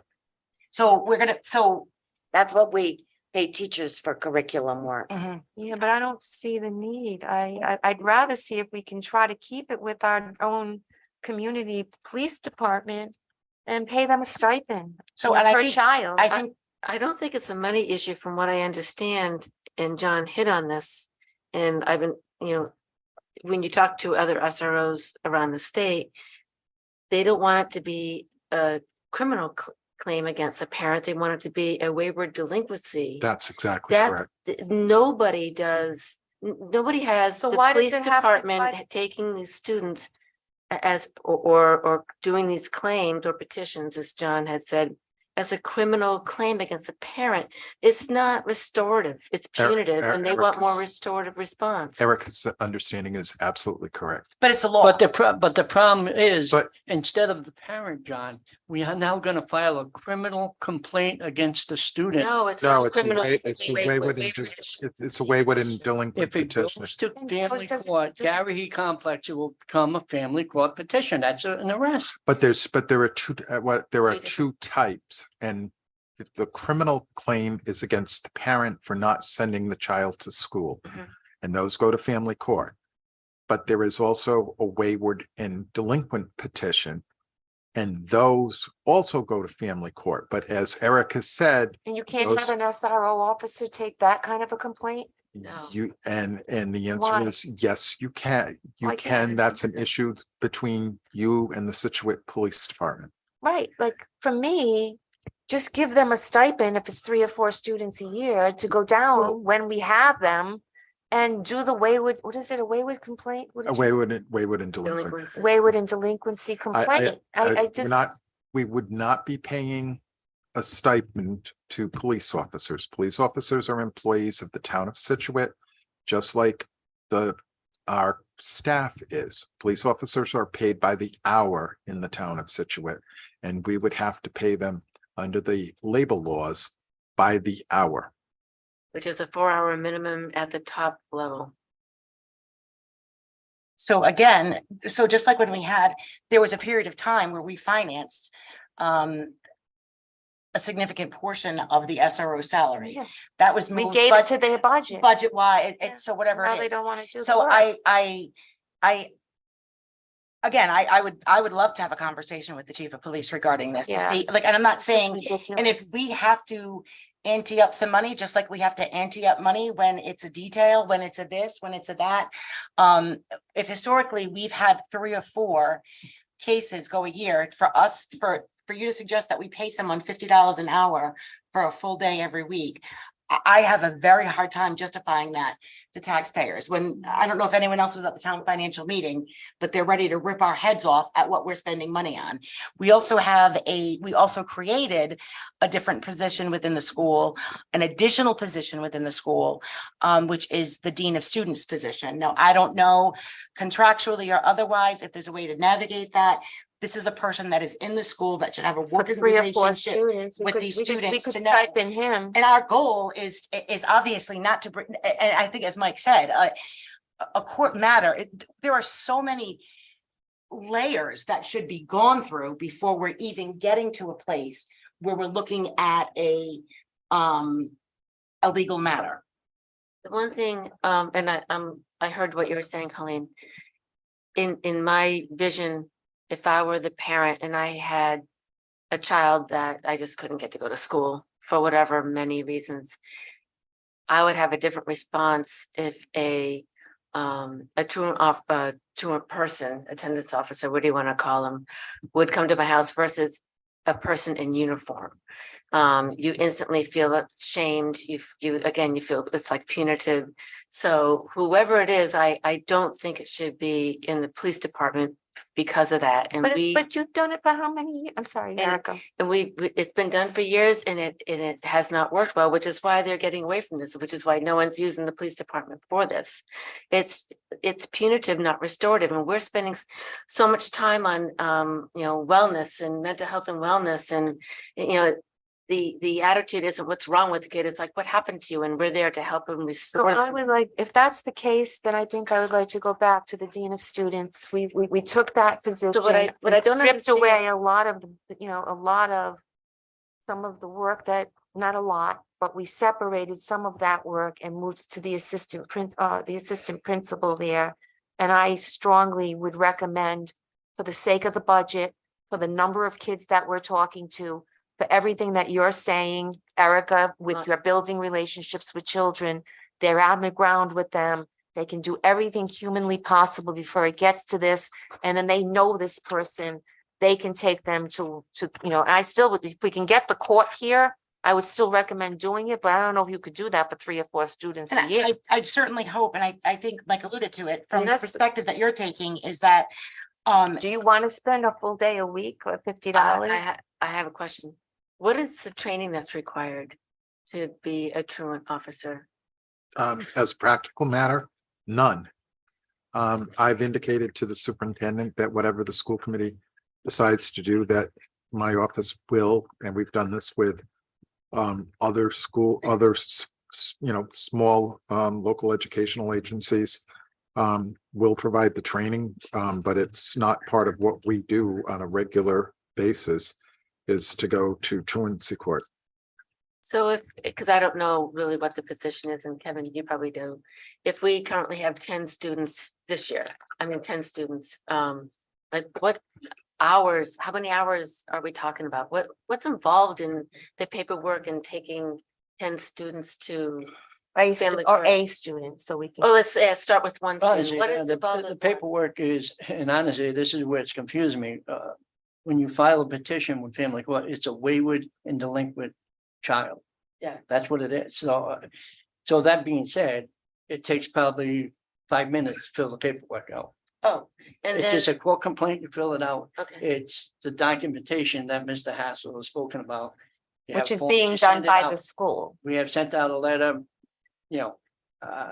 So That's what we pay teachers for curriculum work. Yeah, but I don't see the need. I'd rather see if we can try to keep it with our own community police department and pay them a stipend. So, and I per think- child. I think I don't think it's a money issue from what I understand, and John hit on this. And I've been, when you talk to other SROs around the state, they don't want it to be a criminal claim against a parent. They want it to be a wayward delinquency. That's exactly That's, correct. nobody does, nobody has So the why does police it have to- department why- taking these students as, or doing these claims or petitions, as John had said, as a criminal claim against a parent. It's not restorative, it's punitive, and they want more Erica's- restorative response. Erica's understanding is absolutely correct. but it's a law. but the problem is, But instead of the parent, John, we are now gonna file a criminal complaint against the student. No, it's no, not it's a criminal. way, it's a wayward and it's a wayward and delinquent If it petition. goes to And family so does- court, does- Gary Complex, it will become a family court petition. That's an arrest. But there are there are Two different- 2 types, and if the criminal claim is against the parent for not sending the child to school, Mhm. and those go to family court. But there is also a wayward and delinquent petition, and those also go to family court. But as Erica said, And you can't those- have an SRO officer take that kind of a complaint? No. and the Why? answer is yes, you can. You Why can. can't- That's an issue between you and the Situate Police Department. Right, like for me, just give them a stipend if it's 3 or 4 students a year to go Well- down when we have them. And do the wayward, what is it, a wayward complaint? What A did you- wayward and delinquent. Delinquency. Wayward and delinquency complaint. I we're just, not, we would not be paying a stipend to police officers. Police officers are employees of the town of Situate, just like our staff is. Police officers are paid by the hour in the town of Situate, and we would have to pay them under the labor laws by the hour. which is a 4-hour minimum at the top level. So again, so just like when there was a period of time where we financed a significant portion of the SRO salary. Yeah. That was We moved gave it to their budget. budget wise, Yeah. it's so whatever Now it they is. don't want to do. the So work. again, I would love to have a conversation with the chief of police regarding this to Yeah. see, like, and I'm not It's just saying, and if ridiculous. we have to ante up some money, just like we have to ante up money when it's a detail, when it's a this, when it's a that. If historically we've had 3 or 4 cases go a year, for you to suggest that we pay someone $50 an hour for a full day every week, I have a very hard time justifying that to taxpayers. When, I don't know if anyone else was at the town financial meeting, but they're ready to rip our heads off at what we're spending money on. We also created a different position within the school, an additional position within the school, which is the dean of students position. Now, I don't know contractually or otherwise if there's a way to navigate that. This is a person that is in the school that should have a For working 3 or 4 relationship students. with these We students could to know. stipend him. And our goal is obviously not to bring, and I think as Mike said, a court matter, there are so many layers that should be gone through before we're even getting to a place where we're looking at a legal matter. The one thing, and I heard what you were saying, Colleen. In my vision, if I were the parent and I had a child that I just couldn't get to go to school for whatever many reasons, I would have a different response if a truant person, attendance officer, what do you want to call them, would come to my house versus a person in uniform. You instantly feel shamed. You feel it's like punitive. So whoever it is, I don't think it should be in the police department because of that. And But you've done it for how many years? I'm sorry, And- Erica. and it's been done for years and it has not worked well, which is why they're getting away from this, which is why no one's using the police department for this. It's punitive, not restorative, and we're spending so much time on wellness and mental health and wellness, and the attitude isn't what's wrong with the kid, it's like what happened to you, and we're there to help them So restore. I would like, if that's the case, then I think I would like to go back to the dean of students. We took that position. what I and don't stripped understand- away a lot of, some of the work that, not a lot, but we separated some of that work and moved to the assistant principal there. And I strongly would recommend, for the sake of the budget, for the number of kids that we're talking to, for everything that you're saying, Erica, with your building relationships with children, they're on the ground with them. They can do everything humanly possible before it gets to this. And then they know this person, they can take them to, and I still, if we can get the court here, I would still recommend doing it, but I don't know if you could do that for 3 or 4 students a And year. I'd certainly hope, and I think Mike alluded to it, from the that's- perspective that you're taking is that, Do you want to spend a full day a week or $50? I have a question. What is the training that's required to be a truant officer? As a practical matter, none. I've indicated to the superintendent that whatever the school committee decides to do, that my office will, and we've done this with small local educational agencies, will provide the training, but it's not part of what we do on a regular basis, is to go to truancy court. So because I don't know really what the position is, and Kevin, you probably do. If we currently have 10 students this year, 10 students, like what hours, how many hours are we talking about? What's involved in the paperwork and taking 10 students to? family Or court? a student, so we can. Oh, let's start with one student. Honestly, What is involved? the with that? paperwork is, and honestly, this is where it's confusing me. When you file a petition with family court, it's a wayward and delinquent child. Yeah. That's what it is. So that being said, it takes probably 5 minutes to fill the paperwork out. Oh, and It's then, just a court complaint, you fill it out. okay, It's the documentation that Mr. Hassel has spoken about. You Which have is forms, being you done send it by out. the school. We have sent out a letter,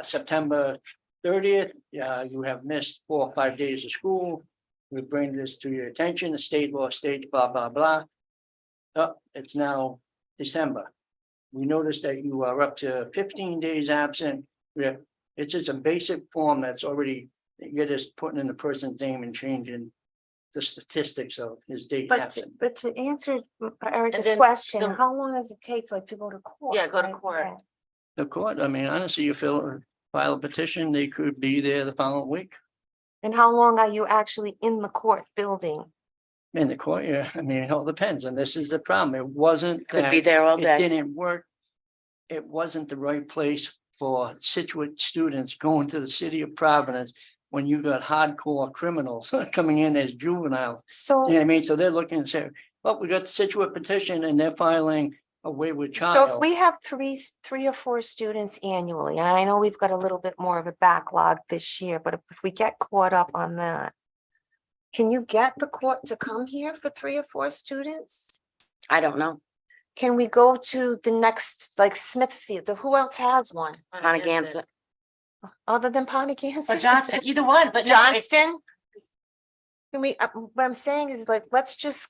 September 30th. You have missed 4 or 5 days of school. We bring this to your attention, the state law states blah, blah, blah. Oh, it's now December. we noticed that you are up to 15 days absent. Yeah, it's just a basic form that's already, you're just putting in the person's name and changing the statistics of his date absent. But to answer Erica's then question, the- how long does it take like to go to court? Yeah, go to right? court. Okay. The court, I mean, honestly, you file a petition, they could be there the following week. And how long are you actually in the court building? In the court, yeah, I mean, it all depends, and this is the problem, it wasn't Could be that there all it day. didn't work. It wasn't the right place for Situate students going to the city of Providence when you got hardcore criminals coming in as juveniles. So. You know what I mean? So they're looking and say, well, we got the Situate petition and they're filing a wayward So if child. we have three or four students annually, and I know we've got a little bit more of a backlog this year, but if we get caught up on that, can you get the court to come here for 3 or 4 students? I don't know. Can we go to the next, like Smithfield, who else has one Pontiac. other than Pontiac? Or Johnson, either one, but no, it's- Johnston? Can we, what I'm saying is like, let's just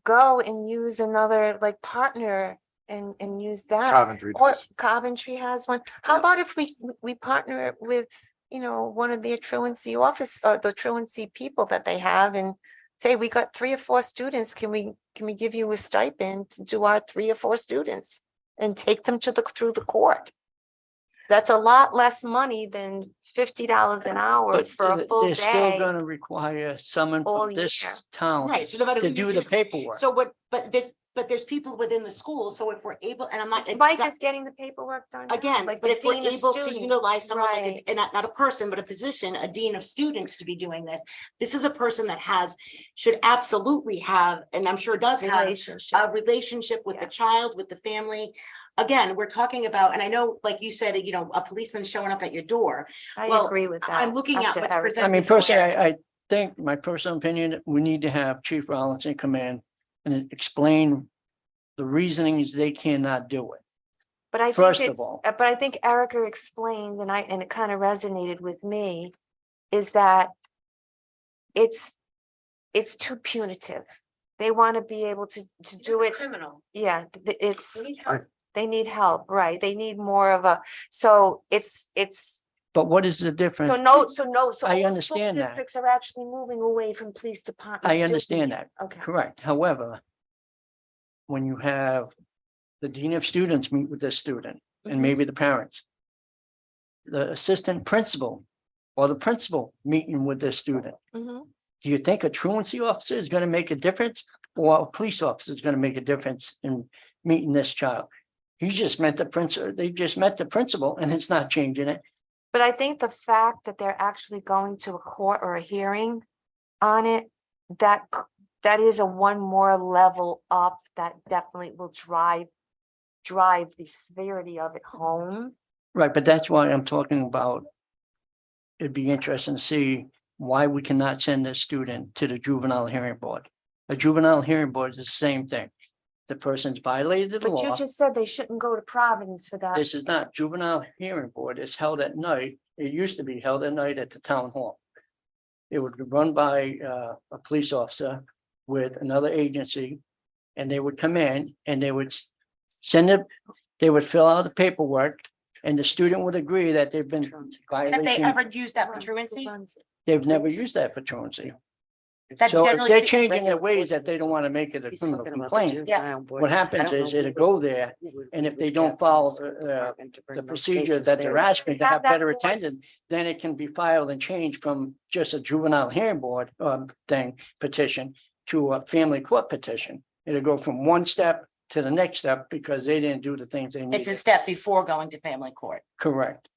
go and use another like partner and use that. Coventry Or does. Coventry has one. How about if we partner with, you know, one of the truancy office, or the truancy people that they have, and say, we got 3 or 4 students, can we give you a stipend to do our 3 or 4 students and take them through the court? That's a lot less money than $50 an hour But for a full they're still day. gonna require someone all from year. this town right, so no matter. to who you do the paperwork. So but there's people within the school, so if we're able, and I'm not. Mike is getting the paperwork done. now, Again, like but the if we're dean of able to students. utilize someone like, Right. and not a person, but a position, a dean of students to be doing this is a person that should absolutely have, and I'm sure does have Relationship. a relationship with the Yeah. child, with the family. Again, we're talking about, and I know, like you said, you know, a policeman showing up at your door. I well, agree with that. I'm looking at After what's Eric- presented. I mean, before personally, Eric. I think, my personal opinion, we need to have Chief Rollinson come in and explain the reasonings they cannot do it. But I think First of it's, all. but I think Erica explained, and it kind of resonated with me, is that it's too punitive. They want to be able to do it. Criminal. Yeah, it's, They need help. they need help, right? They need more of a, so it's, But what is the difference? so I all school understand that. districts are actually moving away from police departments. I doing understand it. that, Okay. correct. However, when you have the dean of students meet with the student and Mhm. maybe the parents, the assistant principal or the principal meeting with the student, Mhm. do you think a truancy officer is going to make a difference, or a police officer is going to make a difference in meeting this child? He just met the principal, they just met the principal, and it's not changing it. But I think the fact that they're actually going to a court or a hearing on it, that is a one more level up that definitely will drive the severity of it home. Right, but that's why I'm talking about. It'd be interesting to see why we cannot send this student to the juvenile hearing board. A juvenile hearing board is the same thing. The person's violated the But you law. just said they shouldn't go to Providence for that. This is not juvenile hearing board. It's held at night. It used to be held at night at the town hall. It would be run by a police officer with another agency. And they would come in and they would send it, they would fill out the paperwork. And the student would agree that they've been Have they violation. ever used that for truancy? They've never used that for truancy. That's So if generally they're be- changing their ways that they don't want to make it a He's criminal talking about the complaint, juvenile board. what I happens don't is know it'll who go there. would- And if would they get don't from follow the department to bring the those procedure cases that they're there. asking to Have have that better voice. attended, then it can be filed and changed from just a juvenile hearing board petition to a family court petition. It'll go from one step to the next step because they didn't do the things they It's a needed. step before going to family court. Correct.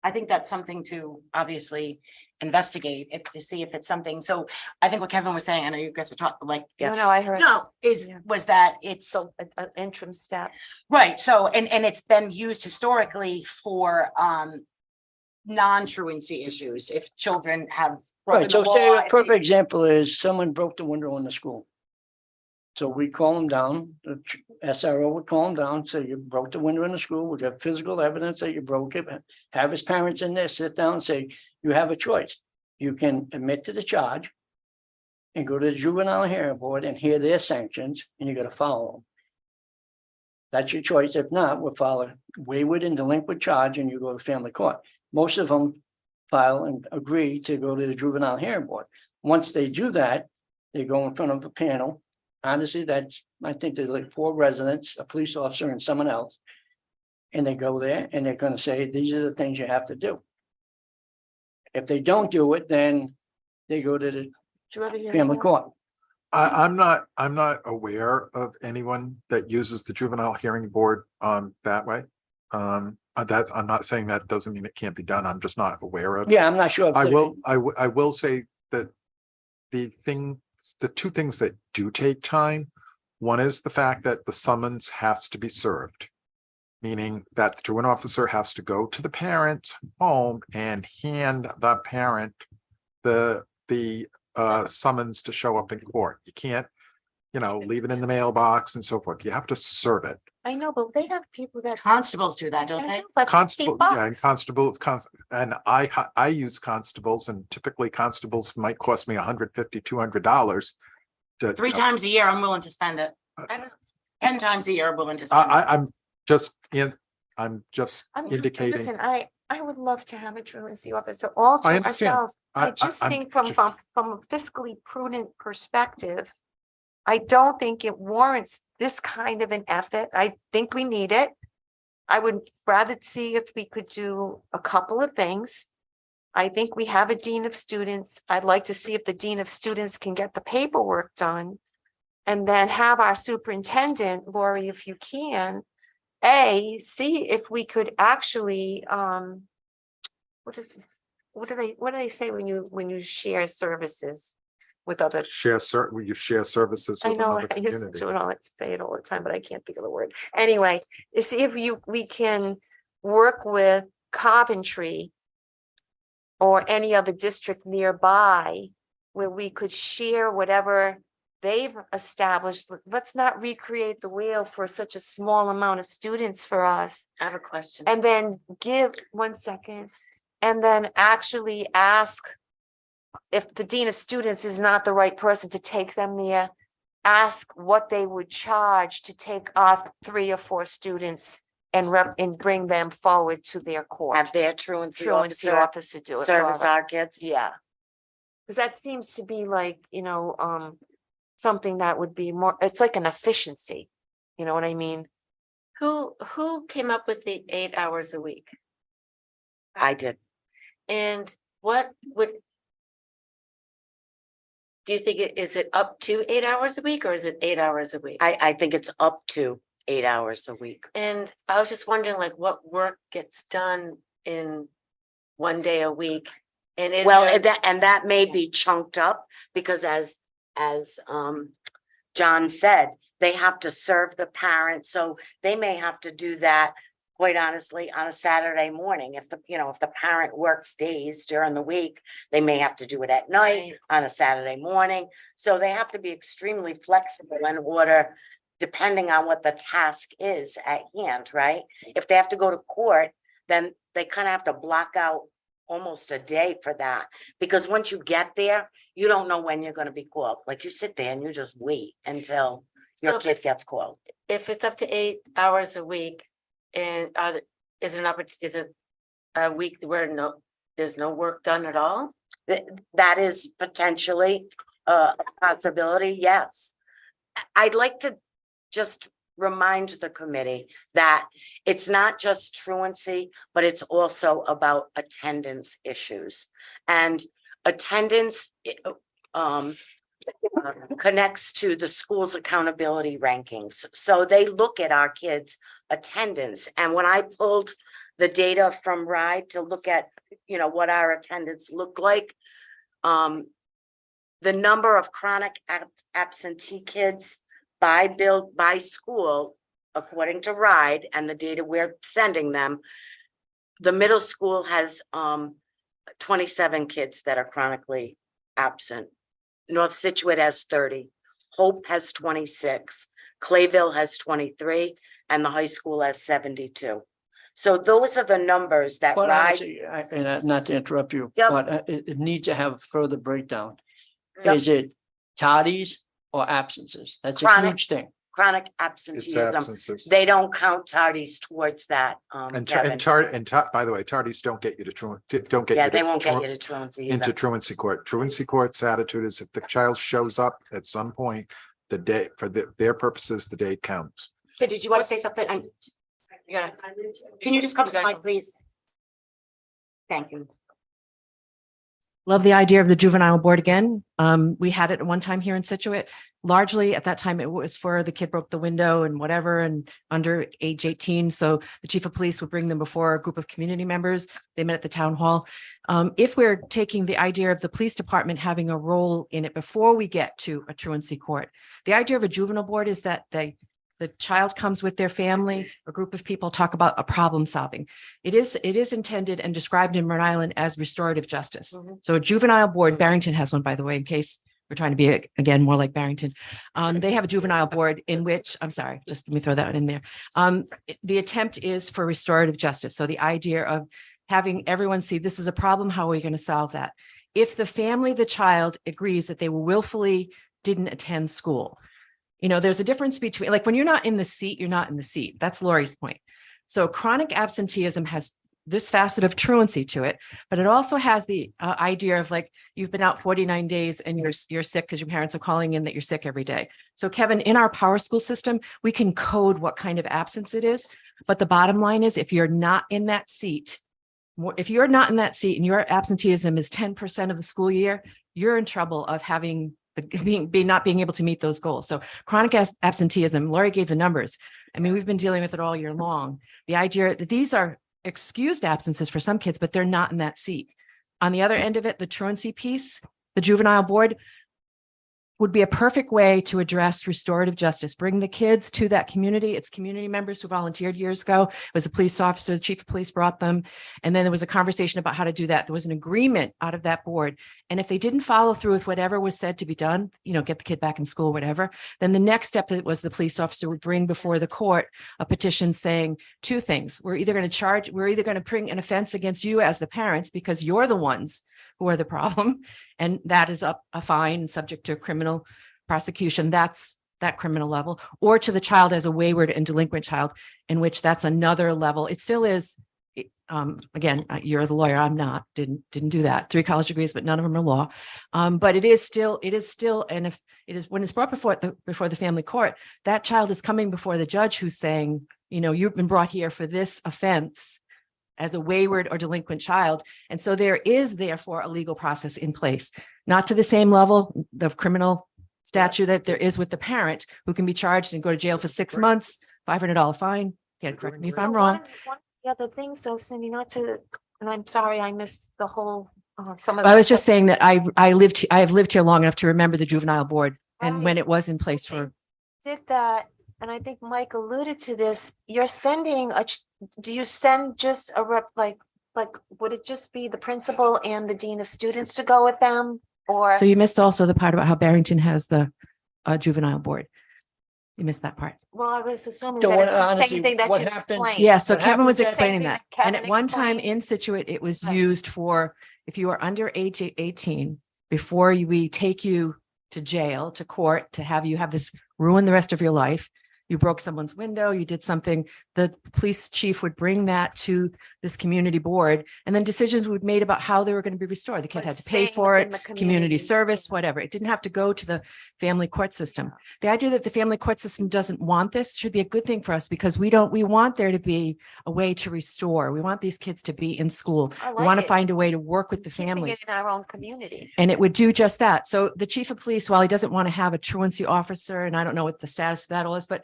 I think that's something to obviously investigate to see if it's something. So I think what Kevin was saying, I know you guys were talking like, No, I heard. no, Yeah. was that it's So an interim step. right. So, and it's been used historically for non-truancy issues. If children have. broken Right, so the say law, a if they- perfect example is someone broke the window in the school. So we call them down, the SRO would call them down, say you broke the window in the school, we got physical evidence that you broke it. Have his parents in there, sit down and say, you have a choice. You can admit to the charge and go to the juvenile hearing board and hear their sanctions, and you gotta follow them. That's your choice. If not, we'll file a wayward and delinquent charge and you go to family court. Most of them file and agree to go to the juvenile hearing board. Once they do that, they go in front of a panel. Honestly, that's, I think there's like 4 residents, a police officer and someone else. And they go there and they're gonna say, these are the things you have to do. If they don't do it, then they go to the family court. I'm not aware of anyone that uses the juvenile hearing board that way. I'm not saying that doesn't mean it can't be done. I'm just not aware of it. Yeah, I'm not sure. if I they- will say that the two things that do take time, one is the fact that the summons has to be served. Meaning that the truant officer has to go to the parent's home and hand the parent the summons to show up in court. You can't, leave it in the mailbox and so forth. You have to serve it. I know, but they have people that. Constables do that, don't they? Constable, yeah, and constables, and I use constables, and typically constables might cost me $150, $200. 3 times a year, I'm willing to spend it. 10 times a year, I'm willing to spend it. I'm just indicating. Listen, I would love to have a truancy officer all to I understand. ourselves. I just I'm think from just- a fiscally prudent perspective, I don't think it warrants this kind of an effort. I think we need it. I would rather see if we could do a couple of things. I think we have a dean of students. I'd like to see if the dean of students can get the paperwork done. And then have our superintendent, Lori, if you can, see if we could actually, what do they say when you share services with other? You share services I with know, another I used community. to say it all the time, but I can't think of the word. Anyway, to see if we can work with Coventry or any other district nearby where we could share whatever they've established. Let's not recreate the wheel for such a small amount of students for us. I have a question. And then give 1 second, and then actually ask if the dean of students is not the right person to take them there, ask what they would charge to take our 3 or 4 students and bring them forward to their court. Have their truancy Truancy officer officer do it. for service us. our kids. Yeah. Because that seems to be like, something that would be more, it's like an efficiency. You know what I mean? Who came up with the 8 hours a week? I did. And what would? Do you think is it up to 8 hours a week or is it 8 hours a week? I think it's up to 8 hours a week. And I was just wondering, like, what work gets done in 1 day a week? And is Well, there- and that may be chunked up because as John said, they have to serve the parent. So they may have to do that, quite honestly, on a Saturday morning. If the parent works days during the week, they may have to do it at night on a Saturday morning. So they have to be extremely flexible in order, depending on what the task is at hand, right? If they have to go to court, then they kind of have to block out almost a day for that. Because once you get there, you don't know when you're going to be called. Like you sit there and you just wait until So your if kid it's- gets called. if it's up to 8 hours a week, and is it a week where there's no work done at all? That is potentially a possibility, yes. I'd like to just remind the committee that it's not just truancy, but it's also about attendance issues. And attendance connects to the school's accountability rankings. So they look at our kids' attendance. And when I pulled the data from RIDE to look at, what our attendance looked like, the number of chronic absentee kids by school, according to RIDE and the data we're sending them, the middle school has 27 kids that are chronically absent. North Situate has 30, Hope has 26, Clayville has 23, and the high school has 72. So those are the numbers that But RIDE. honestly, not to interrupt you, Yep. but it needs to have further breakdown. Yep. Is it tardies or absences? That's a Chronic. huge thing. chronic It's absenteeism. absences. They don't count tardies towards that, And Kevin. by the way, tardies don't get you to don't get Yeah, you they to won't get tru- you to truancy into either. truancy court. Truancy court's attitude is if the child shows up at some point, the day, for their purposes, the day counts. So did you want to say something? Yeah. Can you just come to the mic, please? Thank you. Love the idea of the juvenile board again. We had it at one time here in Situate. Largely at that time, it was for the kid broke the window and whatever and under age 18. So the chief of police would bring them before a group of community members. They met at the town hall. If we're taking the idea of the police department having a role in it before we get to a truancy court, the idea of a juvenile board is that the child comes with their family, a group of people talk about a problem solving. It is intended and described in Rhode Island as restorative justice. So a juvenile board, Barrington has one, by the way, in case we're trying to be, again, more like Barrington. They have a juvenile board in which, I'm sorry, just let me throw that one in there. The attempt is for restorative justice. So the idea of having everyone see this is a problem, how are we going to solve that? If the family, the child agrees that they willfully didn't attend school, you know, there's a difference between, like, when you're not in the seat, you're not in the seat. That's Lori's point. So chronic absenteeism has this facet of truancy to it, but it also has the idea of, like, you've been out 49 days and you're sick because your parents are calling in that you're sick every day. So Kevin, in our power school system, we can code what kind of absence it is. But the bottom line is, if you're not in that seat, if you're not in that seat and your absenteeism is 10% of the school year, you're in trouble of having not being able to meet those goals. So chronic absenteeism, Lori gave the numbers. I mean, we've been dealing with it all year long. The idea that these are excused absences for some kids, but they're not in that seat. On the other end of it, the truancy piece, the juvenile board would be a perfect way to address restorative justice. Bring the kids to that community. It's community members who volunteered years ago. It was a police officer, the chief of police brought them. And then there was a conversation about how to do that. There was an agreement out of that board. And if they didn't follow through with whatever was said to be done, you know, get the kid back in school, whatever, then the next step that was the police officer would bring before the court a petition saying two things. We're either going to bring an offense against you as the parents because you're the ones who are the problem. And that is up a fine and subject to criminal prosecution. That's that criminal level, or to the child as a wayward and delinquent child, in which that's another level. It still is. Again, you're the lawyer. I'm not, didn't do that. 3 college degrees, but none of them are law. But it is still, and if it is, when it's brought before the family court, that child is coming before the judge who's saying, you know, you've been brought here for this offense as a wayward or delinquent child. And so there is therefore a legal process in place, not to the same level of criminal statute that there is with the parent, who can be charged and go to jail for 6 months, $500 fine. Can't correct me if I'm wrong. One of the other things, though, Cindy, not to, and I'm sorry, I missed the whole, some of. I was just saying that I have lived here long enough to remember the juvenile board and when Right. it was in place for, Did that, and I think Mike alluded to this, you're sending do you send just a rep, like, would it just be the principal and the dean of students to go with them? Or, so you missed also the part about how Barrington has the juvenile board. You missed that part. well, I was assuming So that what, it's the honestly, same thing that what you happened- explained. Yeah, so What Kevin was happens at- explaining Same thing that. that And Kevin at one time explained. in Situate, it was Right. used for, if you are under age 18, before we take you to jail, to court, to have you have this ruin the rest of your life. You broke someone's window, you did something, the police chief would bring that to this community board, and then decisions would be made about how they were going to be restored. The kid But had to pay staying for within it, the community community, service, yeah. whatever. It didn't have to go to the family court system. The idea that the family court system doesn't want this should be a good thing for us, because we want there to be a way to restore. We want these kids to be in school. I We like want to it. find a way to work with the Keeping families. it in our own community. And it would do just that. So the chief of police, while he doesn't want to have a truancy officer, and I don't know what the status of that all is, but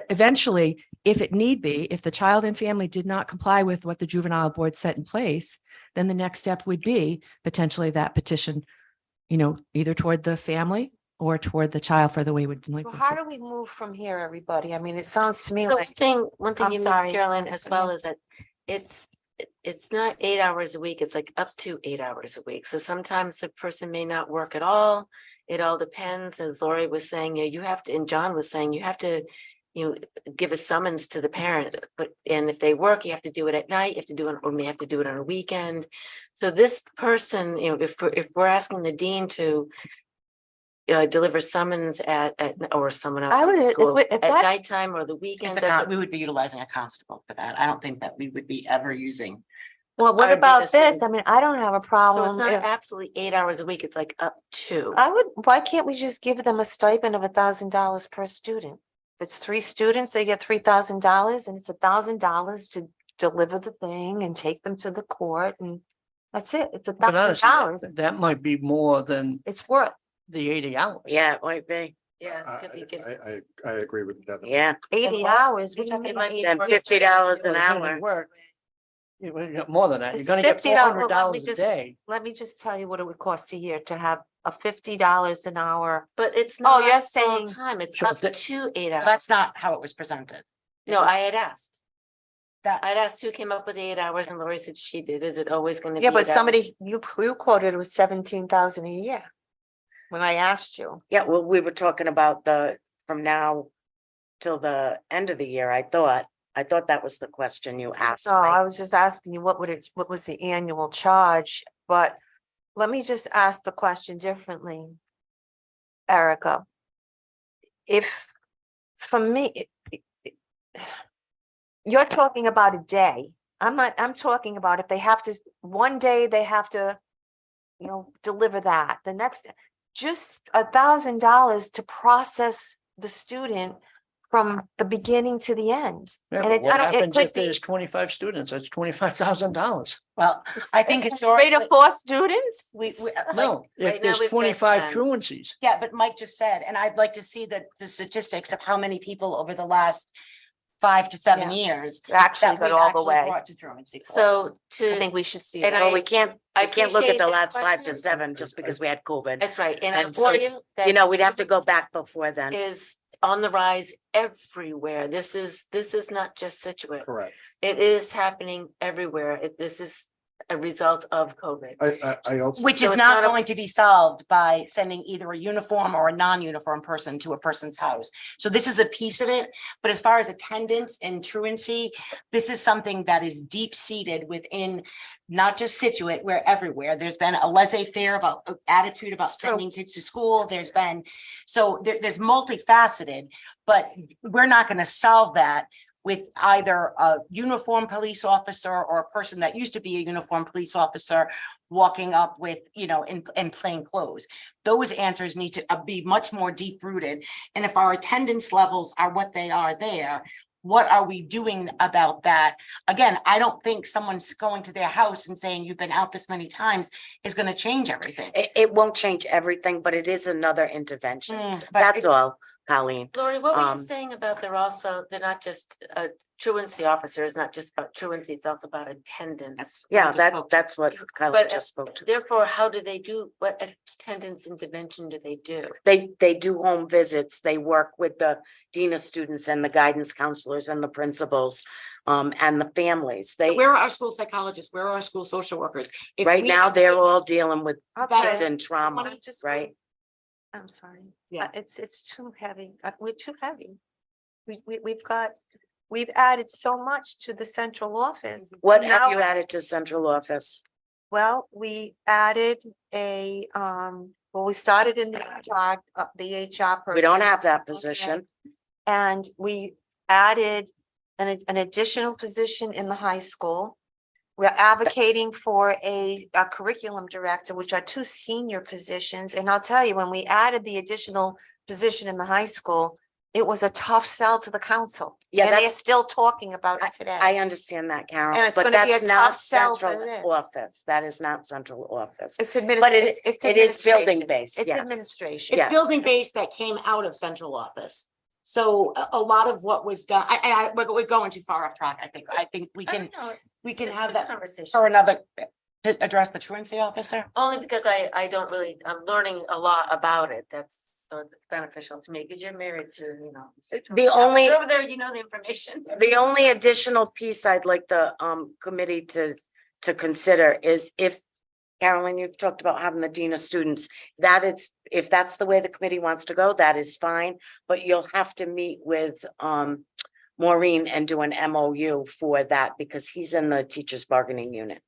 eventually, if it need be, if the child and family did not comply with what the juvenile board set in place, then the next step would be potentially that petition, you know, either toward the family or toward the child for the wayward So delinquency. how do we move from here, everybody? I mean, it sounds to me So like, one thing I'm you missed, sorry. Carolyn, as Go well, ahead. is that it's not 8 hours a week, it's like up to 8 hours a week. So sometimes the person may not work at all. It all depends. As Lori was saying, you have to, and John was saying, you have to, give a summons to the parent, and if they work, you have to do it at night, you have to do it, or may have to do it on a weekend. So this person, if we're asking the dean to deliver summons or someone I else would, at the if school we- if at that's- nighttime or the weekends. We would be utilizing a constable for that. I don't think that we would be ever using. Well, what Our about data this? I students. mean, I don't have a So it's problem. not if- absolutely 8 hours a week, it's like up to. why can't we just give them a stipend of $1,000 per student? If it's 3 students, they get $3,000 and it's $1,000 to deliver the thing and take them to the court and that's it. It's But honestly, $1,000. that might be more than It's worth, the 80 hours. Yeah, it might be. Yeah. it could be good. I agree with that. Yeah. 80 what? hours, which I It mean, might be And worth $50 an Well, it's gonna hour. work. You will get more than that. You're It's gonna get $50. Well, let me $400 a just- day. let me just tell you what it would cost a year to have a $50 an hour. But it's Oh, not you're full saying- time, it's So up the- to 8 hours. That's not how it was presented. No, I had asked. That, I'd asked who came up with the 8 hours and Lori said she did. Is it always gonna be? Yeah, but 8 hours? somebody, you quoted it was 17,000 a year. When I asked you. Yeah, well, we were talking about from now till the end of the year, I thought that was the question you asked. No, I right? was just asking you, what was the annual charge? But let me just ask the question differently. Erica. If, for me, you're talking about a day. I'm talking about if they have to, one day they have to, deliver that. The next, just $1,000 to process the student from the beginning to the end. Yeah, And but it, what I don't, it happens could if be there's 25 students? That's $25,000. well, I think 3 historically. to 4 students? We, No, right if now there's we've got 25 10. truancies. yeah, but Mike just said, and I'd like to see the statistics of how many people over the last 5 to 7 years. Actually that got we've all the actually way. brought to truancy. court. So I to, think we should see and that. Well, we can't I look at appreciate the that last 5 to question. 7 just because we had COVID. that's right, and I'll And so, tell you. that We'd have to go back before then. Is on the rise everywhere. This is not just Situate. Correct. It is happening everywhere. This is a result of COVID. I also. Which So is it's not not a- going to be solved by sending either a uniform or a non-uniform person to a person's house. So this is a piece of it, but as far as attendance and truancy, this is something that is deep-seated within not just Situate, where everywhere. There's been a laissez-faire about attitude about sending kids to school. There's been, so there's multifaceted, but we're not going to solve that with either a uniform police officer or a person that used to be a uniformed police officer walking up with, in plain clothes. Those answers need to be much more deep rooted. And if our attendance levels are what they are there, what are we doing about that? Again, I don't think someone's going to their house and saying you've been out this many times is going to change everything. It won't change everything, but it is another intervention. But That's all, Colleen. Lori, what were you Um, saying about they're not just truancy officers, not just about truancy, it's also about attendance. Yeah, Like you spoke to. that's what Colleen But, just spoke to. Therefore, how do they do, what attendance intervention do they do? They do home visits. They work with the dean of students and the guidance counselors and the principals, and the families. So They, where are our school psychologists? Where are our school social workers? If right we- now, they're all dealing with Okay. kids and trauma, Wanna just- right? I'm sorry. Yeah. It's too heavy. We're too heavy. We've added so much to the central office. What have Now- you added to central office? Well, we added we started in the HR person. We don't have that position. And we added an additional position in the high school. We're advocating for a curriculum director, which are 2 senior positions. And I'll tell you, when we added the additional position in the high school, it was a tough sell to the council. Yeah, And they're that's- still talking about it today. I understand that, Carol, And it's but gonna be a that's not tough sell for central this. office. That is not central office. It's But administration. it is building based, It's yes. administration. Yeah. It's building base that came out of central office. So a lot of what was done, we're going too far off track, I think. I think we can have that conversation. for another, to address the truancy officer. Only because I don't really, I'm learning a lot about it. So it's beneficial to me because you're married to, The only- Over there, you know the information. The only additional piece I'd like the committee to consider is if, Carolyn, you've talked about having the dean of students, if that's the way the committee wants to go, that is fine, but you'll have to meet with Maureen and do an MOU for that because he's in the teachers bargaining unit.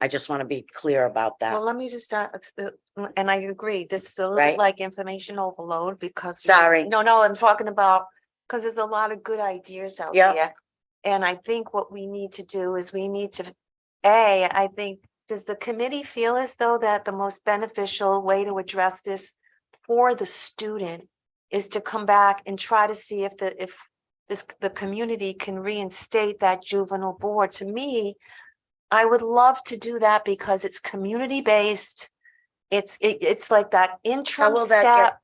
I just want to be clear about that. Well, let me just, and I agree, this is a little Right. like information overload because. we just- Sorry. No, I'm talking about, because there's a lot of good ideas out Yep. there. And I think what we need to do is we need to, I think, does the committee feel as though that the most beneficial way to address this for the student is to come back and try to see if the community can reinstate that juvenile board? To me, I would love to do that because it's community-based. It's like that interim will that get- step.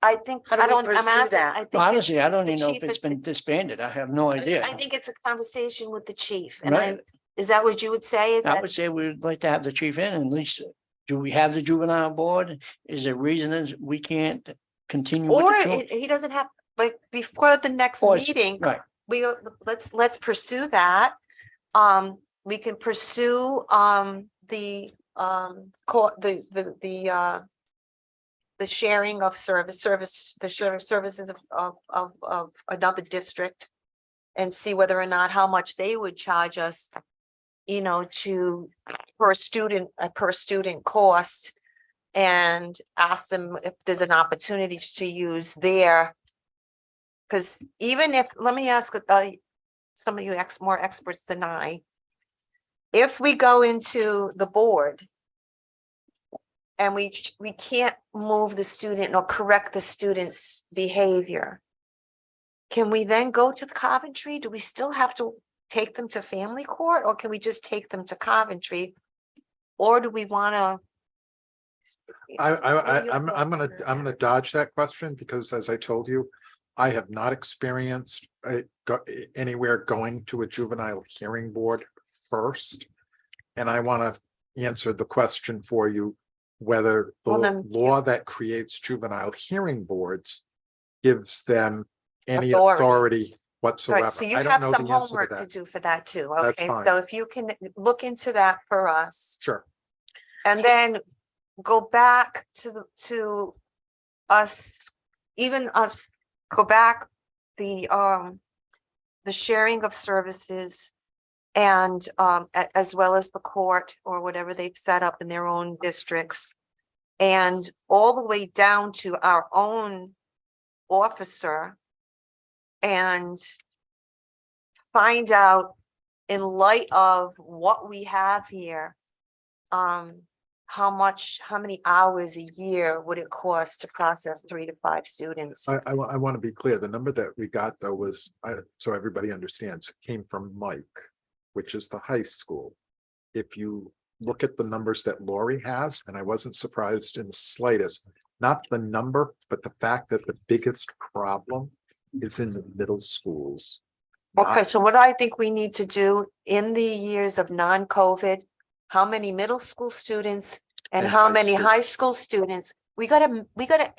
I think, How do I we don't, I'm pursue asking, that? I think. Honestly, it's I don't the even know if chief it's is- been disbanded. I have no idea. I think it's a conversation with the chief, and Right. is that what you would say? I That- would say we'd like to have the chief in, at least, do we have the juvenile board? Is there reasons we can't continue with Or the children? he doesn't have, like, before the next Or it's- meeting, Right, let's pursue that. We can pursue, the sharing of services of another district. And see whether or not how much they would charge us, per student cost. And ask them if there's an opportunity to use their. Because even if, let me ask, some of you more experts than I. If we go into the board. And we can't move the student or correct the student's behavior. Can we then go to the Coventry? Do we still have to take them to family court, or can we just take them to Coventry? Or do we wanna? I'm gonna dodge that question because as I told you, I have not experienced anywhere going to a juvenile hearing board first. And I want to answer the question for you, whether the Well, then- law that creates juvenile hearing boards gives them any Authority. authority whatsoever. Right, so you I don't have know some the answer to homework to that. do for that too, That's okay? fine. So if you can look into that for us. Sure. And then go back to us, even us, go back the sharing of services. And as well as the court or whatever they've set up in their own districts. And all the way down to our own officer. And find out, in light of what we have here. How many hours a year would it cost to process 3 to 5 students? I want to be clear. The number that we got though was, so everybody understands, came from Mike, which is the high school. If you look at the numbers that Lori has, and I wasn't surprised in the slightest, not the number, but the fact that the biggest problem is in the middle schools. Okay, so what I think we need to do in the years of non-COVID, how many middle school students and And how high many school. high school students? We gotta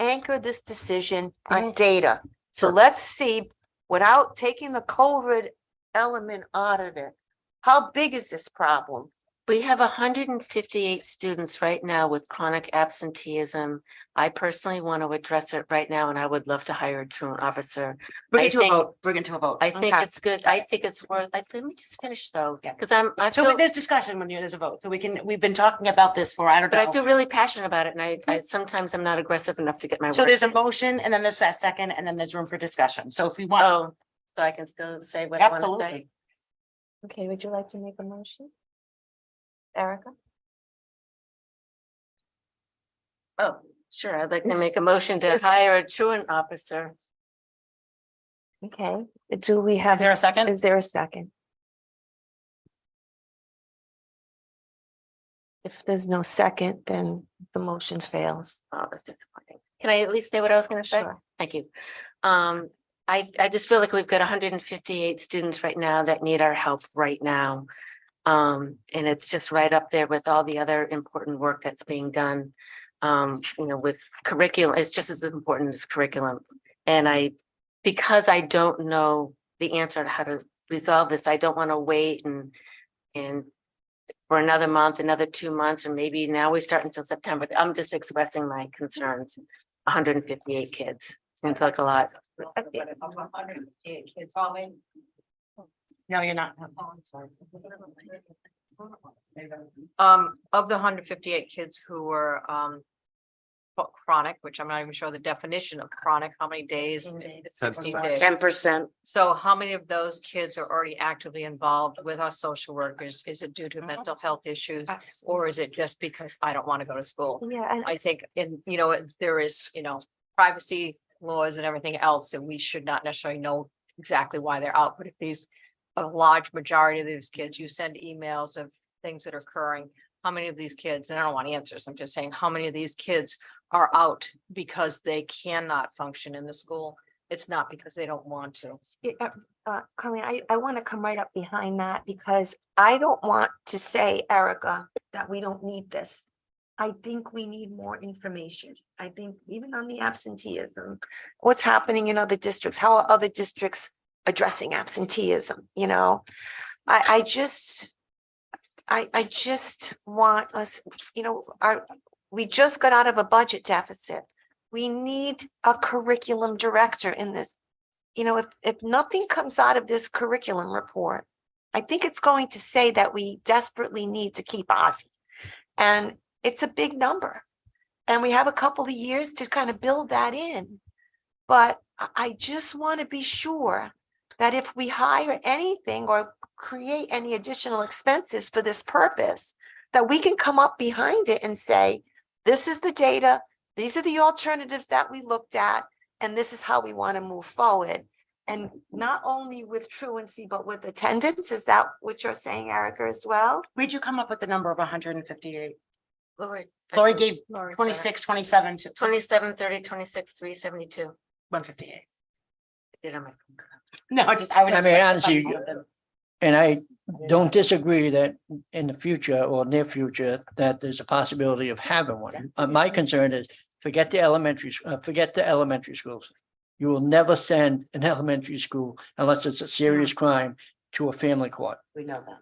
anchor this decision on Mhm. data. So Sure. let's see, without taking the COVID element out of it, how big is this problem? We have 158 students right now with chronic absenteeism. I personally want to address it right now, and I would love to hire a truant officer. Bring I it to a think- vote, bring it to a vote. I think Okay. it's good. I think it's worth, let me just finish though, Yeah. because I So feel, there's discussion when there's a vote, so we've been talking about this for, I don't but I know. feel really passionate about it, and I sometimes I'm not aggressive enough to get my. So work there's a in. motion and then there's a second and then there's room for discussion. So if we want, Oh, so I can still say what I want to say. absolutely. Okay, would you like to make a motion? Erica? Oh, sure. I'd like to make a motion to hire a truant officer. Okay, do we have? Is there a second? Is there a second? If there's no second, then the motion fails. Oh, that's disappointing. Can I at least say what I was going to say? Sure. Thank you. I just feel like we've got 158 students right now that need our help right now. And it's just right up there with all the other important work that's being done. With curriculum, it's just as important as curriculum. And because I don't know the answer to how to resolve this, I don't want to wait and for another month, another 2 months, or maybe now we start until September. I'm just expressing my concerns. 158 kids. Seems like a lot. No, you're not. Of the 158 kids who were chronic, which I'm not even sure the definition of chronic, how many days? It's 16 days. 10%. So how many of those kids are already actively involved with our social workers? Is it due to mental health issues? Or is it just because I don't want to go to school? Yeah, and I think there is, privacy laws and everything else, and we should not necessarily know exactly why they're out, but if a large majority of these kids, you send emails of things that are occurring, how many of these kids, and I don't want answers, I'm just saying, how many of these kids are out because they cannot function in the school? It's not because they don't want to. Colleen, I want to come right up behind that because I don't want to say, Erica, that we don't need this. I think we need more information. I think even on the absenteeism, what's happening in other districts, how are other districts addressing absenteeism, I just want us, we just got out of a budget deficit. We need a curriculum director in this. If nothing comes out of this curriculum report, I think it's going to say that we desperately need to keep Ozzy. And it's a big number. And we have a couple of years to kind of build that in. But I just want to be sure that if we hire anything or create any additional expenses for this purpose, that we can come up behind it and say, this is the data, these are the alternatives that we looked at, and this is how we want to move forward. And not only with truancy, but with attendance. Is that what you're saying, Erica, as well? Where'd you come up with the number of 158? Lori gave Lori, sorry. 26, 27 to 27, 30, 26, 372. 158. I did on my phone. No, I was. I mean, honestly, and I don't disagree that in the future or near future, that there's a possibility of having one. My concern is forget the elementary schools. You will never send an elementary school unless it's a serious crime to a family court. We know that.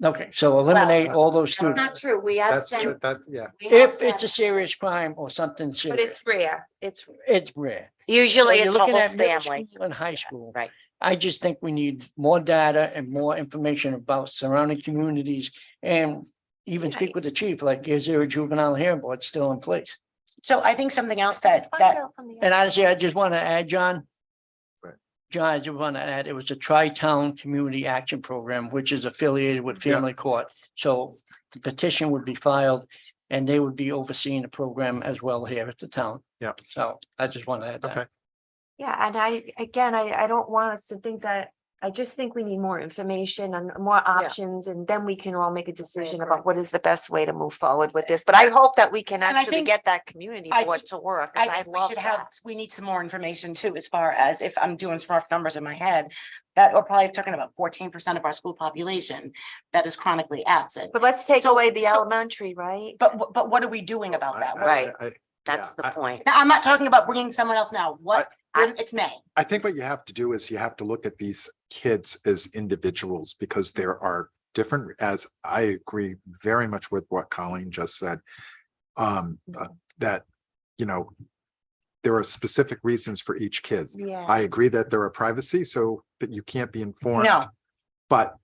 Okay, so eliminate all those That's not students. true. We have That's, sent. yeah. we have If it's a sent- serious crime or something But serious, it's rare. It's it's rare. Usually So you're it's a looking whole at middle family. school and high school. Right. I just think we need more data and more information about surrounding communities and even speak with the chief, like, is there a juvenile hearing board still in place? So I think something else Find that out from the And honestly, I just want to add, John. Right. John, I just want to add, it was the Tri-Town Community Action Program, which is affiliated with Family Court. So the petition would be filed and they would be overseeing the program as well here at the town. Yeah. So I just want to add that. Okay. Yeah, and I don't want us to think that, I just think we need more information and more options, and then we can all make a decision about what is the best way to move forward with this. But I hope that we can And I actually think- get that community I board think- to work. 'Cause I think we love should have, that. we need some more information too, as far as if I'm doing some rough numbers in my head, that we're probably talking about 14% of our school population that is chronically absent. But let's take So- away the so- elementary, right? But what are we doing about that? Right. I- That's yeah, the point. Now, I'm not talking about bringing someone else now. What, it's May. I think what you have to do is you have to look at these kids as individuals because there are different, as I agree very much with what Colleen just said. That, there are specific reasons for each kid. Yeah. I agree that there are privacy, so that you can't be informed. No. But,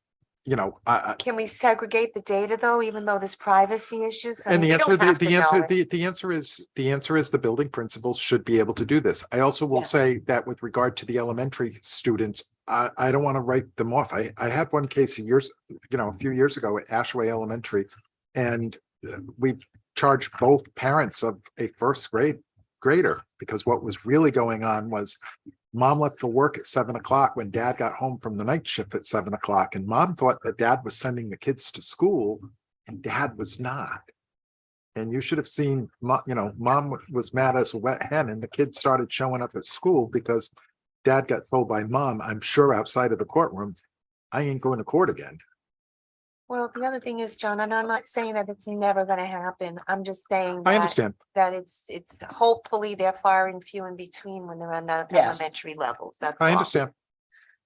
Can we segregate the data though, even though there's privacy issues? I and mean, the we answer, don't have to know it. the answer is the building principals should be able to do this. I also will Yeah. say that with regard to the elementary students, I don't want to write them off. I had one case a few years ago at Ashway Elementary. And we charged both parents of a first grader because what was really going on was mom left for work at 7 o'clock when dad got home from the night shift at 7 o'clock. And mom thought that dad was sending the kids to school and dad was not. And you should have seen, mom was mad as a wet hen and the kids started showing up at school because dad got told by mom, I'm sure outside of the courtroom, I ain't going to court again. Well, the other thing is, John, and I'm not saying that it's never gonna happen. I'm just saying I that, understand. that it's hopefully they're far and few in between when they're on the Yes. elementary levels. That's I all. understand.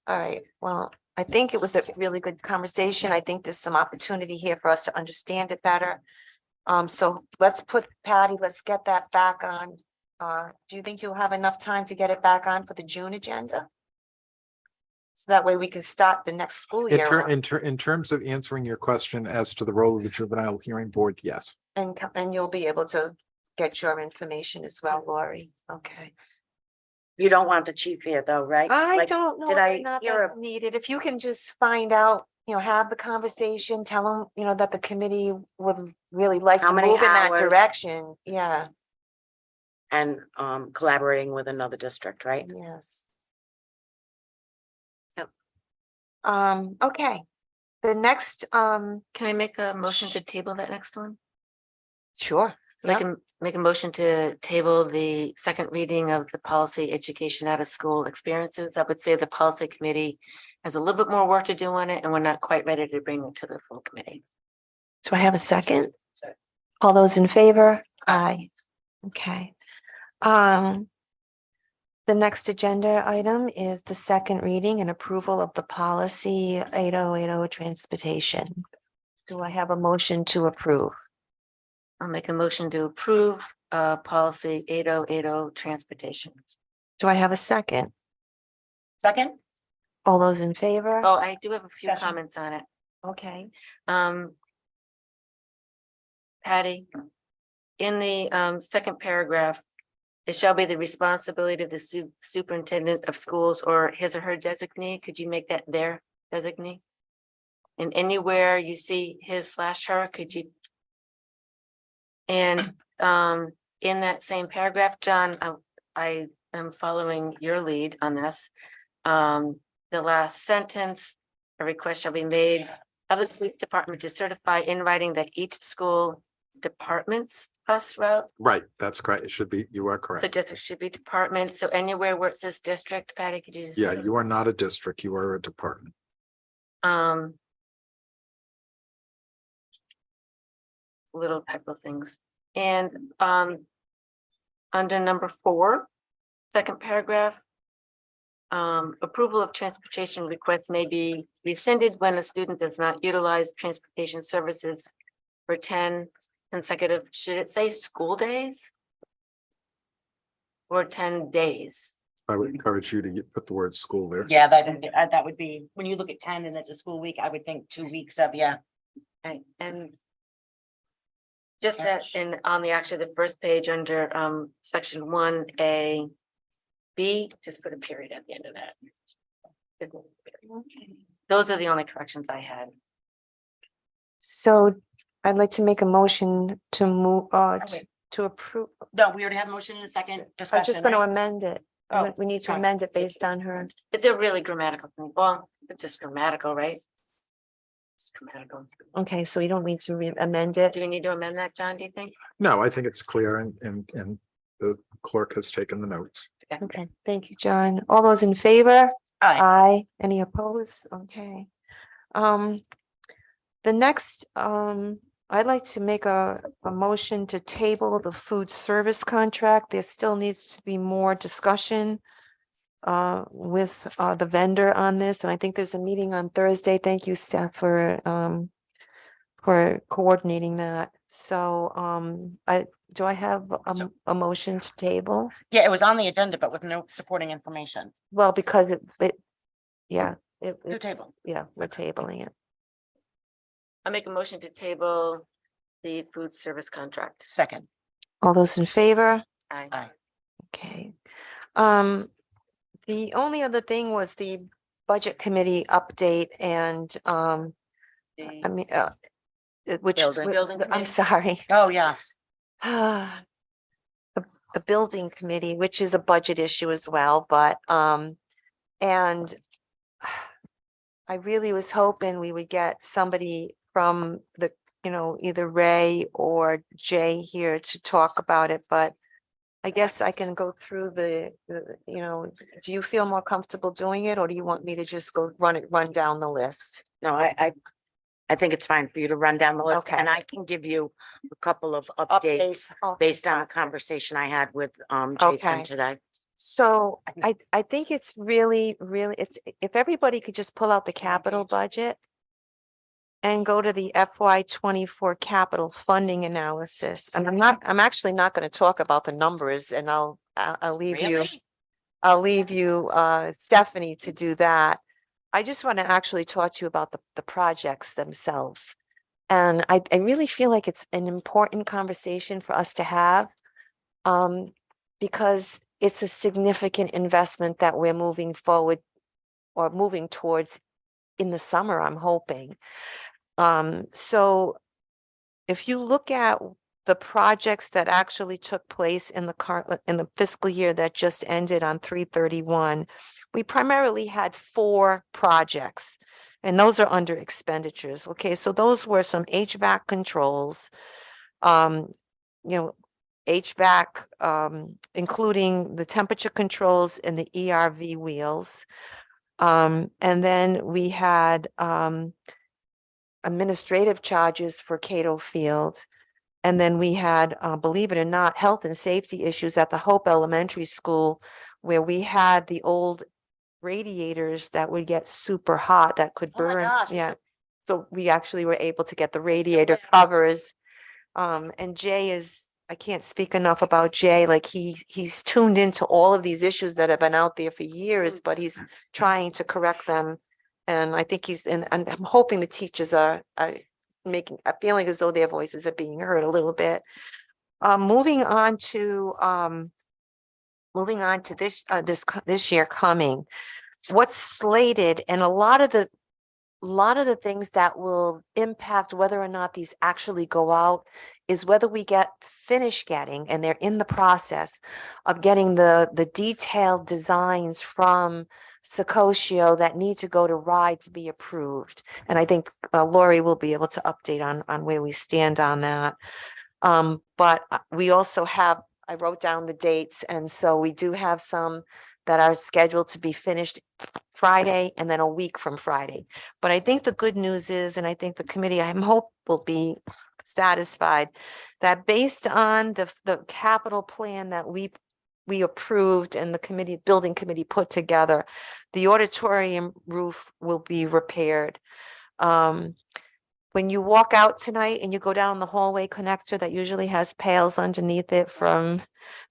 All right, well, I think it was a really good conversation. I think there's some opportunity here for us to understand it better. So let's put Patty, let's get that back on. Do you think you'll have enough time to get it back on for the June agenda? So that way we can start the next school In year ter- off in terms of answering your question as to the role of the juvenile hearing board, yes. and you'll be able to get your information as well, Lori. Okay. You don't want the chief here though, right? I Like, don't know did whether or I not hear that's needed. If you can just find out, have the conversation, tell them, that the committee would really like How to many move in that hours? direction. Yeah, and collaborating with another district, right? yes. Okay. The next, Can I make a motion to table that next one? sure. I Yep. can make a motion to table the second reading of the policy education out of school experiences. I would say the policy committee has a little bit more work to do on it and we're not quite ready to bring it to the full committee. Do I have a second? All those in favor? Aye. Okay. The next agenda item is the second reading and approval of the policy 8080 transportation. Do I have a motion to approve? I'll make a motion to approve policy 8080 transportation. Do I have a second? Second? All those in favor? Oh, I do have a few Discussion. comments on it. Okay. Patty, in the second paragraph, it shall be the responsibility of the superintendent of schools or his or her designee. Could you make that their designee? And anywhere you see his/her, could you? And in that same paragraph, John, I am following your lead on this. The last sentence, a request shall be made of the police department to certify in writing that each school department's bus route. Right, that's correct. It should be, you are So correct. district should be department. So anywhere where it says district, Patty, could you just? Yeah, you are not a district, you are a department. Little type of things. And under number 4, second paragraph. Approval of transportation requests may be rescinded when a student does not utilize transportation services for 10 consecutive, should it say school days? Or 10 days? I would encourage you to put the word school there. Yeah, that would be, when you look at 10 and it's a school week, I would think 2 weeks of, yeah. Right, and just that in on the actually the first page under section 1A B, just put a period at the end of that. Those are the only corrections I had. So I'd like to make a motion to move, wait. to approve. No, we already have a motion in a second I'm discussion. just going to right? amend it. Oh, We need to sorry. amend it based on her. But they're really grammatical things. Well, it's just grammatical, right? It's grammatical. Okay, so we don't need to amend it. Do we need to amend that, John, do you think? No, I think it's clear and the clerk has taken the notes. Okay, thank you, John. All those in favor? Aye. Aye. Any opposed? Okay. The next, I'd like to make a motion to table the food service contract. There still needs to be more discussion with the vendor on this, and I think there's a meeting on Thursday. Thank you, Steph, for coordinating that. So, do I have a motion to table? Yeah, it was on the agenda, but with no supporting information. Well, because yeah, To it's- table. yeah, we're tabling it. I'll make a motion to table the food service contract. Second. All those in favor? Aye. Aye. Okay. The only other thing was the budget committee update and, I The- mean, which, Building I'm committee? sorry. Oh, yes. The building committee, which is a budget issue as well, but, and I really was hoping we would get somebody from the, either Ray or Jay here to talk about it, but I guess I can go through do you feel more comfortable doing it, or do you want me to just run down the list? No, I think it's fine for you to run down the list and Okay. I can give you a couple of updates Oh, based on a fantastic. conversation I had with Jason Okay. today. So I think it's really, if everybody could just pull out the capital budget and go to the FY 24 capital funding analysis. And I'm actually not going to talk about the numbers, and I'll leave you, Really? Stephanie, to do that. I just want to actually talk to you about the projects themselves. And I really feel like it's an important conversation for us to have. Because it's a significant investment that we're moving forward or moving towards in the summer, I'm hoping. So if you look at the projects that actually took place in the fiscal year that just ended on 3/31, we primarily had 4 projects, and those are under expenditures. Okay, so those were some HVAC controls, um, you know, HVAC, including the temperature controls and the ERV wheels. And then we had administrative charges for Cato Field. And then we had, believe it or not, health and safety issues at the Hope Elementary School, where we had the old radiators that would get super hot that could Oh my burn. gosh, was Yeah. it- So we actually were able to get the radiator covers. And Jay I can't speak enough about Jay, like he's tuned into all of these issues that have been out there for years, but he's trying to correct them. And I think and I'm hoping the teachers are feeling as though their voices are being heard a little bit. Moving on to this year coming, what's slated, and a lot of the things that will impact whether or not these actually go out is whether we finish getting, and they're in the process of getting the detailed designs from Secotio that need to go to RIDE to be approved. And I think Lori will be able to update on where we stand on that. But we also I wrote down the dates, and so we do have some that are scheduled to be finished Friday and then a week from Friday. But I think the good news is, and I think the committee, I hope, will be satisfied that based on the capital plan that we approved and the building committee put together, the auditorium roof will be repaired. When you walk out tonight and you go down the hallway connector that usually has pails underneath it from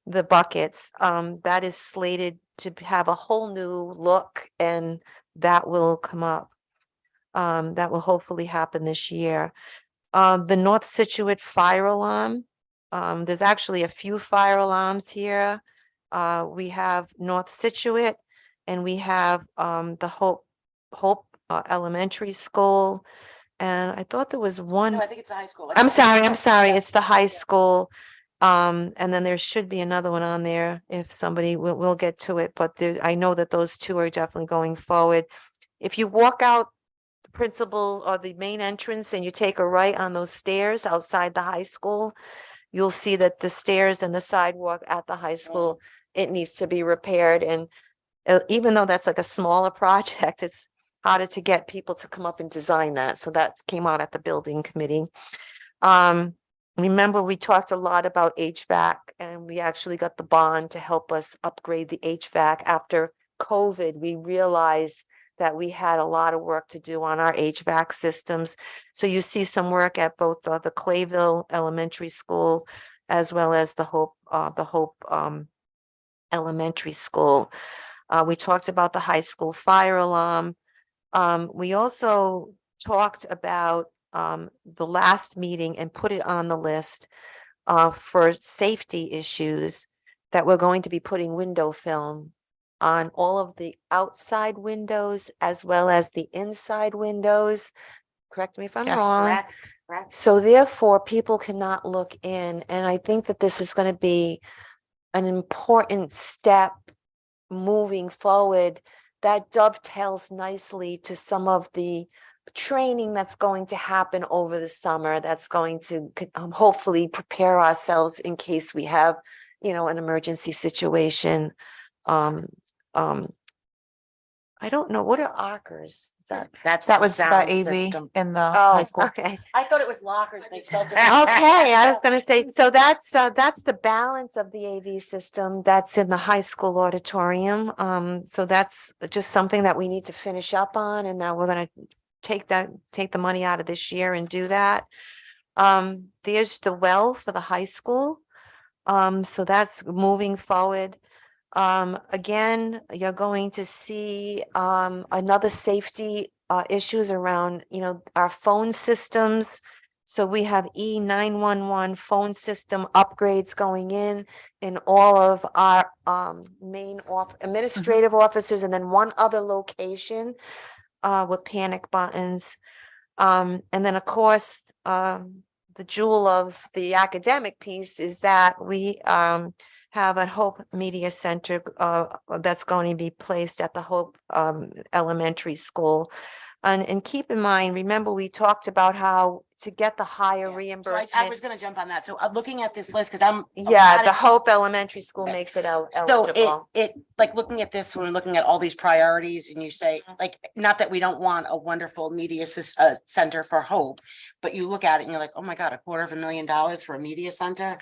the buckets, that is slated to have a whole new look, and that will come up. That will hopefully happen this year. The North Situate fire alarm, there's actually a few fire alarms here. We have North Situate, and we have the Hope Elementary School. And I thought there was one. No, I think it's the high school. I'm sorry, it's the high school. And then there should be another one on there if somebody will get to it, but I know that those 2 are definitely going forward. If you walk out the principal or the main entrance and you take a right on those stairs outside the high school, you'll see that the stairs and the sidewalk at the high school, it needs to be repaired. And even though that's like a smaller project, it's harder to get people to come up and design that. So that came out at the building committee. Remember, we talked a lot about HVAC, and we actually got the bond to help us upgrade the HVAC. After COVID, we realized that we had a lot of work to do on our HVAC systems. So you see some work at both the Clayville Elementary School as well as the Hope Elementary School. We talked about the high school fire alarm. We also talked about the last meeting and put it on the list for safety issues that we're going to be putting window film on all of the outside windows as well as the inside windows. Correct me if I'm Yes. wrong. Correct. So therefore, people cannot look in. And I think that this is going to be an important step moving forward that dovetails nicely to some of the training that's going to happen over the summer, that's going to hopefully prepare ourselves in case we have, an emergency situation. I don't know, what are arcers? Is that? That's That the was the sound AV system. in the high Oh, school. okay. I thought it was lockers. They spelled it. Okay, I was gonna say, so that's the balance of the AV system that's in the high school auditorium. So that's just something that we need to finish up on, and now we're gonna take the money out of this year and do that. There's the well for the high school. So that's moving forward. Again, you're going to see another safety issues around, our phone systems. So we have E911 phone system upgrades going in all of our main administrative officers, and then one other location with panic buttons. And then, of course, the jewel of the academic piece is that we have a Hope Media Center that's going to be placed at the Hope Elementary School. And keep in mind, remember, we talked about how to get the higher So I reimbursement. was gonna jump on that. So I'm looking at this list because I'm. Yeah, the Hope Elementary School makes it So eligible. it, like, looking at this, when we're looking at all these priorities and you say, like, not that we don't want a wonderful media center for Hope, but you look at it and you're like, oh my God, $250,000 for a media center.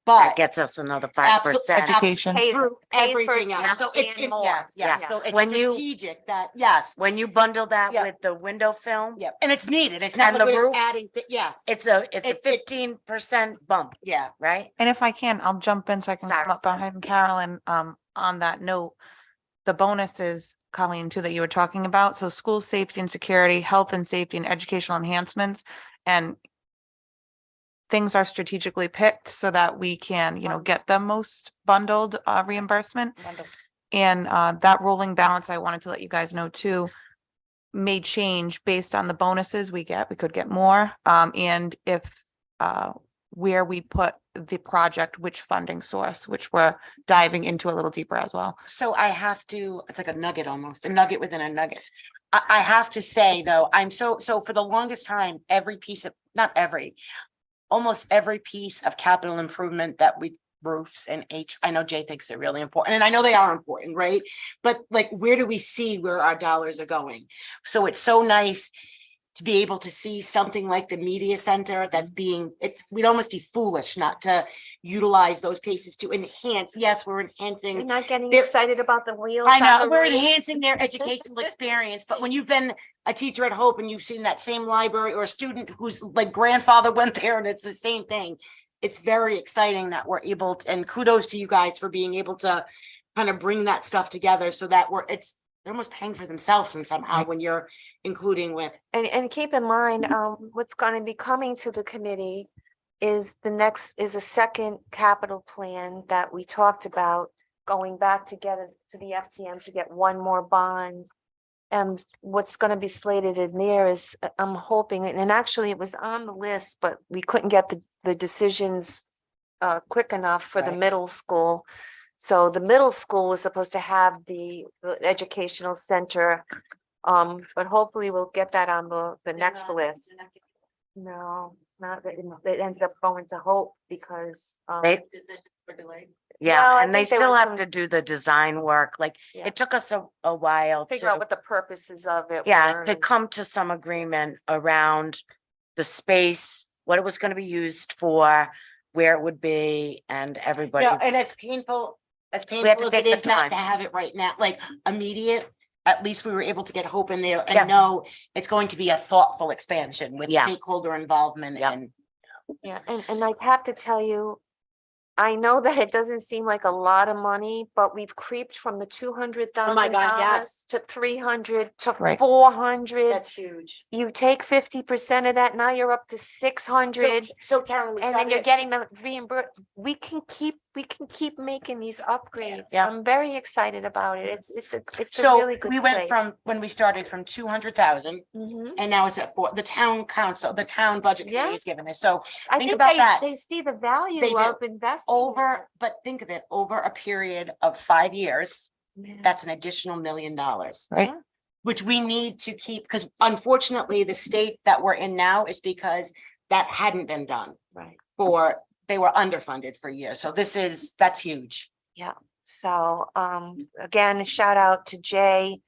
That But gets us another 5%. Education. Pays- through pays for everything else. itself So it's, and more. yes, yes. Yeah. So it's When you- strategic that, yes, When you bundle that Yeah. with the window film, yeah, and it's needed. It's not And like the we're just roof? adding, yes, it's a It- 15% bump, yeah. right? And if I can, I'll jump in so I can come up Sorry. behind Carolyn, on that note. The bonuses, Colleen, too, that you were talking about. So school safety and security, health and safety and educational enhancements. And things are strategically picked so that we can, get the most bundled reimbursement. And that rolling balance, I wanted to let you guys know too, may change based on the bonuses we get. We could get more. And if where we put the project, which funding source, which we're diving into a little deeper as well. So I have to, it's like a nugget almost, a nugget within a nugget. I have to say, though, I'm so for the longest time, every piece of, not every, almost every piece of capital improvement that we roofs and I know Jay thinks they're really important, and I know they are important, right? But like, where do we see where our dollars are going? So it's so nice to be able to see something like the media center that's we'd almost be foolish not to utilize those pieces to enhance. Yes, we're You're enhancing. not getting They're- excited about the wheels. I on know, the we're roof? enhancing their educational experience, but when you've been a teacher at Hope and you've seen that same library, or a student whose like grandfather went there and it's the same thing, it's very exciting that we're able to, and kudos to you guys for being able to kind of bring that stuff together so that they're almost paying for themselves and somehow when you're including with. And keep in mind, what's gonna be coming to the committee is a second capital plan that we talked about, going back to get it to the FTM to get one more bond. And what's gonna be slated in there is, I'm hoping, and actually it was on the list, but we couldn't get the decisions quick enough for the Right. middle school. So the middle school was supposed to have the educational center. But hopefully we'll get that on the next list. No, not that, it ended up going to Hope because, They- No, Yeah, I and they think there still was have some- to do the design work. Like, Yeah. it took us a while figure out to, what the purposes of it yeah, were to and- come to some agreement around the space, what it was gonna be used for, where it would be, and everybody. Yeah, and as painful have to as take it the is not time. to have it right now, like immediate, at least we were able to get Hope in there Yeah. and know it's going to be a thoughtful expansion with Yeah. stakeholder involvement Yeah. and. Yeah, and I have to tell you, I know that it doesn't seem like a lot of money, but we've creeped from the $200,000 yes. to 300 to Right. 400. That's huge. You take 50% of that, now you're up to 600. So Karen, we And then you're started- getting the reimbursed. We can keep making these upgrades. Yeah. I'm very excited about it. It's a So really good we went place. from, when we started from 200,000 Mhm. and now it's at the town council, the town budget Yeah. committee is giving us, so I think think about that. they see the value They do. of investing. in over, but think of it, over a period of 5 years, it. that's an additional $1 million. Right. Which we need to keep, because unfortunately, the state that we're in now is because that hadn't been done Right. they were underfunded for years. So that's huge. So, again, shout out to Jay,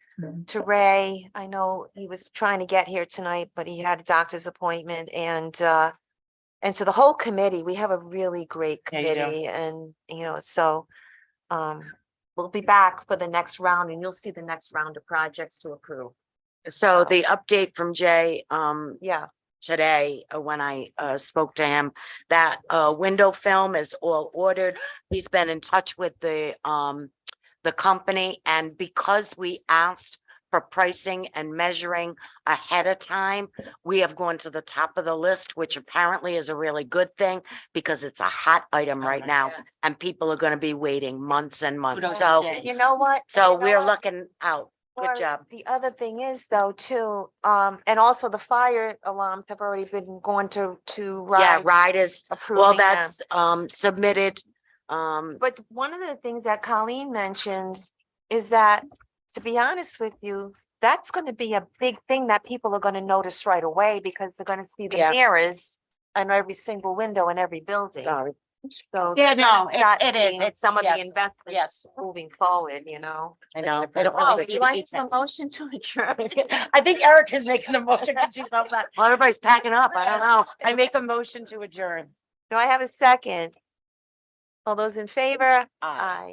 to Ray. I know he was trying to get here tonight, but he had a doctor's appointment and to the whole committee. We have a really great Yeah, you do. committee and, so, we'll be back for the next round and you'll see the next round of projects to approve. So the update from Jay, Yeah, today, when I spoke to him, that window film is all ordered. He's been in touch with the the company, and because we asked for pricing and measuring ahead of time, we have gone to the top of the list, which apparently is a really good thing because it's a hot item right now and people are gonna be waiting months and months. Kudos to So, Jay. You know what? so You know we're what? looking out. Good Lori, job. The other thing is though, too, and also the fire alarms have already been going to Yeah, RIDE, RIDE is, well, approving them. that's submitted. But one of the things that Colleen mentioned is that, to be honest with you, that's gonna be a big thing that people are gonna notice right away because they're gonna see the Yeah. mirrors on every single window in every building. Sorry. So. Yeah, they're gonna no, start it is. seeing It's, some of yes, the investments yes. moving forward, you know? I know. They don't Oh, really do see I the have a motion to adjourn? I think Erica's making the motion. 'Cause she's all that. Well, everybody's packing up. I don't know. I make a motion to adjourn. Do I have a second? All those in favor? Aye. Aye.